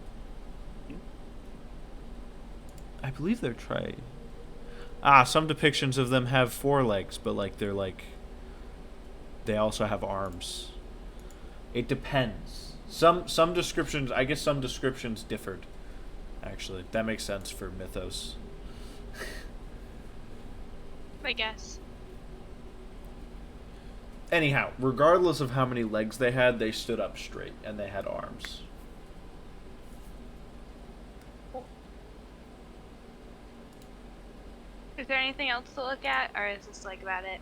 I believe they're some depictions of them have 4 legs, but like they're like they also have arms. It depends. Some descriptions, I guess some descriptions differed. Actually, that makes sense for mythos. I guess. Anyhow, regardless of how many legs they had, they stood up straight and they had arms. Is there anything else to look at, or is this like about it?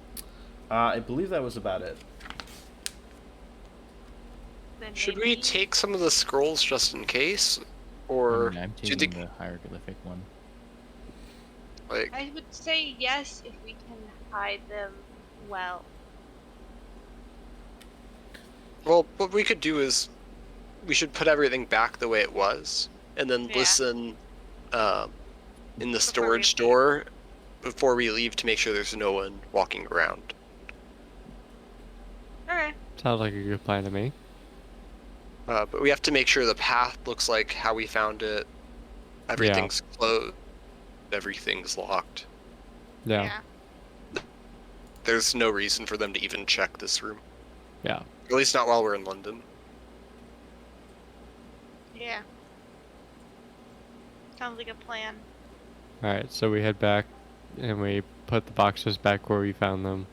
I believe that was about it. Then should we maybe- take some of the scrolls just in case, or I'm do you taking think the hieroglyphic one. like I would say yes if we can hide them well. well, what we could do is we should put everything back the way it was, and then Yeah. listen in the Before we storage leave. door before we leave to make sure there's no one walking around. Okay. Sounds like a good plan to me. But we have to make sure the path looks like how we found it. Everything's closed. Everything's locked. Yeah. There's no reason for them to even check this room. Yeah. At least not while we're in London. Yeah. Sounds like a plan. All right. So we head back, and we put the boxes back where we found them,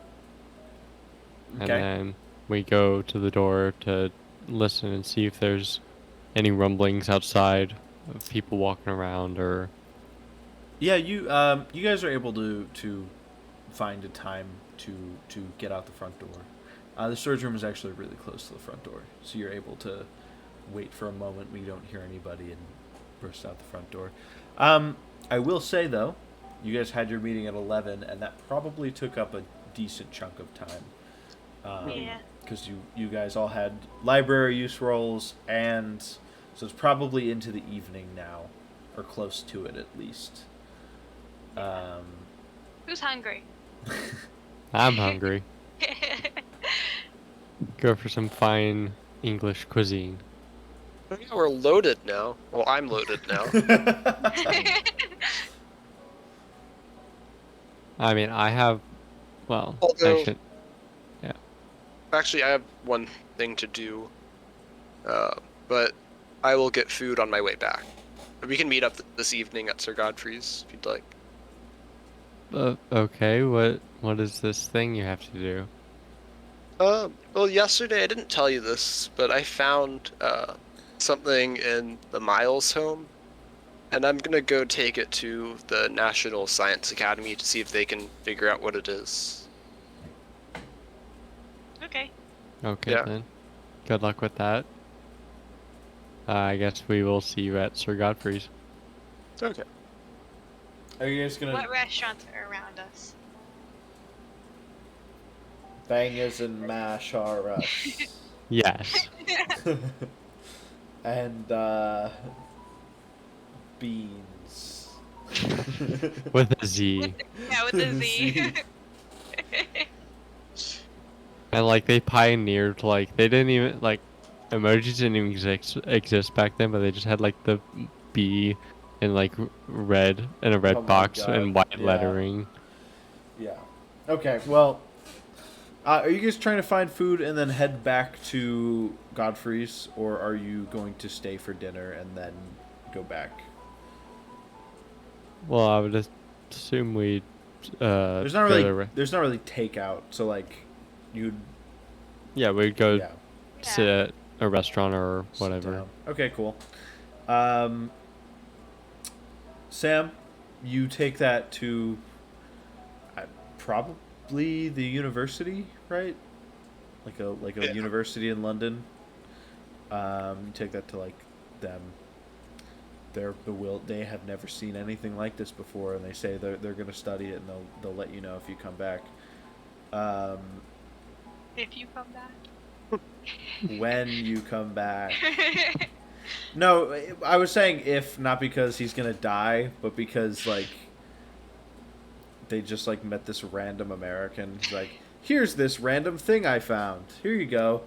and Okay. then we go to the door to listen and see if there's any rumblings outside of people walking around or. Yeah, you guys are able to find a time to get out the front door. The storage room is actually really close to the front door, so you're able to wait for a moment when you don't hear anybody and burst out the front door. I will say though, you guys had your meeting at 11, and that probably took up a decent chunk of time. Yeah. Because you guys all had library use rolls, and so it's probably into the evening now, or close to it at least. Who's hungry? I'm hungry. Go for some fine English cuisine. Oh, yeah, we're loaded now. Well, I'm loaded now. I mean, I have. Well, Although- I should. Actually, I have one thing to do. But I will get food on my way back. We can meet up this evening at Sir Godfrey's if you'd like. Okay. What is this thing you have to do? Well, yesterday I didn't tell you this, but I found something in the Miles home, and I'm gonna go take it to the National Science Academy to see if they can figure out what it is. Okay. Okay Yeah. then. Good luck with that. I guess we will see you at Sir Godfrey's. Okay. Are you guys gonna What restaurants are around us? bangers and mash are us? Yes. And beans. With a Z. Yeah, with the Z. Z. And like they pioneered, like they didn't even like emojis didn't even exist back then, but they just had like the B in like red in a red Oh my box God, and white yeah. lettering. Yeah. Okay. Well, are you guys trying to find food and then head back to Godfrey's, or are you going to stay for dinner and then go back? Well, I would assume we. There's not go really to the there's not really takeout, so like you'd yeah, we'd go yeah. sit at a restaurant or sit whatever. down. Okay, cool. Sam, you take that to probably the university, right? Like a Yeah. university in London. You take that to like them. They have never seen anything like this before, and they say they're going to study it, and they'll let you know if you come back. If you come back. When you come back. No, I was saying if, not because he's gonna die, but because like they just like met this random American. He's like, here's this random thing I found. Here you go.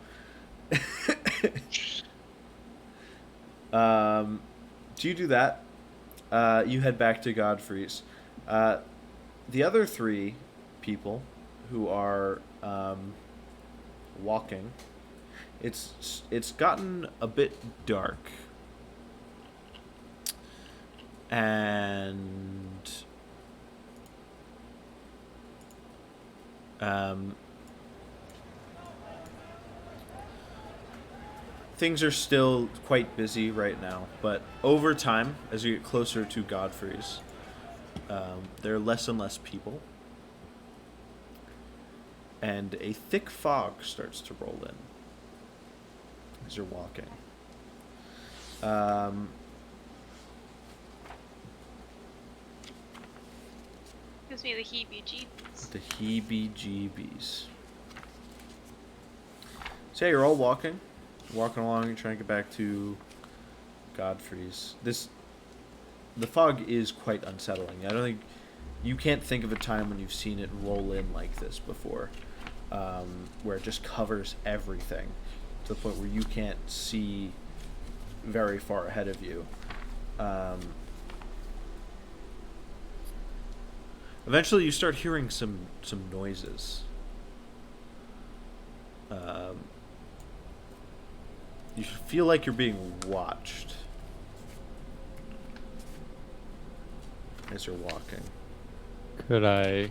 Do you do that? You head back to Godfrey's. The other three people who are walking. It's gotten a bit dark, and things are still quite busy right now. But over time, as you get closer to Godfrey's, there are less and less people, and a thick fog starts to roll in as you're walking. Gives me the heebie-jeebies. The heebie-jeebies. So yeah, you're all walking along, and trying to get back to Godfrey's. The fog is quite unsettling. I don't think you can't think of a time when you've seen it roll in like this before, where it just covers everything to the point where you can't see very far ahead of you. Eventually, you start hearing some noises. You feel like you're being watched as you're walking. Could I,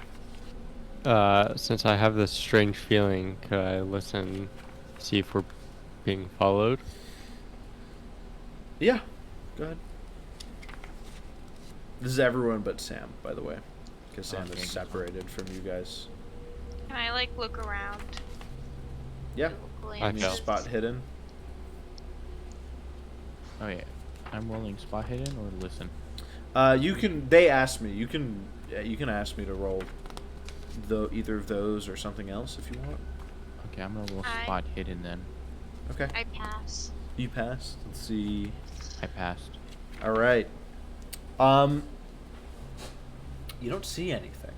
since I have this strange feeling, could I listen, see if we're being followed? Yeah, go ahead. This is everyone but Sam, by the way, because Sam Okay. is separated from you guys. Can I like look around? Yeah, Google I you fell. spot hidden. Oh yeah. I'm rolling spot hidden or listen. You can. They asked me. You can ask me to roll either of those or something else if you want. Okay, I'm gonna roll I- spot hidden then. Okay. I pass. You passed. Let's see. I passed. All right. You don't see anything.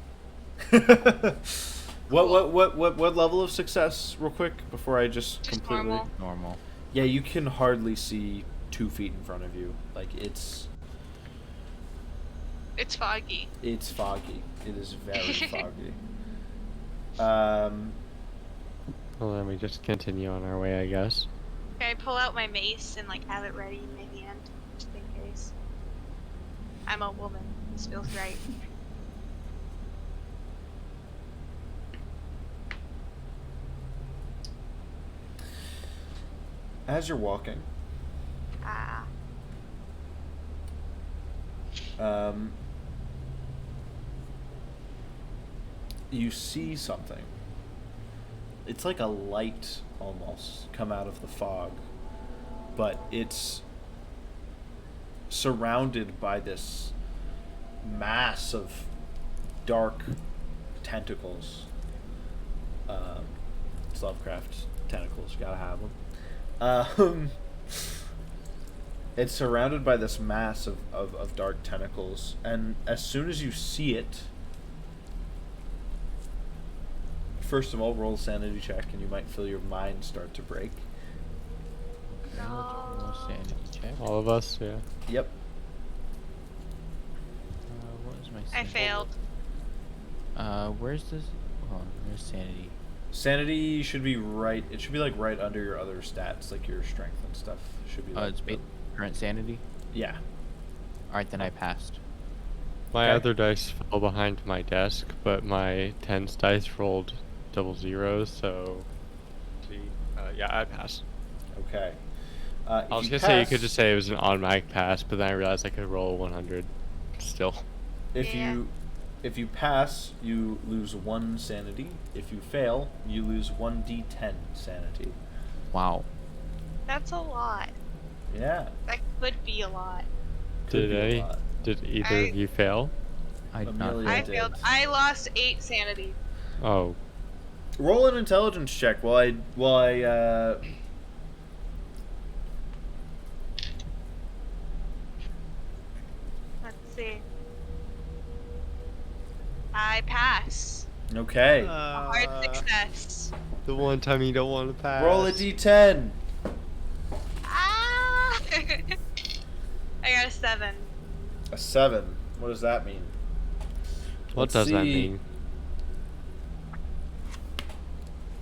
What level of success, real quick, before I just Just completely. normal. Normal. Yeah, you can hardly see 2 feet in front of you. Like it's It's foggy. foggy. It is very foggy. Well, then we just continue on our way, I guess. Can I pull out my mace and like have it ready in my hand, just in case? I'm a woman. This feels right. As you're walking, Ah. you see something. It's like a light almost come out of the fog, but it's surrounded by this mass of dark tentacles. It's Lovecraft tentacles, gotta have them. It's surrounded by this mass of dark tentacles, and as soon as you see it, first of all, roll a sanity check, and you might feel your mind start to break. Roll sanity check. All of us, yeah. Yep. What is my I sanity? failed. Where's this? Hold on, where's sanity? Sanity should be right. It should be like right under your other stats, like your strength and stuff. Should be. Like It's current sanity. yeah. All right, then I passed. My Okay. other dice fell behind my desk, but my 10s dice rolled double zeros, so... yeah, I passed. Okay. I was gonna say you could just say it was an automatic pass, but then I realized I could roll 100 still. If Yeah. you pass, you lose 1 sanity. If you fail, you lose 1d10 sanity. Wow. That's a lot. Yeah. That could be a lot. Could be a lot. Did either of you fail? I did Amelia not. I did. failed. I lost 8 sanity. Oh, Roll an intelligence check while I Let's see. I pass. okay. A hard success. the one time you don't want to pass. Roll a d10. Ah! I got a 7. A 7. What does that mean? What Let's does that see. mean?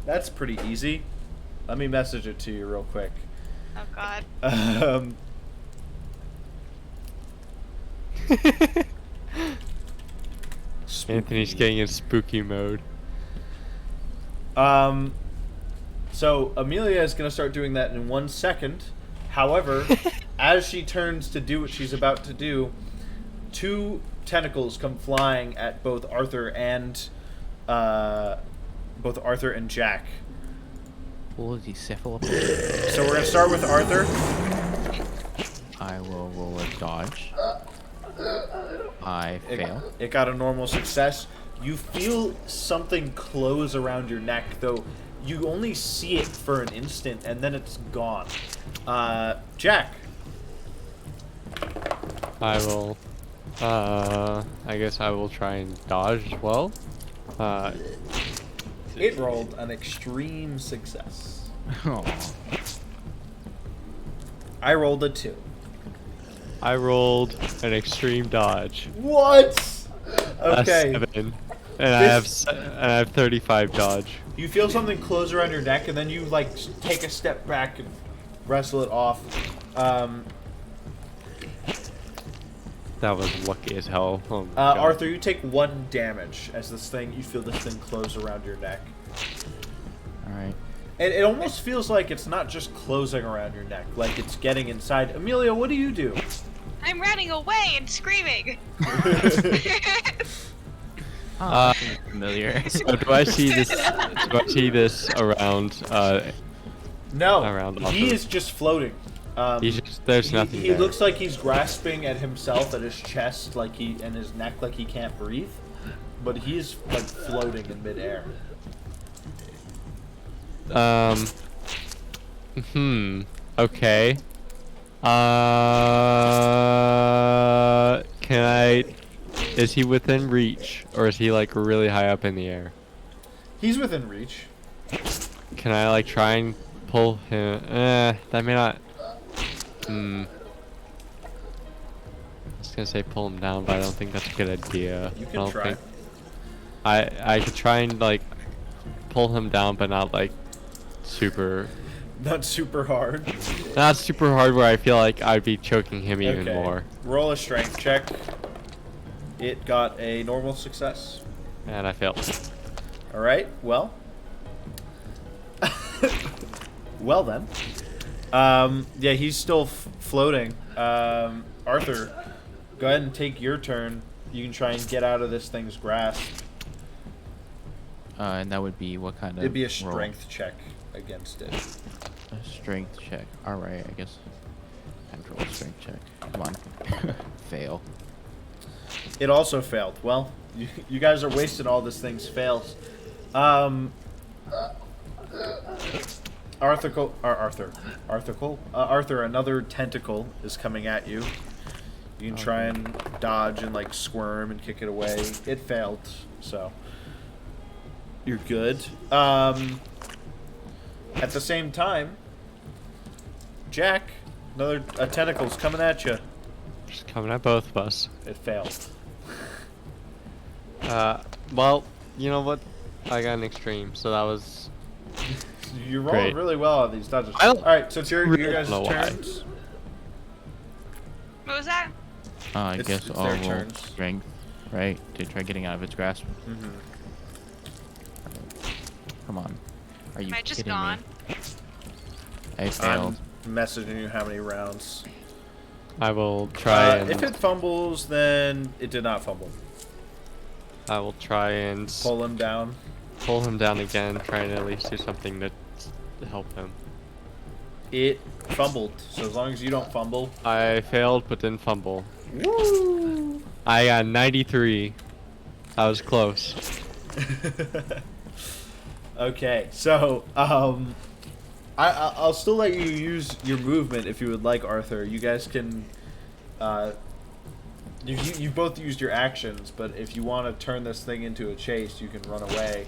That's pretty easy. Let me message it to you real quick. Oh god. Anthony's Spooky. getting in spooky mode. So Amelia is gonna start doing that in 1 second. However, as she turns to do what she's about to do, 2 tentacles come flying at both Arthur and Jack. Holy cephalopod. So we're gonna start with Arthur. I will roll a dodge. I fail. It got a normal success. You feel something close around your neck, though you only see it for an instant, and then it's gone. Jack. I will. I guess I will try and dodge as well. It rolled an extreme success. Oh. I rolled a 2. I rolled an extreme dodge. What? A Okay. 7, and I have 35 dodge. You feel something close around your neck, and then you like take a step back and wrestle it off. That was lucky as hell. Oh my God. Arthur, you take 1 damage as you feel this thing close around your neck. All right. And it almost feels like it's not just closing around your neck, like it's getting inside. Amelia, what do you do? I'm running away and screaming. Oh, familiar. So do I see this? Do I see this around? No, Around he Arthur. is just floating. He's just, there's nothing He there. looks like he's grasping at himself, at his chest, and his neck, like he can't breathe. But he is like floating in midair. Okay. Can I? Is he within reach, or is he like really high up in the air? He's within reach. Can I like try and pull him? That may not. I was gonna say pull him down, but I don't think that's a good idea. You I can don't try. think- I could try and like pull him down, but not like super. Not super hard. Not super hard where I feel like I'd be choking him even Okay. more. Roll a strength check. It got a normal success. And I failed. All right. Well. Well then. Yeah, he's still floating. Arthur, go ahead and take your turn. You can try and get out of this thing's grasp. And that would be what kind of? It'd be a roll? strength check against it. A strength check. All right, I guess. I'm roll a strength check. Come on. Fail. It also failed. Well, you guys are wasting all this thing's fails. Arthur, another tentacle is coming at you. You can try and dodge and like squirm and kick it away. It failed, so you're good. At the same time, Jack, a tentacle's coming at you. Just coming at both of us. It failed. Well, you know what? I got an extreme, so that was. You're rolling Great. really well on these dodges. I don't All right, so it's your really guys' know why. turns. What was that? I It's guess their I'll roll turns. strength, right? To try getting out of its grasp. Mm-hmm. Come on. Are you Am I just kidding gone? me? I failed. I'm messaging you how many rounds. I will try and. If it fumbles, then it did not fumble. I will try and Pull him down. pull him down again, try and at least do something to help him. It fumbled, so as long as you don't fumble. I failed, but didn't fumble. Woo! I got 93. I was close. Okay, so I'll still let you use your movement if you would like, Arthur. You guys can. You both used your actions, but if you want to turn this thing into a chase, you can run away.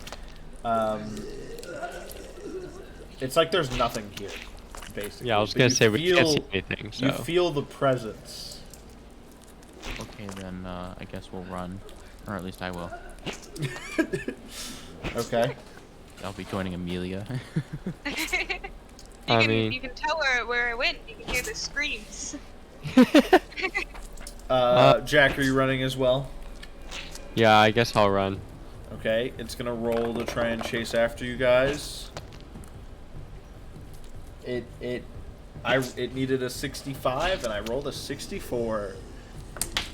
It's like there's nothing here, basically. Yeah, I was But gonna you say we can't see feel- anything, so. You feel the presence. Okay, then I guess we'll run. Or at least I will. Okay. I'll be joining Amelia. I mean- You can tell where I went. You can hear the screams. Jack, are you running as well? Yeah, I guess I'll run. Okay, it's gonna roll to try and chase after you guys. It needed a 65 and I rolled a 64.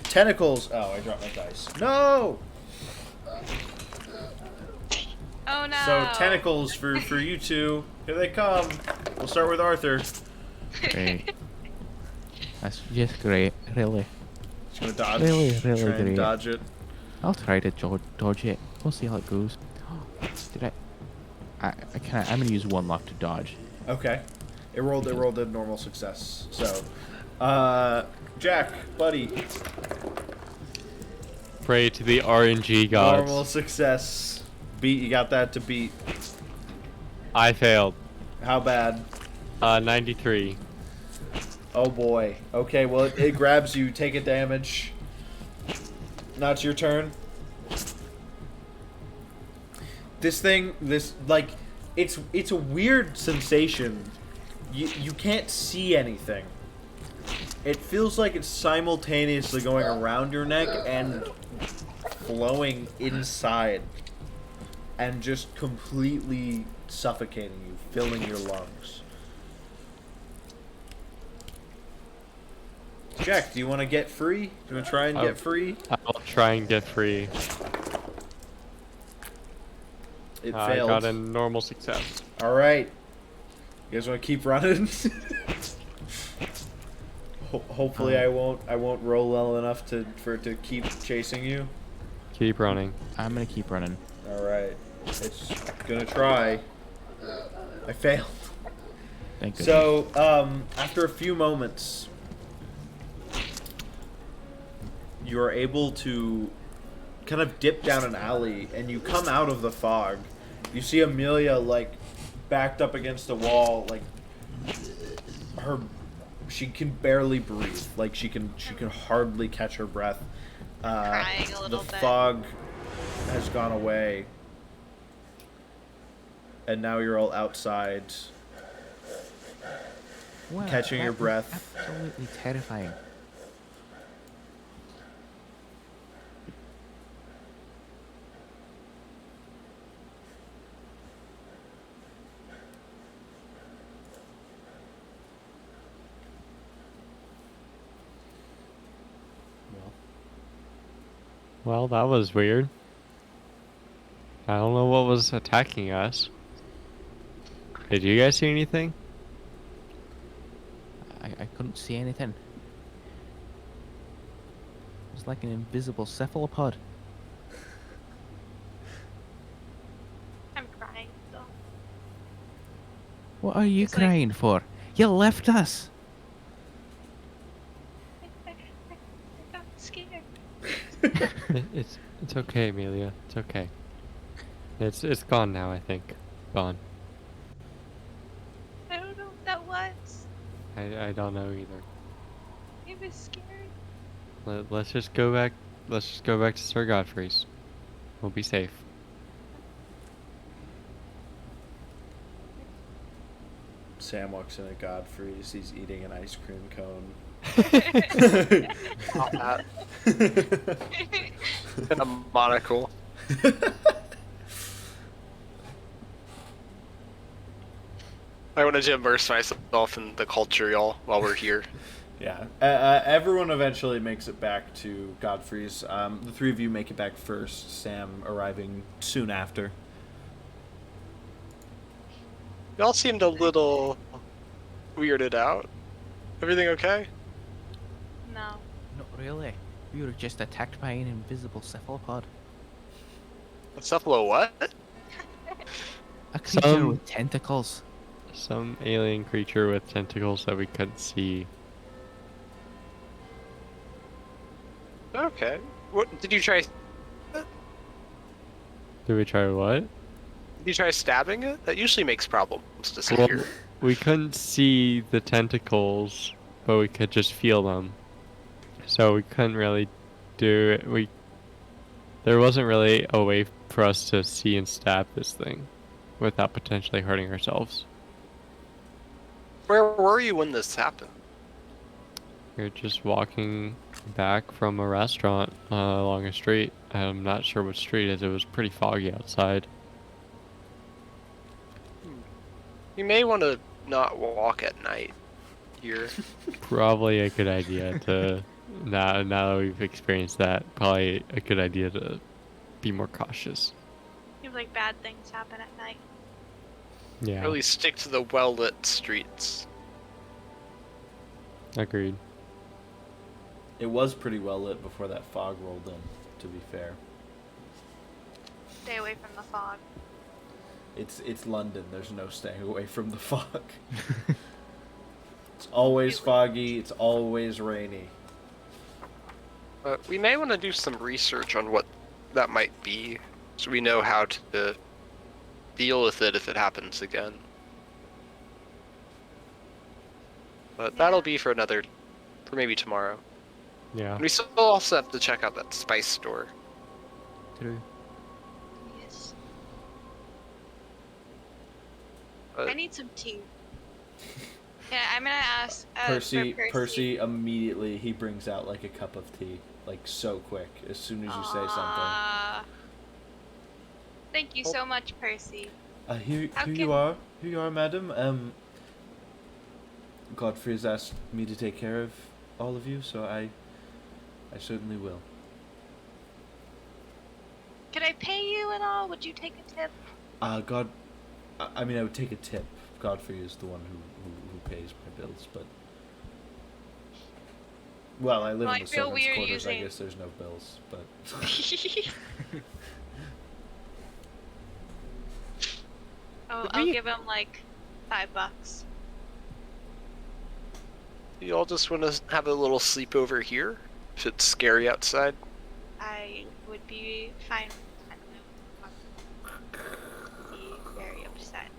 Tentacles. Oh, I dropped my dice. No. Oh no. So tentacles for you two. Here they come. We'll start with Arthur. Great. That's just great. Really. Just gonna dodge. Really Try and great. dodge it. I'll try to dodge it. We'll see how it goes. Did I'm gonna use one luck to dodge. Okay. It rolled a normal success. So, Jack, buddy, Pray to the RNG gods. normal success. Beat. You got that to beat. I failed. How bad? 93. Oh boy. Okay, well it grabs you. Take a damage. Now it's your turn. It's a weird sensation. You can't see anything. It feels like it's simultaneously going around your neck and flowing inside, and just completely suffocating you, filling your lungs. Jack, do you want to get free? Do you want to try and get free? I'll try and get free. It I failed. got a normal success. All right. You guys want to keep running? Hopefully, I won't roll well enough for it to keep chasing you. Keep running. I'm gonna keep running. All right. It's gonna try. I failed. Thank goodness. So, after a few moments, you are able to kind of dip down an alley, and you come out of the fog. You see Amelia, like, backed up against the wall, like, she can barely breathe. Like, she can hardly catch her breath. Crying a little the bit. fog has gone away, and now you're all outside, Wow, catching your that was breath. Absolutely terrifying. Well, that was weird. I don't know what was attacking us. Did you guys see anything? I couldn't see anything. It was like an invisible cephalopod. I'm crying still. What are you It's like- crying for? You left us! I got scared. It's okay, Amelia. It's okay. It's gone now, I think. Gone. I don't know what that was. I don't know either. It was scary. Let's just go back. Let's just go back to Sir Godfrey's. We'll be safe. Sam walks in at Godfrey's. He's eating an ice cream cone. Not that. And a monocle. I wanted to immerse myself in the culture, y'all, while we're here. Yeah. Everyone eventually makes it back to Godfrey's. The three of you make it back first, Sam arriving soon after. Y'all seemed a little weirded out. Everything okay? No. Not really. We were just attacked by an invisible cephalopod. A cephalo what? A creature Some- with tentacles. Some alien creature with tentacles that we couldn't see. Okay. What did you try? Did we try what? Did you try stabbing it? That usually makes problems Well, disappear. we couldn't see the tentacles, but we could just feel them. So we couldn't really do it. There wasn't really a way for us to see and stab this thing without potentially hurting ourselves. Where were you when this happened? We were just walking back from a restaurant along a street. I'm not sure what street it is. It was pretty foggy outside. You may want to not walk at night here. Probably a good idea to now that we've experienced that. Probably a good idea to be more cautious. Seems like bad things happen at night. Yeah, Really stick to the well-lit streets. agreed. It was pretty well lit before that fog rolled in, to be fair. Stay away from the fog. It's London. There's no staying away from the fog. It's always foggy. It's always rainy. We may want to do some research on what that might be, so we know how to deal with it if it happens again. But that'll be for maybe tomorrow. Yeah. And we still also have to check out that spice store. True. Yes. But I need some tea. Yeah, I'm gonna ask Percy, for Percy immediately he brings out like a cup of tea, like so quick as soon as you say something. Aw. Thank you so much, Percy. Here How you can- are. Here you are, madam. Godfrey has asked me to take care of all of you, so I certainly will. Could I pay you at all? Would you take a tip? I mean, I would take a tip. Godfrey is the one who pays my bills, but well, I live Well, in I the feel servants' weird quarters. I using- guess there's no bills, but Oh, Did I'll we- give him like $5. you all just want to have a little sleepover here? If it's scary outside? I would be fine. Be very upset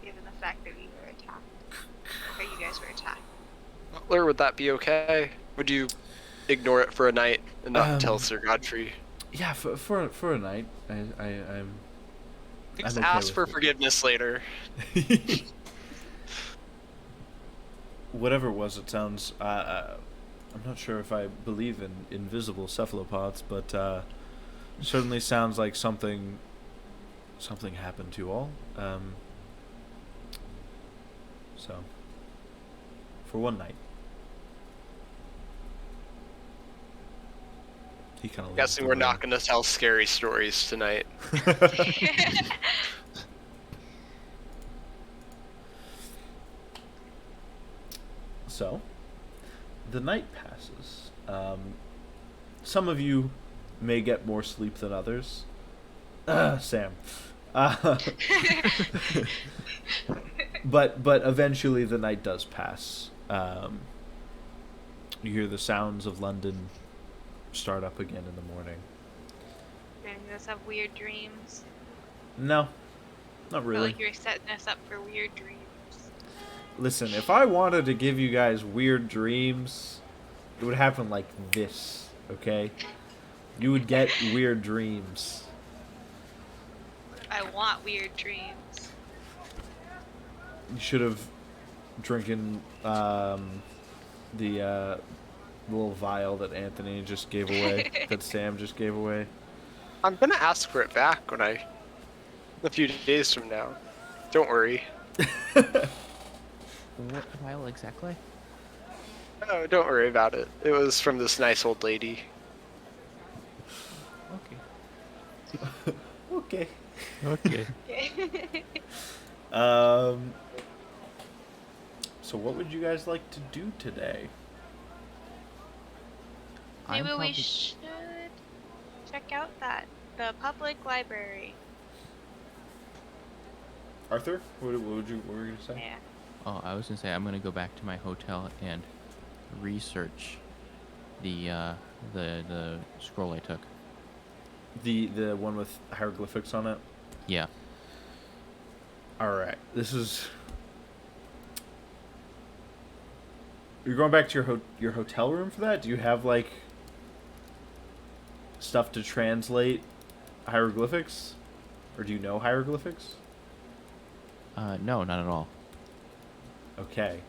given the fact that we were attacked. Or you guys were attacked. Or would that be okay? Would you ignore it for a night and not tell Um, Sir Godfrey? yeah, for a night, I'm Just okay ask with for it. forgiveness later. Whatever it was, it sounds. I'm not sure if I believe in invisible cephalopods, but certainly sounds like something happened to you all. So, for one night, he kind of. Guessing we're not going to tell scary stories tonight. So, the night passes. Some of you may get more sleep than others. Sam. But eventually the night does pass. You hear the sounds of London start up again in the morning. You're gonna just have weird dreams. No, not I feel really. like you're setting us up for weird dreams. Listen, if I wanted to give you guys weird dreams, it would happen like this, okay? You would get weird dreams. I want weird dreams. You should have drinking the little vial that Anthony just gave away, that Sam just gave away. I'm gonna ask for it back when a few days from now. Don't worry. What vial exactly? No, don't worry about it. It was from this nice old lady. Okay. Okay. Okay. So what would you guys like to do today? Maybe we should check out the public library. Arthur, what were you gonna say? Yeah. Oh, I was gonna say I'm gonna go back to my hotel and research the scroll I took. The one with hieroglyphics on it? Yeah. Alright, this is... You're going back to your hotel room for that? Do you have, like, stuff to translate hieroglyphics? Or do you know hieroglyphics? No, not at all. Okay.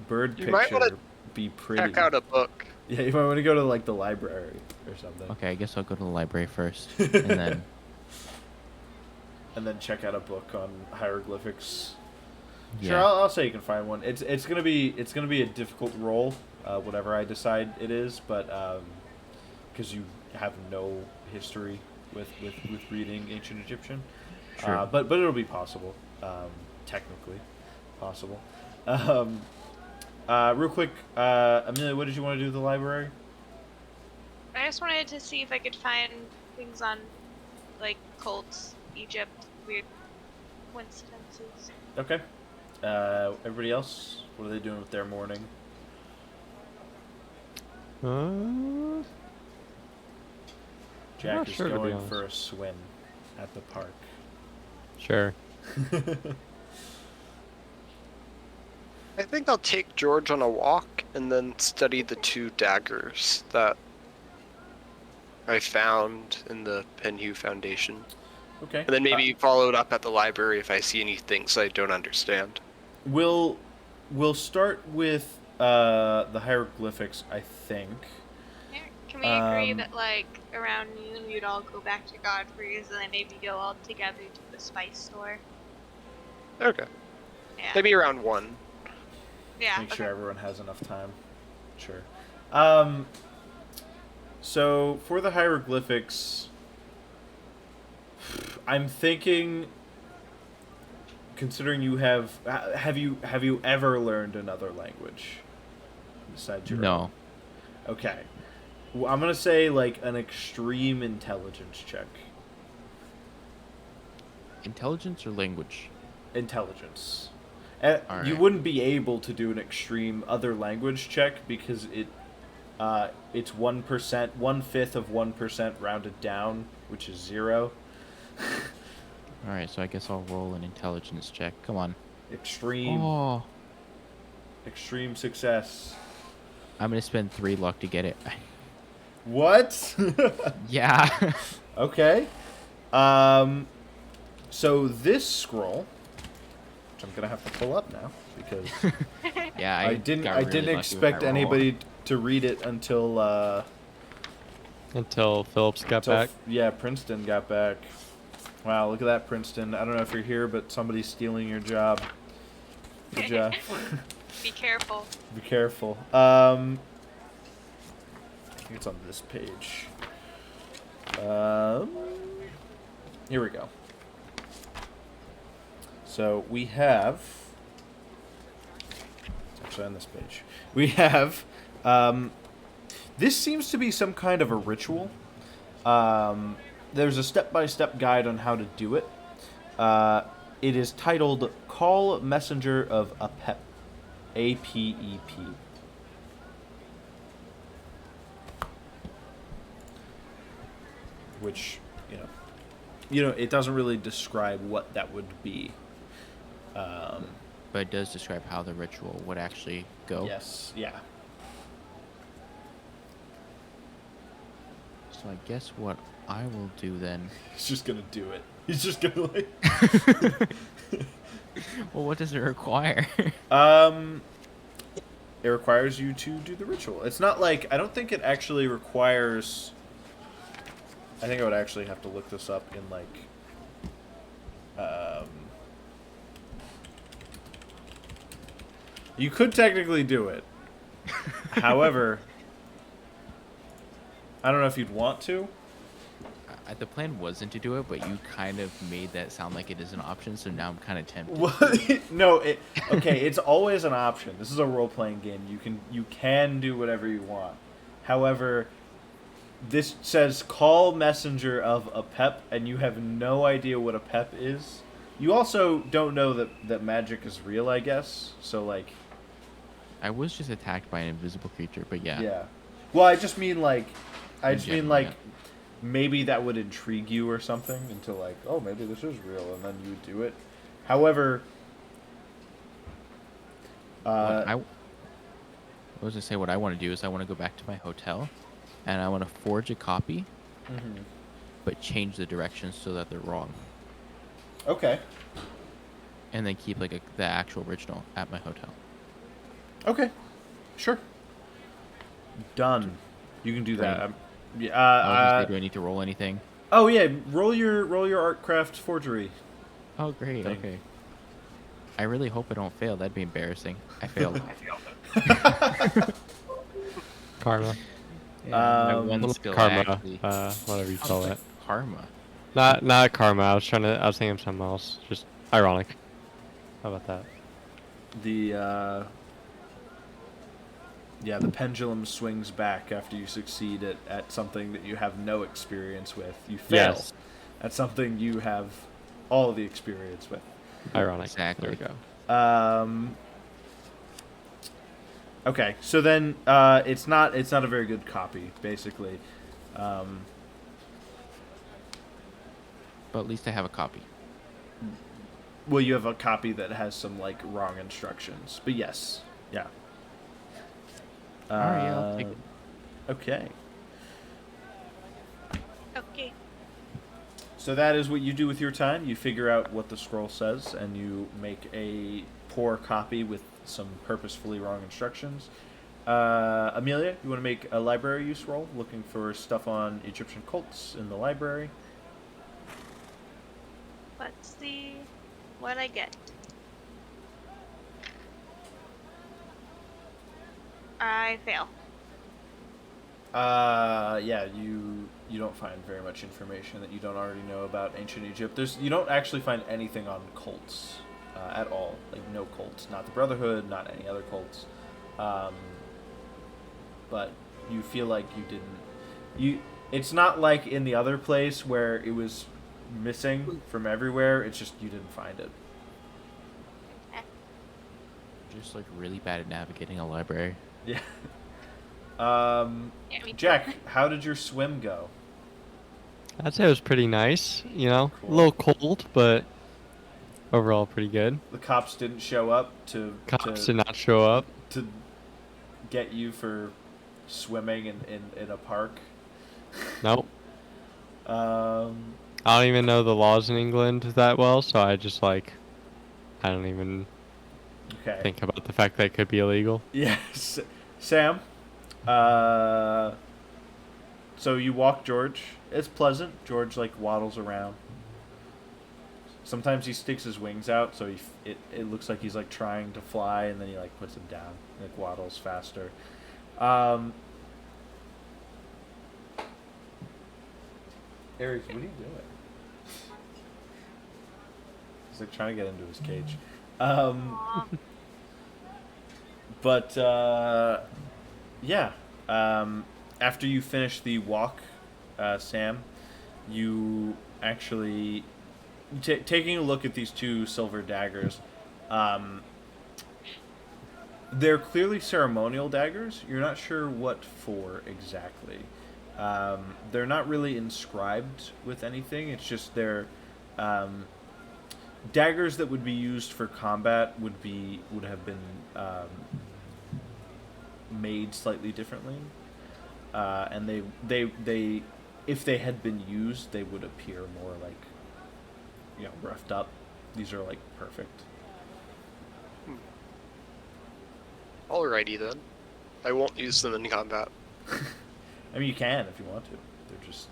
Bird You might picture wanna be pretty. Check out a book. Yeah, you might want to go to, like, the library or something. Okay, I guess I'll go to the library first, and then. And then check out a book on hieroglyphics. Yeah. Sure, I'll say you can find one. It's gonna be a difficult role, whatever I decide it is, but because you have no history with reading ancient Egyptian. Sure. But it'll be possible, technically possible. Real quick, Amelia, what did you want to do at the library? I just wanted to see if I could find things on, like, cults, Egypt, weird coincidences. Okay. Everybody else, what are they doing with their morning? Jack not is sure, to be going honest. for a swim at the park. Sure. I think I'll take George on a walk and then study the 2 daggers that I found in the Penhew Foundation. Okay. And then maybe follow it up at the library if I see any things I don't understand. We'll start with the hieroglyphics, I think. Yeah, can we agree Um, that, like, around noon we'd all go back to Godfrey's and then maybe go all together to the spice store? Okay. Yeah. Maybe around 1. Yeah. Make sure okay. everyone has enough time. Sure. So for the hieroglyphics, I'm thinking, considering you have you ever learned another language besides your No. own? Okay. Well, I'm gonna say like an extreme intelligence check. Intelligence or language? Intelligence. You Alright. wouldn't be able to do an extreme other language check because it's 1%, 1/5 of 1% rounded down, which is 0. Alright, so I guess I'll roll an intelligence check. Come on. Extreme, Oh. extreme success. I'm gonna spend 3 luck to get it. What? Yeah. Okay. So this scroll, which I'm gonna have to pull up now because Yeah, I didn't got really lucky with expect my roll. anybody to read it until Until Phillips got until back. Princeton got back. Wow, look at that, Princeton. I don't know if you're here, but somebody's stealing your job. Good job. Be careful. Be careful. I think it's on this page. Here we go. So we have. actually on this page. We have, this seems to be some kind of a ritual. There's a step-by-step guide on how to do it. It is titled Call Messenger of Apep. A-P-E-P. Which, it doesn't really describe what that would be. But it does describe how the ritual would actually go. Yes, yeah. So I guess what I will do then. He's just gonna do it. He's just gonna like. Well, what does it require? It requires you to do the ritual. It's not like I don't think it actually requires. I think I would actually have to look this up in like. You could technically do it. However, I don't know if you'd want to. The plan wasn't to do it, but you kind of made that sound like it is an option, so now I'm kind of tempted. No, okay, it's always an option. This is a role-playing game. You can do whatever you want. However, this says call messenger of Apep, and you have no idea what Apep is. You also don't know that magic is real, I guess. So like, I was just attacked by an invisible creature, but yeah. Yeah. Well, I just mean like, Yeah. maybe that would intrigue you or something into like, oh, maybe this is real, and then you do it. However, I was gonna say what I want to do is I want to go back to my hotel, and I want to forge a copy, but change the directions so that they're wrong, okay. and then keep like the actual original at my hotel. Okay, sure. Done. You can do that. Great. Yeah. Do I need to roll anything? Oh yeah, roll your artcraft forgery. Oh great. Thing. Okay. I really hope I don't fail. That'd be embarrassing. I failed. Karma. Yeah, my one Little skill karma, actually. whatever you I was call like, it. Karma. Not karma. I was thinking of something else. Just ironic. How about that? The the pendulum swings back after you succeed at something that you have no experience with. You fail Yes. at something you have all the experience with. Ironic. Exactly. There we go. Okay, so then it's not a very good copy, basically. But at least I have a copy. Well, you have a copy that has some like wrong instructions, but yes, yeah. Alright, yeah, I'll take it. Okay. Okay. So that is what you do with your time. You figure out what the scroll says, and you make a poor copy with some purposefully wrong instructions. Amelia, you want to make a library use roll, looking for stuff on Egyptian cults in the library. Let's see what I get. I fail. Yeah, you don't find very much information that you don't already know about ancient Egypt. You don't actually find anything on cults at all. Like no cults, not the Brotherhood, not any other cults. But you feel like you didn't. It's not like in the other place where it was missing from everywhere. It's just you didn't find it. Just like really bad at navigating a library. Yeah. Yeah, me too. Jack, how did your swim go? I'd say it was pretty nice. Cool. A little cold, but overall pretty good. The cops didn't show up Cops did not show up. to get you for swimming in a park. Nope. Um, I don't even know the laws in England that well, so I just I don't even okay. think about the fact that it could be illegal. Yes. Sam, so you walk George. It's pleasant. George waddles around. Sometimes he sticks his wings out, so it looks like he's trying to fly, and then he puts them down, waddles faster. Aries, what are you doing? He's trying to get into his cage. Aw. But yeah, after you finish the walk, Sam, you actually taking a look at these two silver daggers. Um, they're clearly ceremonial daggers. You're not sure what for exactly. They're not really inscribed with anything. It's just they're daggers that would be used for combat would have been made slightly differently, and they if they had been used, they would appear more like roughed up. These are like perfect. Alrighty then. I won't use them in combat. I mean, you can if you want to. They're just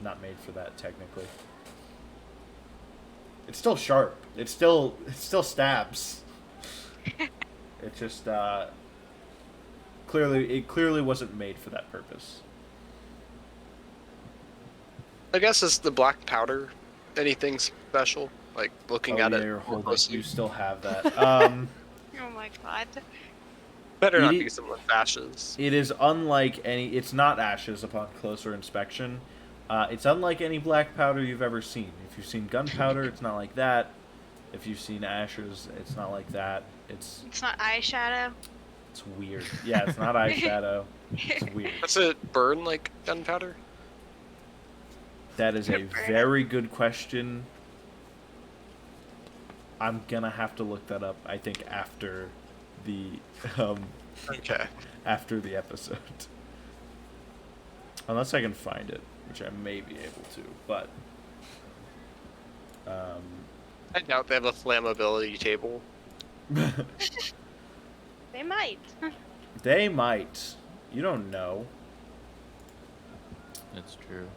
not made for that technically. It's still sharp. It still stabs. It just clearly wasn't made for that purpose. I guess it's the black powder. Anything special? Like looking at it. You're more holding. closely. You still have that. Oh my god. Better not It- be some with ashes. It is unlike any. It's not ashes upon closer inspection. It's unlike any black powder you've ever seen. If you've seen gunpowder, it's not like that. If you've seen ashes, it's not like that. It's not eyeshadow. weird. Yeah, it's not eyeshadow. It's weird. Does it burn like gunpowder? That is a very good question. I'm gonna have to look that up. I think after the Okay. after the episode, unless I can find it, which I may be able to. But I doubt they have a flammability table. They might. they might. You don't know. That's true.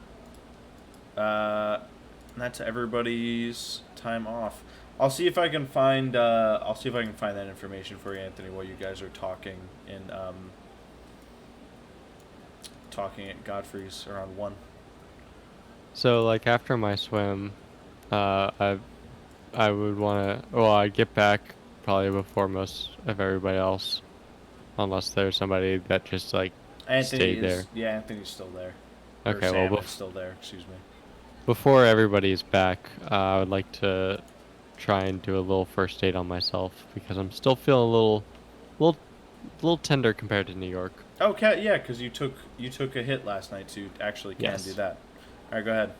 That's everybody's time off. I'll see if I can find. I'll see if I can find that information for you, Anthony, while you guys are talking talking at Godfrey's around 1. So like after my swim, I would want to. Well, I'd get back probably before most of everybody else, unless there's somebody that just like stayed there. Yeah, Anthony's still there. Or Okay, Sam well, is still there. Excuse me. before everybody's back, I would like to try and do a little first aid on myself because I'm still feeling a little tender compared to New York. Okay, yeah, because you took a hit last night, so you actually can Yes. do that. All right, go ahead.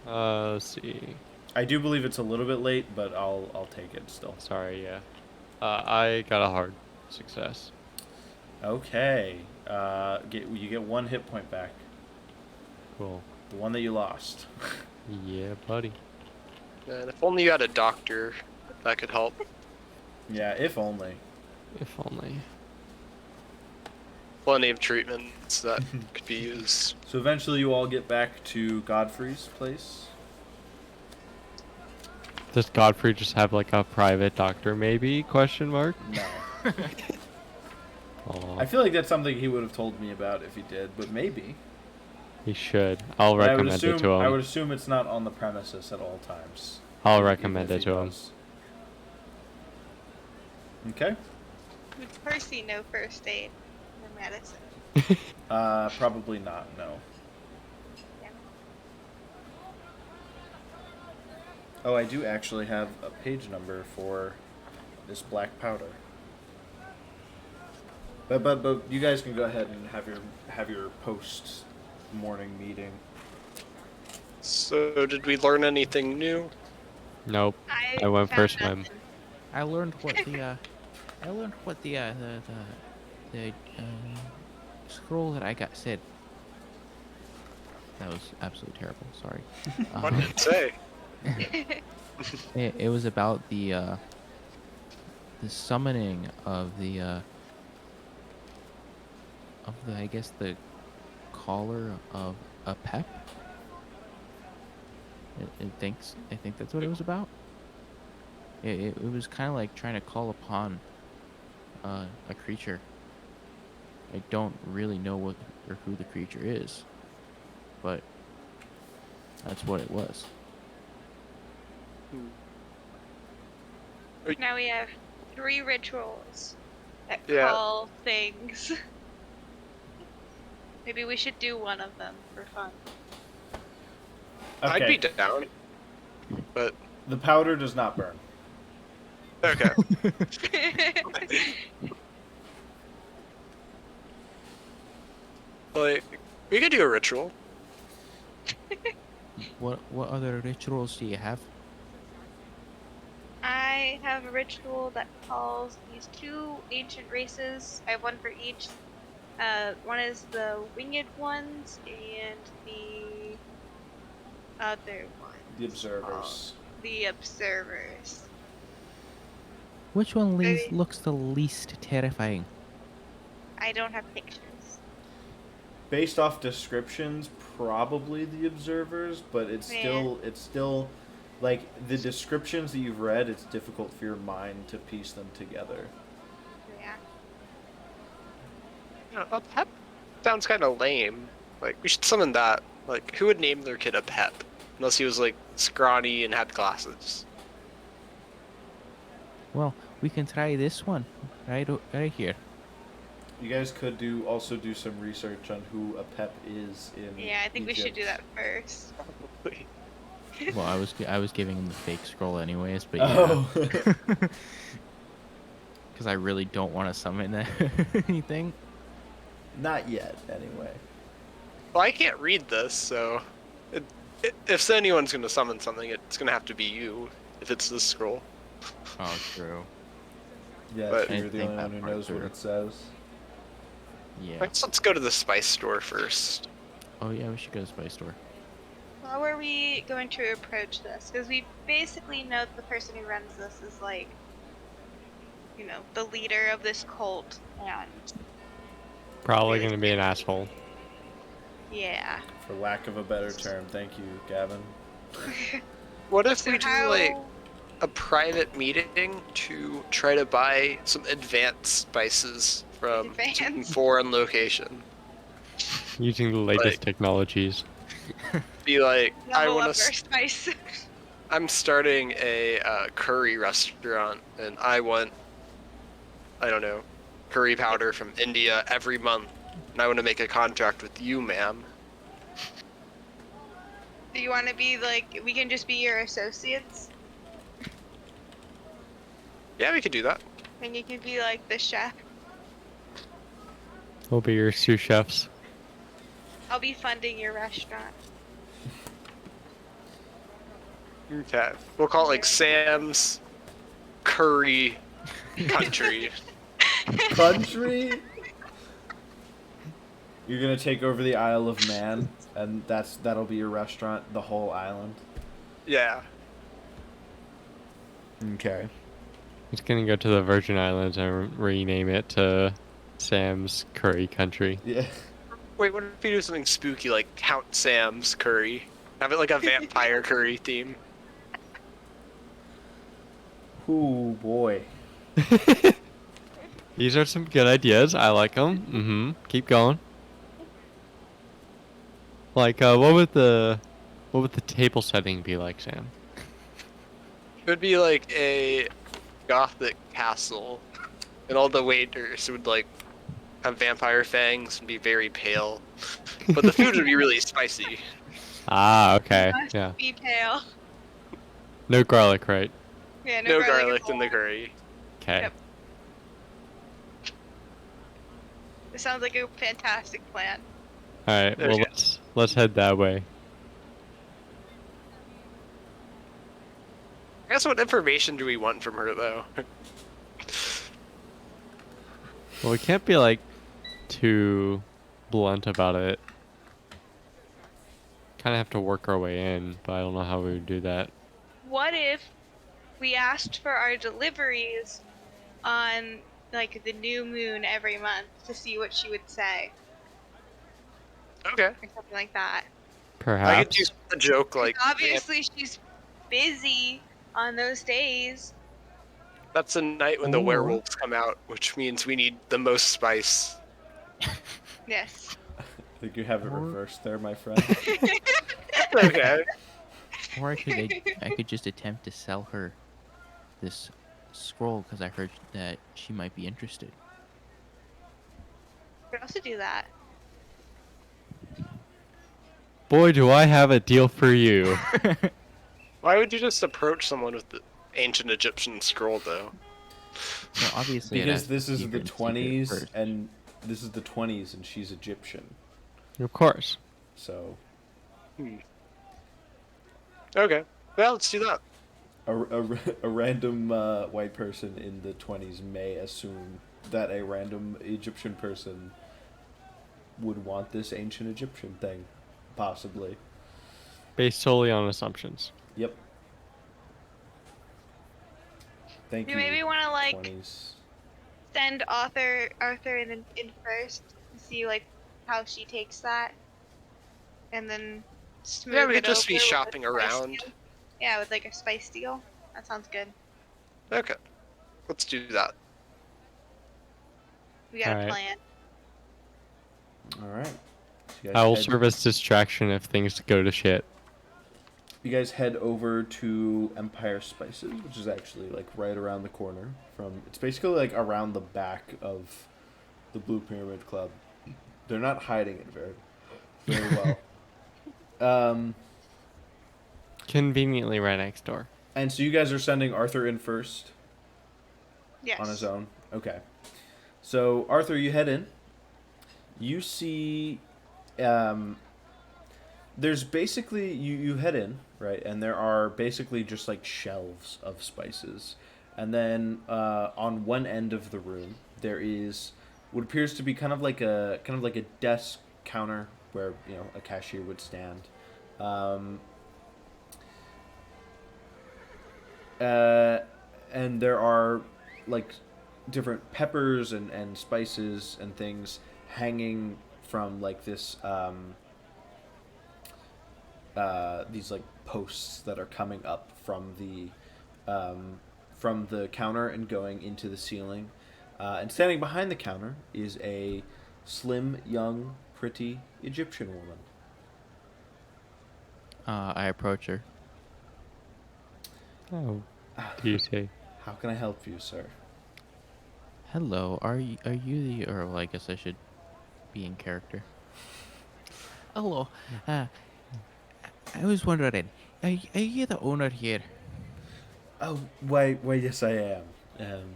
Let's see. I do believe it's a little bit late, but I'll take it still. Sorry, yeah. I got a hard success. Okay. You get 1 hit point back. Cool. The one that you lost. Yeah, buddy. And if only you had a doctor, that could help. Yeah, if only. If only. Plenty of treatments that could be used. So eventually you all get back to Godfrey's place. Does Godfrey just have like a private doctor maybe? Question mark. No. Aw, I feel like that's something he would have told me about if he did, but maybe. he should. I'll But recommend it to him. I would assume it's not on the premises at all times. I'll even recommend if it he to him. does. Okay. Would Percy know first aid or medicine? Probably not, no. Yeah. Oh, I do actually have a page number for this black powder. But you guys can go ahead and have your post morning meeting. So, did we learn anything new? Nope. I went found first swim. nothing. I learned what the scroll that I got said. That was absolutely terrible. Sorry. What did it say? It was about the summoning of the I guess the collar of a pep. I think that's what it was about. It was kind of like trying to call upon a creature. I don't really know what or who the creature is, but that's what it was. Now we have 3 rituals that Yeah. call things. Maybe we should do one of them for fun. Okay. I'd be down. But The powder does not burn. okay. Like, we could do a ritual. What other rituals do you have? I have a ritual that calls these 2 ancient races. I have one for each. One is the winged ones and the other one. The observers. The observers. Which one Maybe- looks the least terrifying? I don't have pictures. Based off descriptions, probably the observers, but it's still like the descriptions that you've read, it's difficult for your mind to piece them together. Yeah. A pep sounds kind of lame. Like, we should summon that. Like, who would name their kid a pep? Unless he was, like, scrawny and had glasses. Well, we can try this one right here. You guys could also do some research on who a pep is in Yeah, I think we should Egypt. do that first. Well, I was giving him the fake scroll anyways, but yeah. Oh. Because I really don't want to summon anything. Not yet, anyway. Well, I can't read this, so... if anyone's going to summon something, it's going to have to be you, if it's this scroll. Oh, true. Yeah, But- you're I the think only that one who part's knows what true. it says. Yeah. Let's go to the spice store first. Oh yeah, we should go to the spice store. How are we going to approach this? Because we basically know that the person who runs this is like, you know, the leader of this cult, and Probably gonna be an asshole. yeah. For lack of a better term, thank you, Gavin. What if So we do, how? like, a private meeting to try to buy some advanced spices from Advanced? foreign location? Using the latest Like- technologies. Be like, I Level want up to... our spice. I'm starting a curry restaurant, and I want, I don't know, curry powder from India every month, and I want to make a contract with you, ma'am. Do you want to be like? We can just be your associates, Yeah, we could do that. and you can be like the chef. We'll be your sous chefs. I'll be funding your restaurant. Okay. We'll call it like Sam's Curry Country. Country? You're gonna take over the Isle of Man, and that'll be your restaurant, the whole island. Yeah. Okay. It's gonna go to the Virgin Islands and rename it to Sam's Curry Country. Yeah. Wait, what if you do something spooky like Count Sam's Curry? Have it like a vampire curry theme. Ooh boy. These are some good ideas. I like them. Mm-hmm. Keep going. Like, what would the table setting be like, Sam? It would be like a gothic castle, and all the waiters would like have vampire fangs and be very pale, but the food would be really spicy. Ah, okay. Must Yeah. be pale. No garlic, right? Yeah, No at garlic in all. the curry. Okay. Yep. This sounds like a fantastic plan. All right. There Well, you go. let's head that way. I guess what information do we want from her though? Well, we can't be like too blunt about it. Kind of have to work our way in, but I don't know how we would do that. What if we asked for our deliveries on like the new moon every month to see what she would say, Okay. or something like that? I could Perhaps. do a joke like, Obviously, she's busy on those days. that's the night when the Or- werewolves come out, which means we need the most spice. Yes. I think you have it reversed there, my friend. Okay. Or I could just attempt to sell her this scroll because I heard that she might be interested. We could also do that. Boy, do I have a deal for you. Why would you just approach someone with the ancient Egyptian scroll, though? Well, obviously, it Because has this to be is the written secret 20s, first. and this is the 20s, and she's Egyptian. Of course. So Okay. Well, let's do that. a random white person in the 20s may assume that a random Egyptian person would want this ancient Egyptian thing, possibly. Based solely on assumptions. Yep. Thank You you. maybe want to like 20s. send Arthur in first to see like how she takes that, and then smooth Yeah, we it could just over be with a shopping spice around. deal. Yeah, with like a spice deal. That sounds good. Okay. Let's do that. We got a Alright. plan. All right. So you I will head- serve as distraction if things go to shit. You guys head over to Empire Spices, which is actually like right around the corner from. It's basically like around the back of the Blue Pyramid Club. They're not hiding it very well. Conveniently right next door. And so you guys are sending Arthur in first Yes. on his own. Okay. So Arthur, you head in. You see, there's basically you head in, right, and there are basically just like shelves of spices, and then on one end of the room there is what appears to be kind of like a desk counter where a cashier would stand. And there are like different peppers and spices and things hanging from like this these like posts that are coming up from the counter and going into the ceiling. And standing behind the counter is a slim, young, pretty Egyptian woman. I approach her. Oh, beauty. How can I help you, sir? Hello, are you the, or well, I guess I should be in character. Hello, I was wondering, are you the owner here? Oh, why, yes, I am.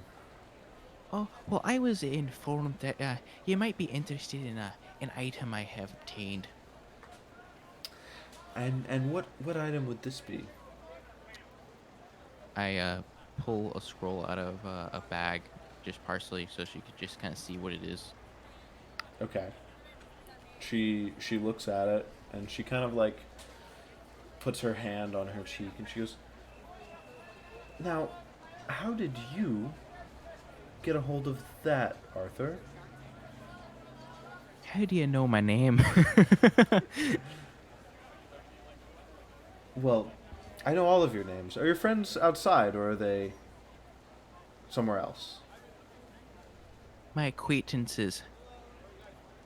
Oh, well, I was informed that you might be interested in an item I have obtained. And what item would this be? I pull a scroll out of a bag, just partially, so she could just kind of see what it is. Okay. She looks at it and she kind of like puts her hand on her cheek and she goes, "Now, how did you get a hold of that, Arthur?" How do you know my name? Well, I know all of your names. Are your friends outside or are they somewhere else? My acquaintances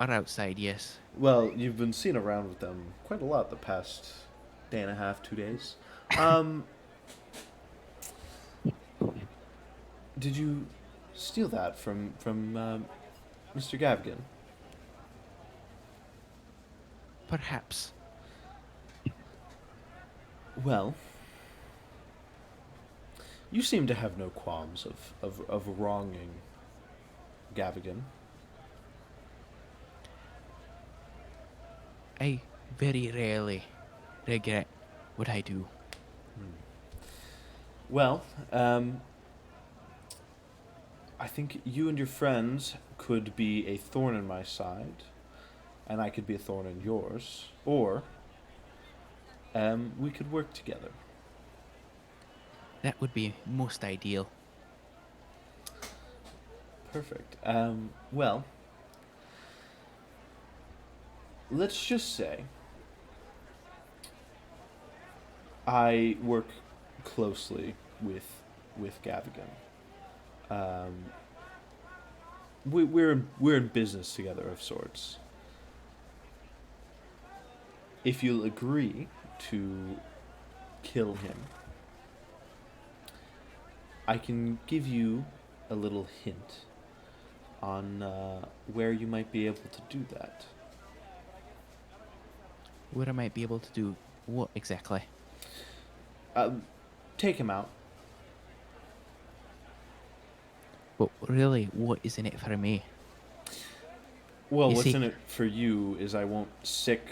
are outside, yes. Well, you've been seen around with them quite a lot the past day and a half, 2 days. Did you steal that from Mr. Gavin? Perhaps. Well, you seem to have no qualms of wronging Gavin. I very rarely regret what I do. Well, I think you and your friends could be a thorn in my side, and I could be a thorn in yours, or we could work together. That would be most ideal. Perfect. Well, let's just say I work closely with Gavin. We're in business together of sorts. If you'll agree to kill him, I can give you a little hint on where you might be able to do that. Where I might be able to do what exactly? Take him out. But really, what is in it for me? Well, You what's see- in it for you is I won't sick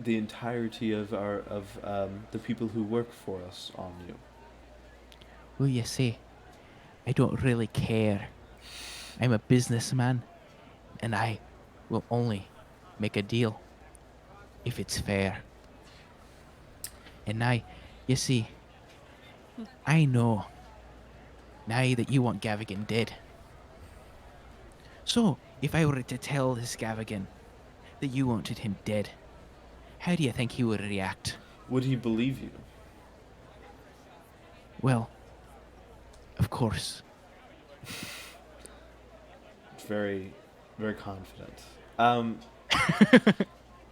the entirety of the people who work for us on you. Well, you see, I don't really care. I'm a businessman, and I will only make a deal if it's fair. And now, you see, I know now that you want Gavigan dead. So, if I were to tell this Gavigan that you wanted him dead, how do you think he would react? Would he believe you? Well, of course. It's very, very confident.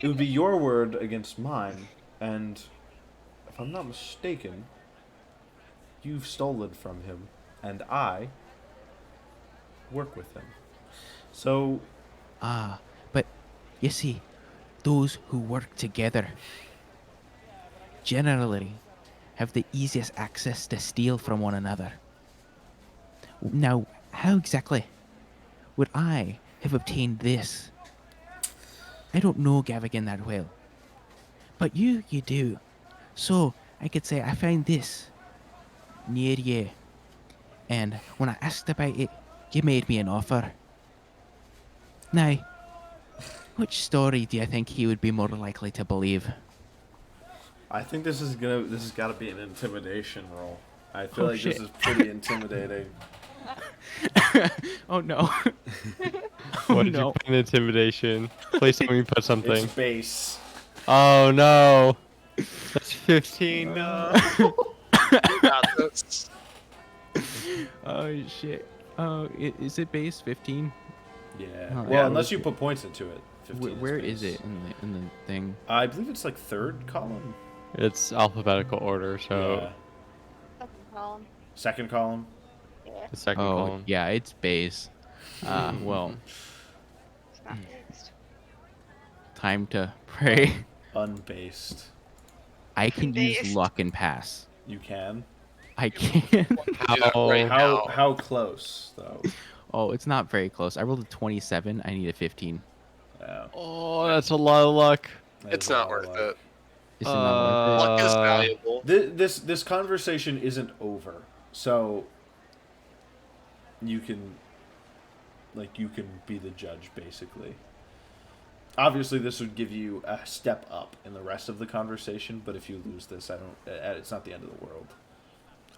It would be your word against mine, and if I'm not mistaken, you've stolen from him, and I work with him. So, But you see, those who work together generally have the easiest access to steal from one another. Now, how exactly would I have obtained this? I don't know Gavigan that well. But you do. So, I could say I found this near you. And when I asked about it, you made me an offer. Now, which story do you think he would be more likely to believe? I think this has got to be an intimidation roll. I feel Oh, like shit. this is pretty intimidating. Oh no. What did you put in intimidation? Please tell me you put something. It's base. Oh no. That's 15. No. You got this. Oh shit. Oh, is it base 15? Yeah. Oh, Well, yeah, unless let's you see. put points into it. 15 Where base. is it in the thing? I believe it's like third column. It's alphabetical order, so Yeah. Second column. Second column. Yeah, the second Oh, column. yeah, it's base. Well, it's not fixed. time to pray. Unbased. I can use Based. luck and pass. You can. I can. Do that right How- now. How close though? Oh, it's not very close. I rolled a 27. I need a 15. Yeah. Oh, that's a lot of luck. That It's is a not lot of worth luck. it. Is it not worth Luck is Uh, valuable. This conversation isn't over, so you can be the judge basically. Obviously, this would give you a step up in the rest of the conversation, but if you lose this, it's not the end of the world.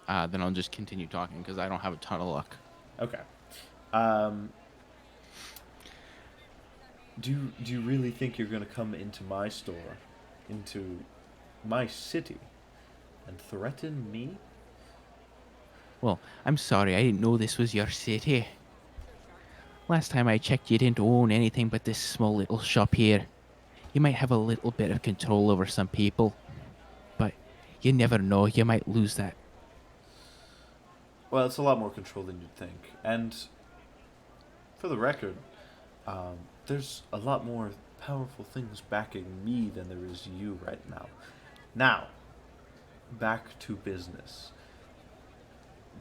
it? Then I'll just continue talking because I don't have a ton of luck. Okay. Do you really think you're going to come into my store, into my city, and threaten me? Well, I'm sorry. I didn't know this was your city. Last time I checked, you didn't own anything but this small little shop here. You might have a little bit of control over some people, but you never know. You might lose that. Well, it's a lot more control than you'd think. And for the record, there's a lot more powerful things backing me than there is you right now. Now, back to business.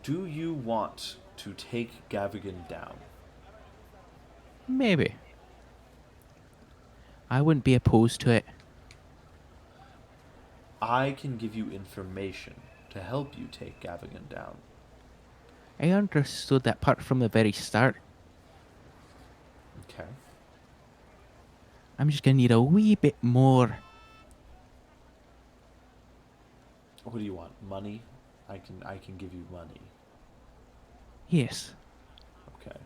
Do you want to take Gavigan down? Maybe. I wouldn't be opposed to it. I can give you information to help you take Gavigan down. I understood that part from the very start. Okay. I'm just gonna need a wee bit more. What do you want? Money? I can give you money. Yes. Okay.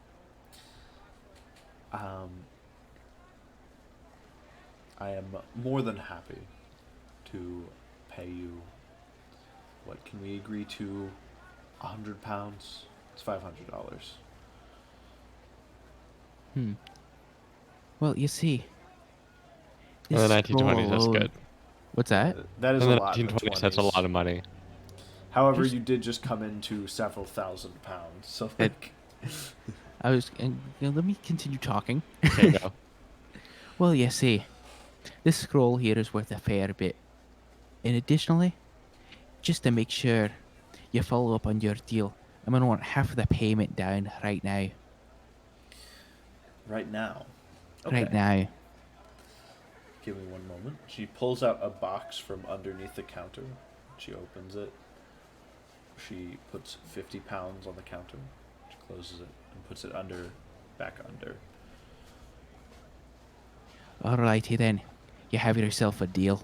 I am more than happy to pay you. What can we agree to? £100. It's $500. Well, you see. In the this 1920s, that's scroll good. alone- What's that? That is In a the lot. in the 1920s, that's a 20s. lot of money. However, Just- you did just come into several thousand pounds, so It- like, I was. Let me continue talking. Okay, go. Well, you see, this scroll here is worth a fair bit. And additionally, just to make sure you follow up on your deal, I'm gonna want half of the payment down right now. right now. Right now. Give me one moment. She pulls out a box from underneath the counter. She opens it. She puts 50 pounds on the counter. She closes it and puts it back under. Alrighty then. You have yourself a deal.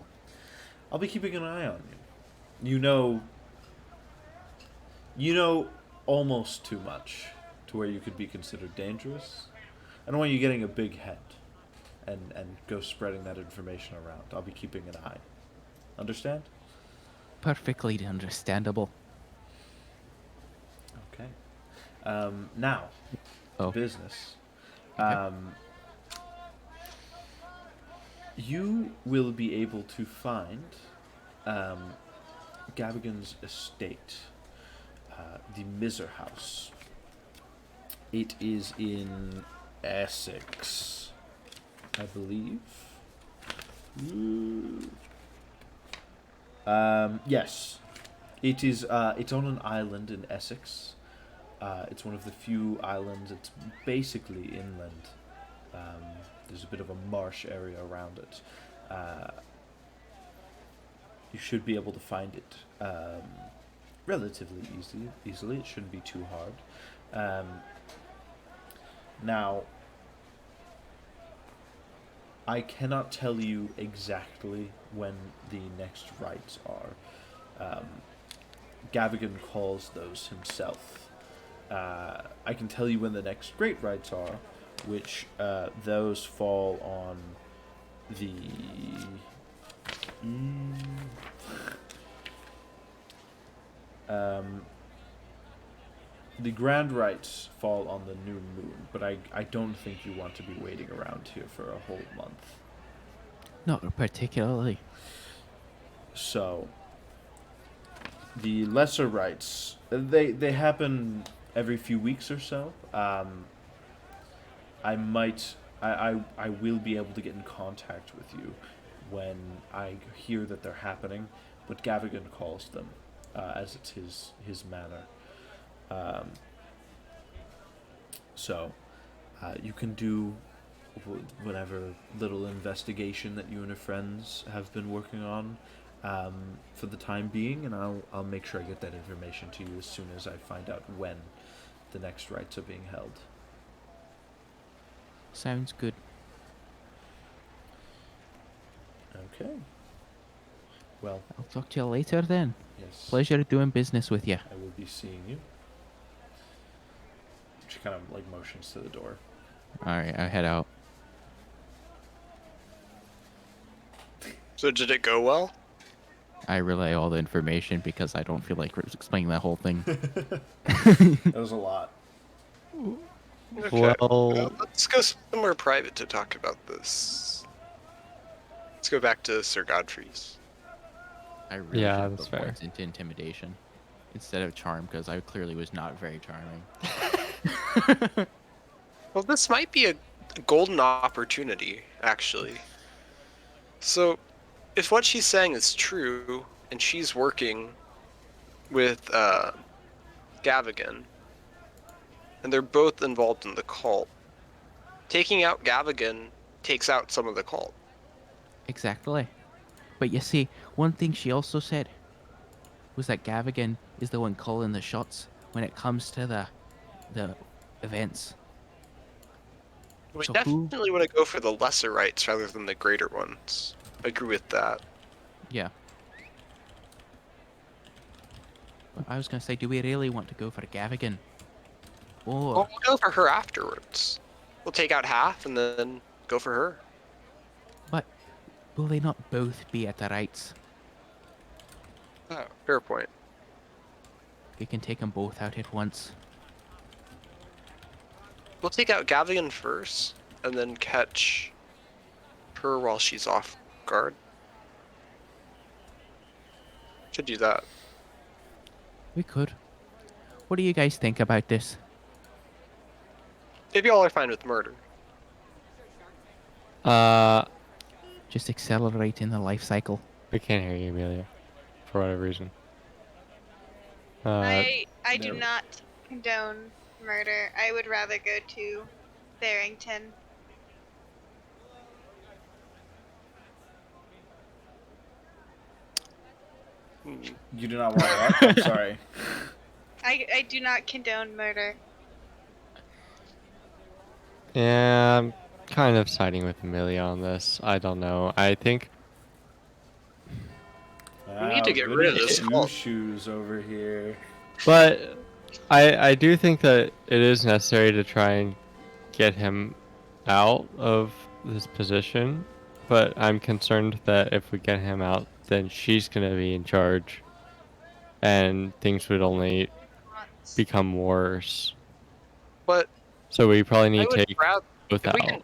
I'll be keeping an eye on you. You know almost too much to where you could be considered dangerous. I don't want you getting a big head and go spreading that information around. I'll be keeping an eye. Understand? Perfectly understandable. Okay. Now, Oh. business. Okay. You will be able to find Gavigan's estate, the Miser House. It is in Essex, I believe. Yes, it is. It's on an island in Essex. It's one of the few islands. It's basically inland. There's a bit of a marsh area around it. You should be able to find it relatively easily. It shouldn't be too hard. Now, I cannot tell you exactly when the next rites are. Gavigan calls those himself. I can tell you when the next great rites are, which those fall on the the grand rites fall on the new moon, but I don't think you want to be waiting around here for a whole month. Not particularly. So the lesser rites, they happen every few weeks or so. I will be able to get in contact with you when I hear that they're happening, but Gavigan calls them as it's his manner. So you can do whatever little investigation that you and your friends have been working on for the time being, and I'll make sure I get that information to you as soon as I find out when the next rites are being held. Sounds good. Okay. Well, I'll talk to you later then. yes. Pleasure doing business with you. I will be seeing you. She kind of like motions to the door. Alright, I head out. So did it go well? I relay all the information because I don't feel like explaining that whole thing. That was a lot. Okay. Well, Let's go somewhere private to talk about this. Let's go back to Sir Godfrey's. I really Yeah, should have that's put fair. points into intimidation instead of charm because I clearly was not very charming. Well, this might be a golden opportunity, actually. So, if what she's saying is true, and she's working with Gavigan, and they're both involved in the cult, taking out Gavigan takes out some of the cult. Exactly. But you see, one thing she also said was that Gavigan is the one calling the shots when it comes to the events. We So who- definitely want to go for the lesser rights rather than the greater ones. I agree with that. Yeah. But I was gonna say, do we really want to go for Gavigan? Or Well, we'll go for her afterwards. We'll take out half and then go for her. but will they not both be at the rights? Oh, fair point. We can take them both out at once. We'll take out Gavigan first, and then catch her while she's off guard. Should do that. We could. What do you guys think about this? If y'all are fine with murder. Just accelerating the life cycle. We can't hear you, Amelia, for whatever reason. I do no. not condone murder. I would rather go to Barrington. You do not want what? I'm sorry. I do not condone murder. Yeah, I'm kind of siding with Amelia on this. I don't know. I think We need to get goody rid of this two cult. shoes over here. But I do think that it is necessary to try and get him out of this position. But I'm concerned that if we get him out, then she's gonna be in charge, and things would only become worse. But So we probably I need to would take rather, both if we out. can,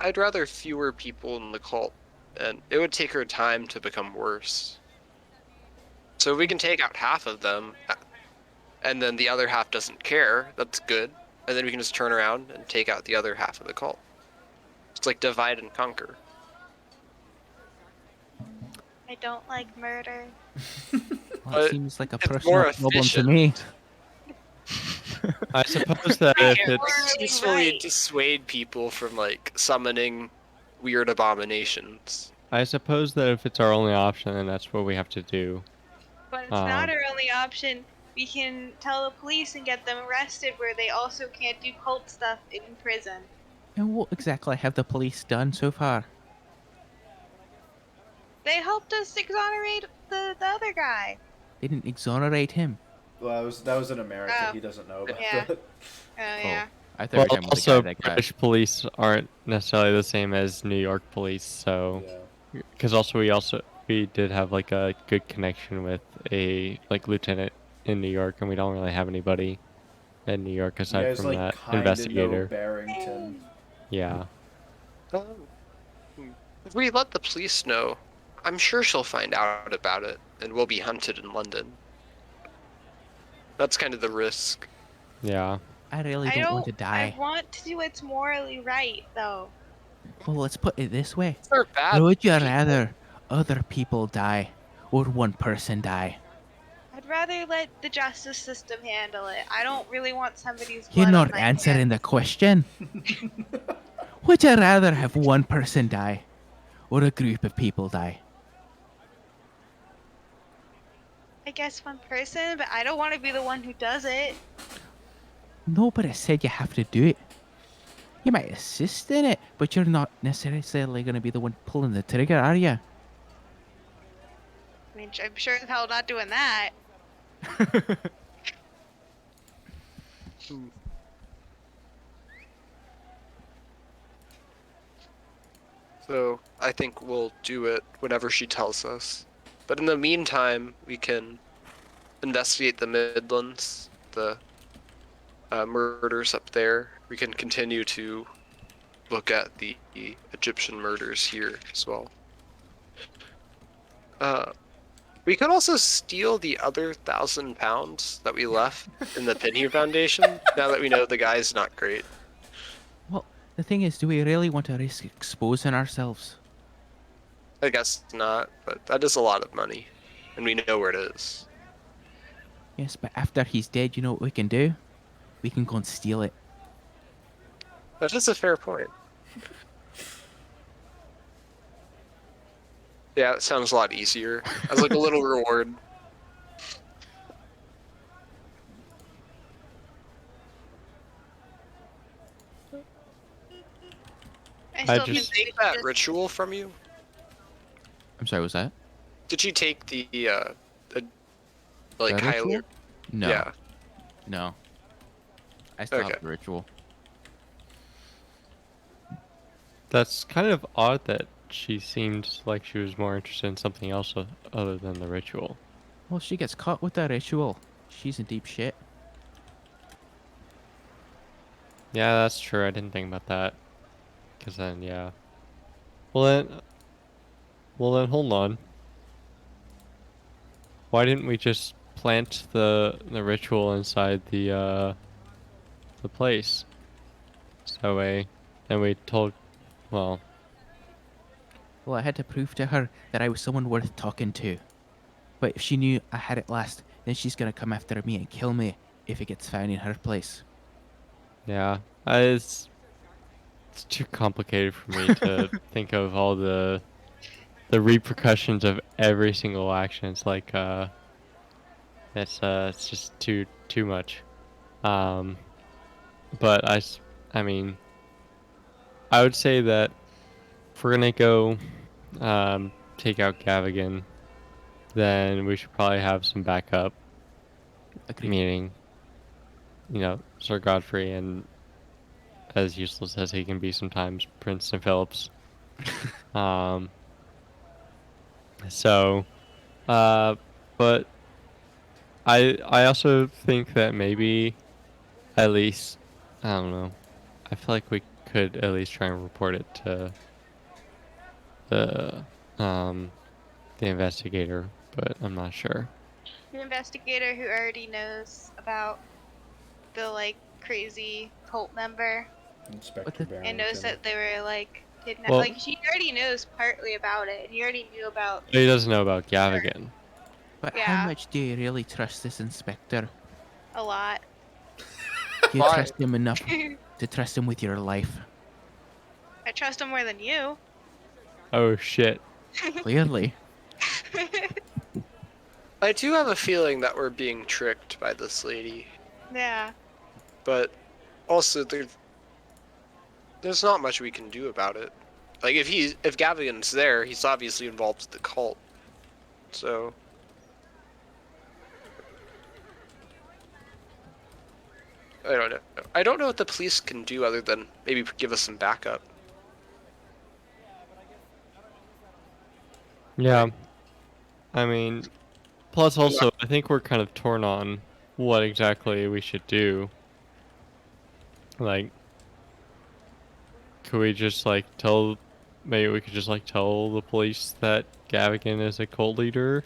I'd rather fewer people in the cult, and it would take her time to become worse. So if we can take out half of them, and then the other half doesn't care, that's good. And then we can just turn around and take out the other half of the cult. It's like divide and conquer. I don't like murder. Well, But it seems like a it's personal more problem to efficient. me. I suppose that I if am it's morally Peacefully right. dissuade people from like summoning weird abominations. I suppose that if it's our only option, then that's what we have to do. But it's not our only option. We can tell the police and get them arrested where they also can't do cult stuff in prison. And what exactly have the police done so far? They helped us exonerate the other guy. They didn't exonerate him. Well, that was in America. Oh, He doesn't know about yeah. that. Oh yeah. I thought Well, you were talking about the also guy that got. British police aren't necessarily the same as New York police, so Yeah. because we did have like a good connection with a like lieutenant in New York, and we don't really have anybody in New York You aside guys from like that kind of know investigator. Barrington. Yeah. If we let the police know, I'm sure she'll find out about it, and we'll be hunted in London. That's kind of the risk. Yeah. I really I don't want don't. to I die. want to do what's morally right, though. Well, let's put it this way. They're bad. Would you people. rather other people die or one person die? I'd rather let the justice system handle it. I don't really want somebody's You're blood on not my answering hands. the question. Would you rather have one person die or a group of people die? I guess one person, but I don't want to be the one who does it. Nobody said you have to do it. You might assist in it, but you're not necessarily going to be the one pulling the trigger, are you? I mean, I'm sure as hell not doing that. So I think we'll do it whenever she tells us. But in the meantime, we can investigate the Midlands, the murders up there. We can continue to look at the Egyptian murders here as well. We could also steal the other £1,000 that we left in the Penny Foundation, now that we know the guy's not great. Well, the thing is, do we really want to risk exposing ourselves? I guess not, but that is a lot of money, and we know where it is. Yes, but after he's dead, you know what we can do? We can go and steal it. That is a fair point. Yeah, it sounds a lot easier. As like a little reward. I still just- think Take that ritual from you? I'm sorry, was that? Did she take the That highly? ritual? No. Yeah. No. I still Okay. have the ritual. That's kind of odd that she seemed like she was more interested in something else other than the ritual. Well, she gets caught with that ritual. She's in deep shit. Yeah, that's true. I didn't think about that. Cause then, yeah. Well then, hold on. Why didn't we just plant the ritual inside the place. So that way, then we told, well, Well, I had to prove to her that I was someone worth talking to. But if she knew I had it last, then she's gonna come after me and kill me if it gets found in her place. yeah, it's too complicated for me to think of all the repercussions of every single action. It's like it's just too much. Um, but I mean, I would say that if we're gonna go take out Gavigan, then we should probably have some backup. Agreed. Meaning, Sir Godfrey, and as useless as he can be sometimes, Princeton Phillips. Um, so, but I also think that maybe at least, I don't know. I feel like we could at least try and report it to the um the investigator, but I'm not sure. The investigator who already knows about the like crazy cult member Inspector What the- Barrington. and knows that they were like kidnapped. Well- Like she already knows partly about it, and he already knew about He doesn't know about Gavigan. But Yeah. how much do you really trust this inspector? a lot. Do you Why? trust him enough I to trust him with your life? trust him more than you. Oh shit. Clearly. I do have a feeling that we're being tricked by this lady, Yeah. but also there's not much we can do about it. Like if Gavigan's there, he's obviously involved with the cult. So I don't know. I don't know what the police can do other than maybe give us some backup. Yeah. I mean, plus also, I think we're kind of torn on what exactly we should do. Like, could we just like tell? Maybe we could just like tell the police that Gavigan is a cult leader,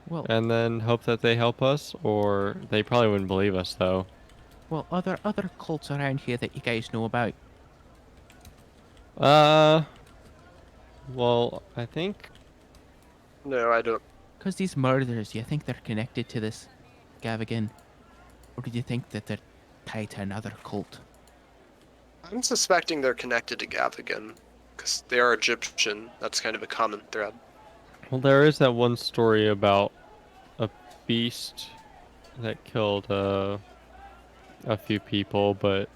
Well, and then hope that they help us. Or they probably wouldn't believe us, though. other cults around here that you guys know about. Well, I think No, I don't. Because these murders, you think they're connected to this Gavigan? Or do you think that they're tied to another cult? I'm suspecting they're connected to Gavigan because they are Egyptian. That's kind of a common thread. well there is that one story about a beast that killed a few people, but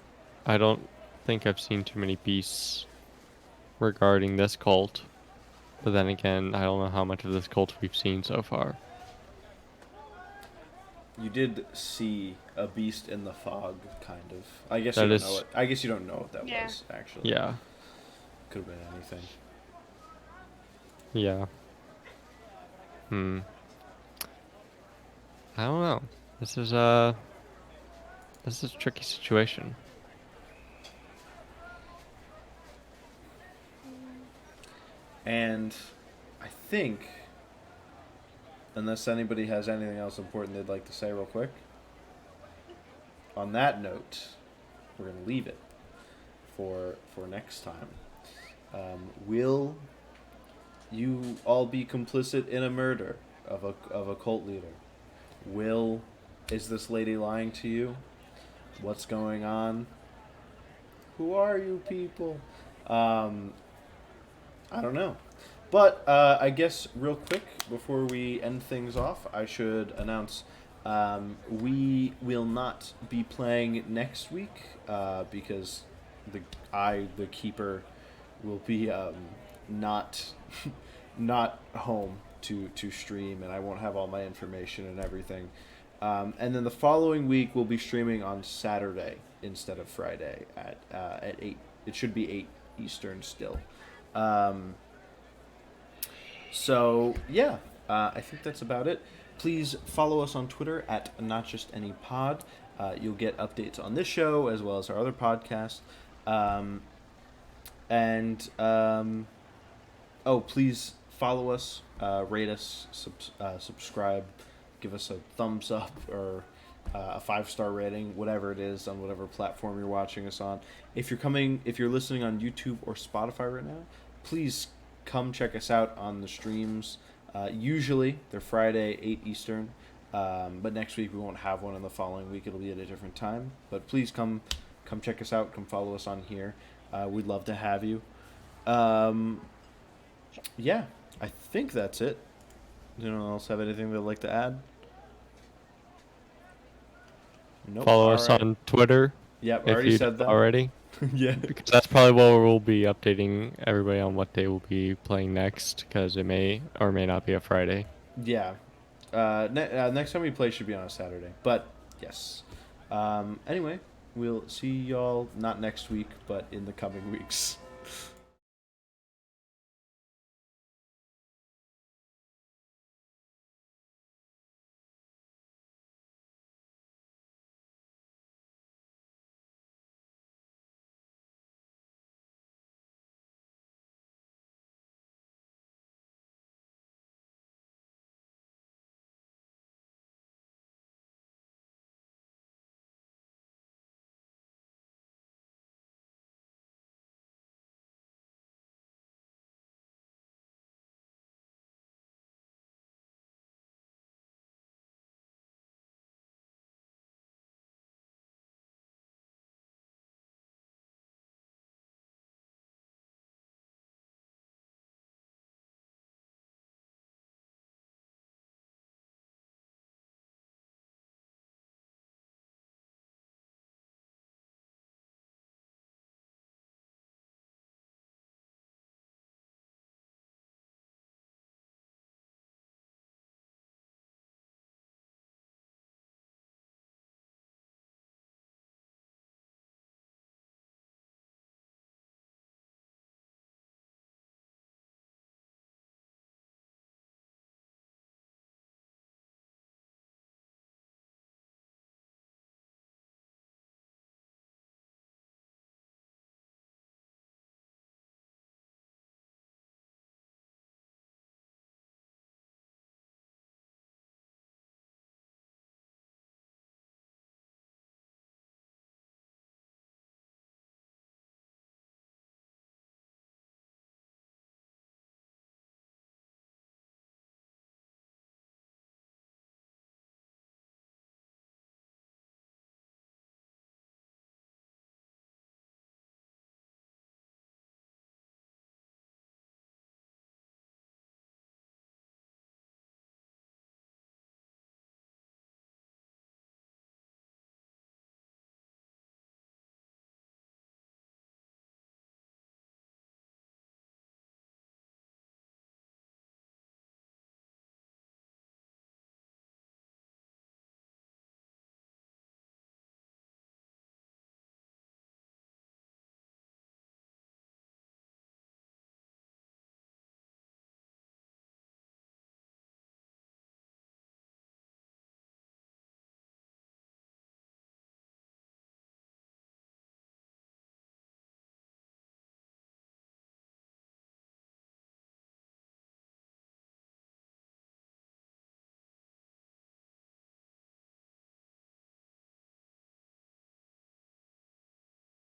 I don't think I've seen too many beasts regarding this cult. But then again, I don't know how much of this cult we've seen so far. You did see a beast in the fog, kind of. I guess That you don't is- know it. I guess you don't know what that Yeah. was actually. Yeah, Could have been anything. yeah. I don't know. This is a tricky situation. And I think, unless anybody has anything else important they'd like to say real quick, on that note, we're going to leave it for next time. Will you all be complicit in a murder of a cult leader? Is this lady lying to you? What's going on? Who are you people? I don't know. But I guess real quick, before we end things off, I should announce we will not be playing next week because the keeper, will be not not home to stream, and I won't have all my information and everything. And then the following week we'll be streaming on Saturday instead of Friday at 8. It should be 8 Eastern still. So yeah, I think that's about it. Please follow us on Twitter at NotJustAnyPod. You'll get updates on this show as well as our other podcasts. Please follow us, rate us, subscribe, give us a thumbs up or a 5-star rating, whatever it is, on whatever platform you're watching us on. If you're listening on YouTube or Spotify right now, please come check us out on the streams. Usually they're Friday 8 Eastern, but next week we won't have one, and the following week it'll be at a different time. But please come check us out. Come follow us on here. We'd love to have you. Yeah, I think that's it. Anyone else have anything they'd like to add? Nope. Follow us Alright. on Twitter. Yep, If already you said that. already. Yeah. Because that's probably what we'll be updating everybody on what day we'll be playing next, because it may or may not be a Friday. Yeah. Next time we play should be on a Saturday. But, yes. Anyway, we'll see y'all not next week, but in the coming weeks.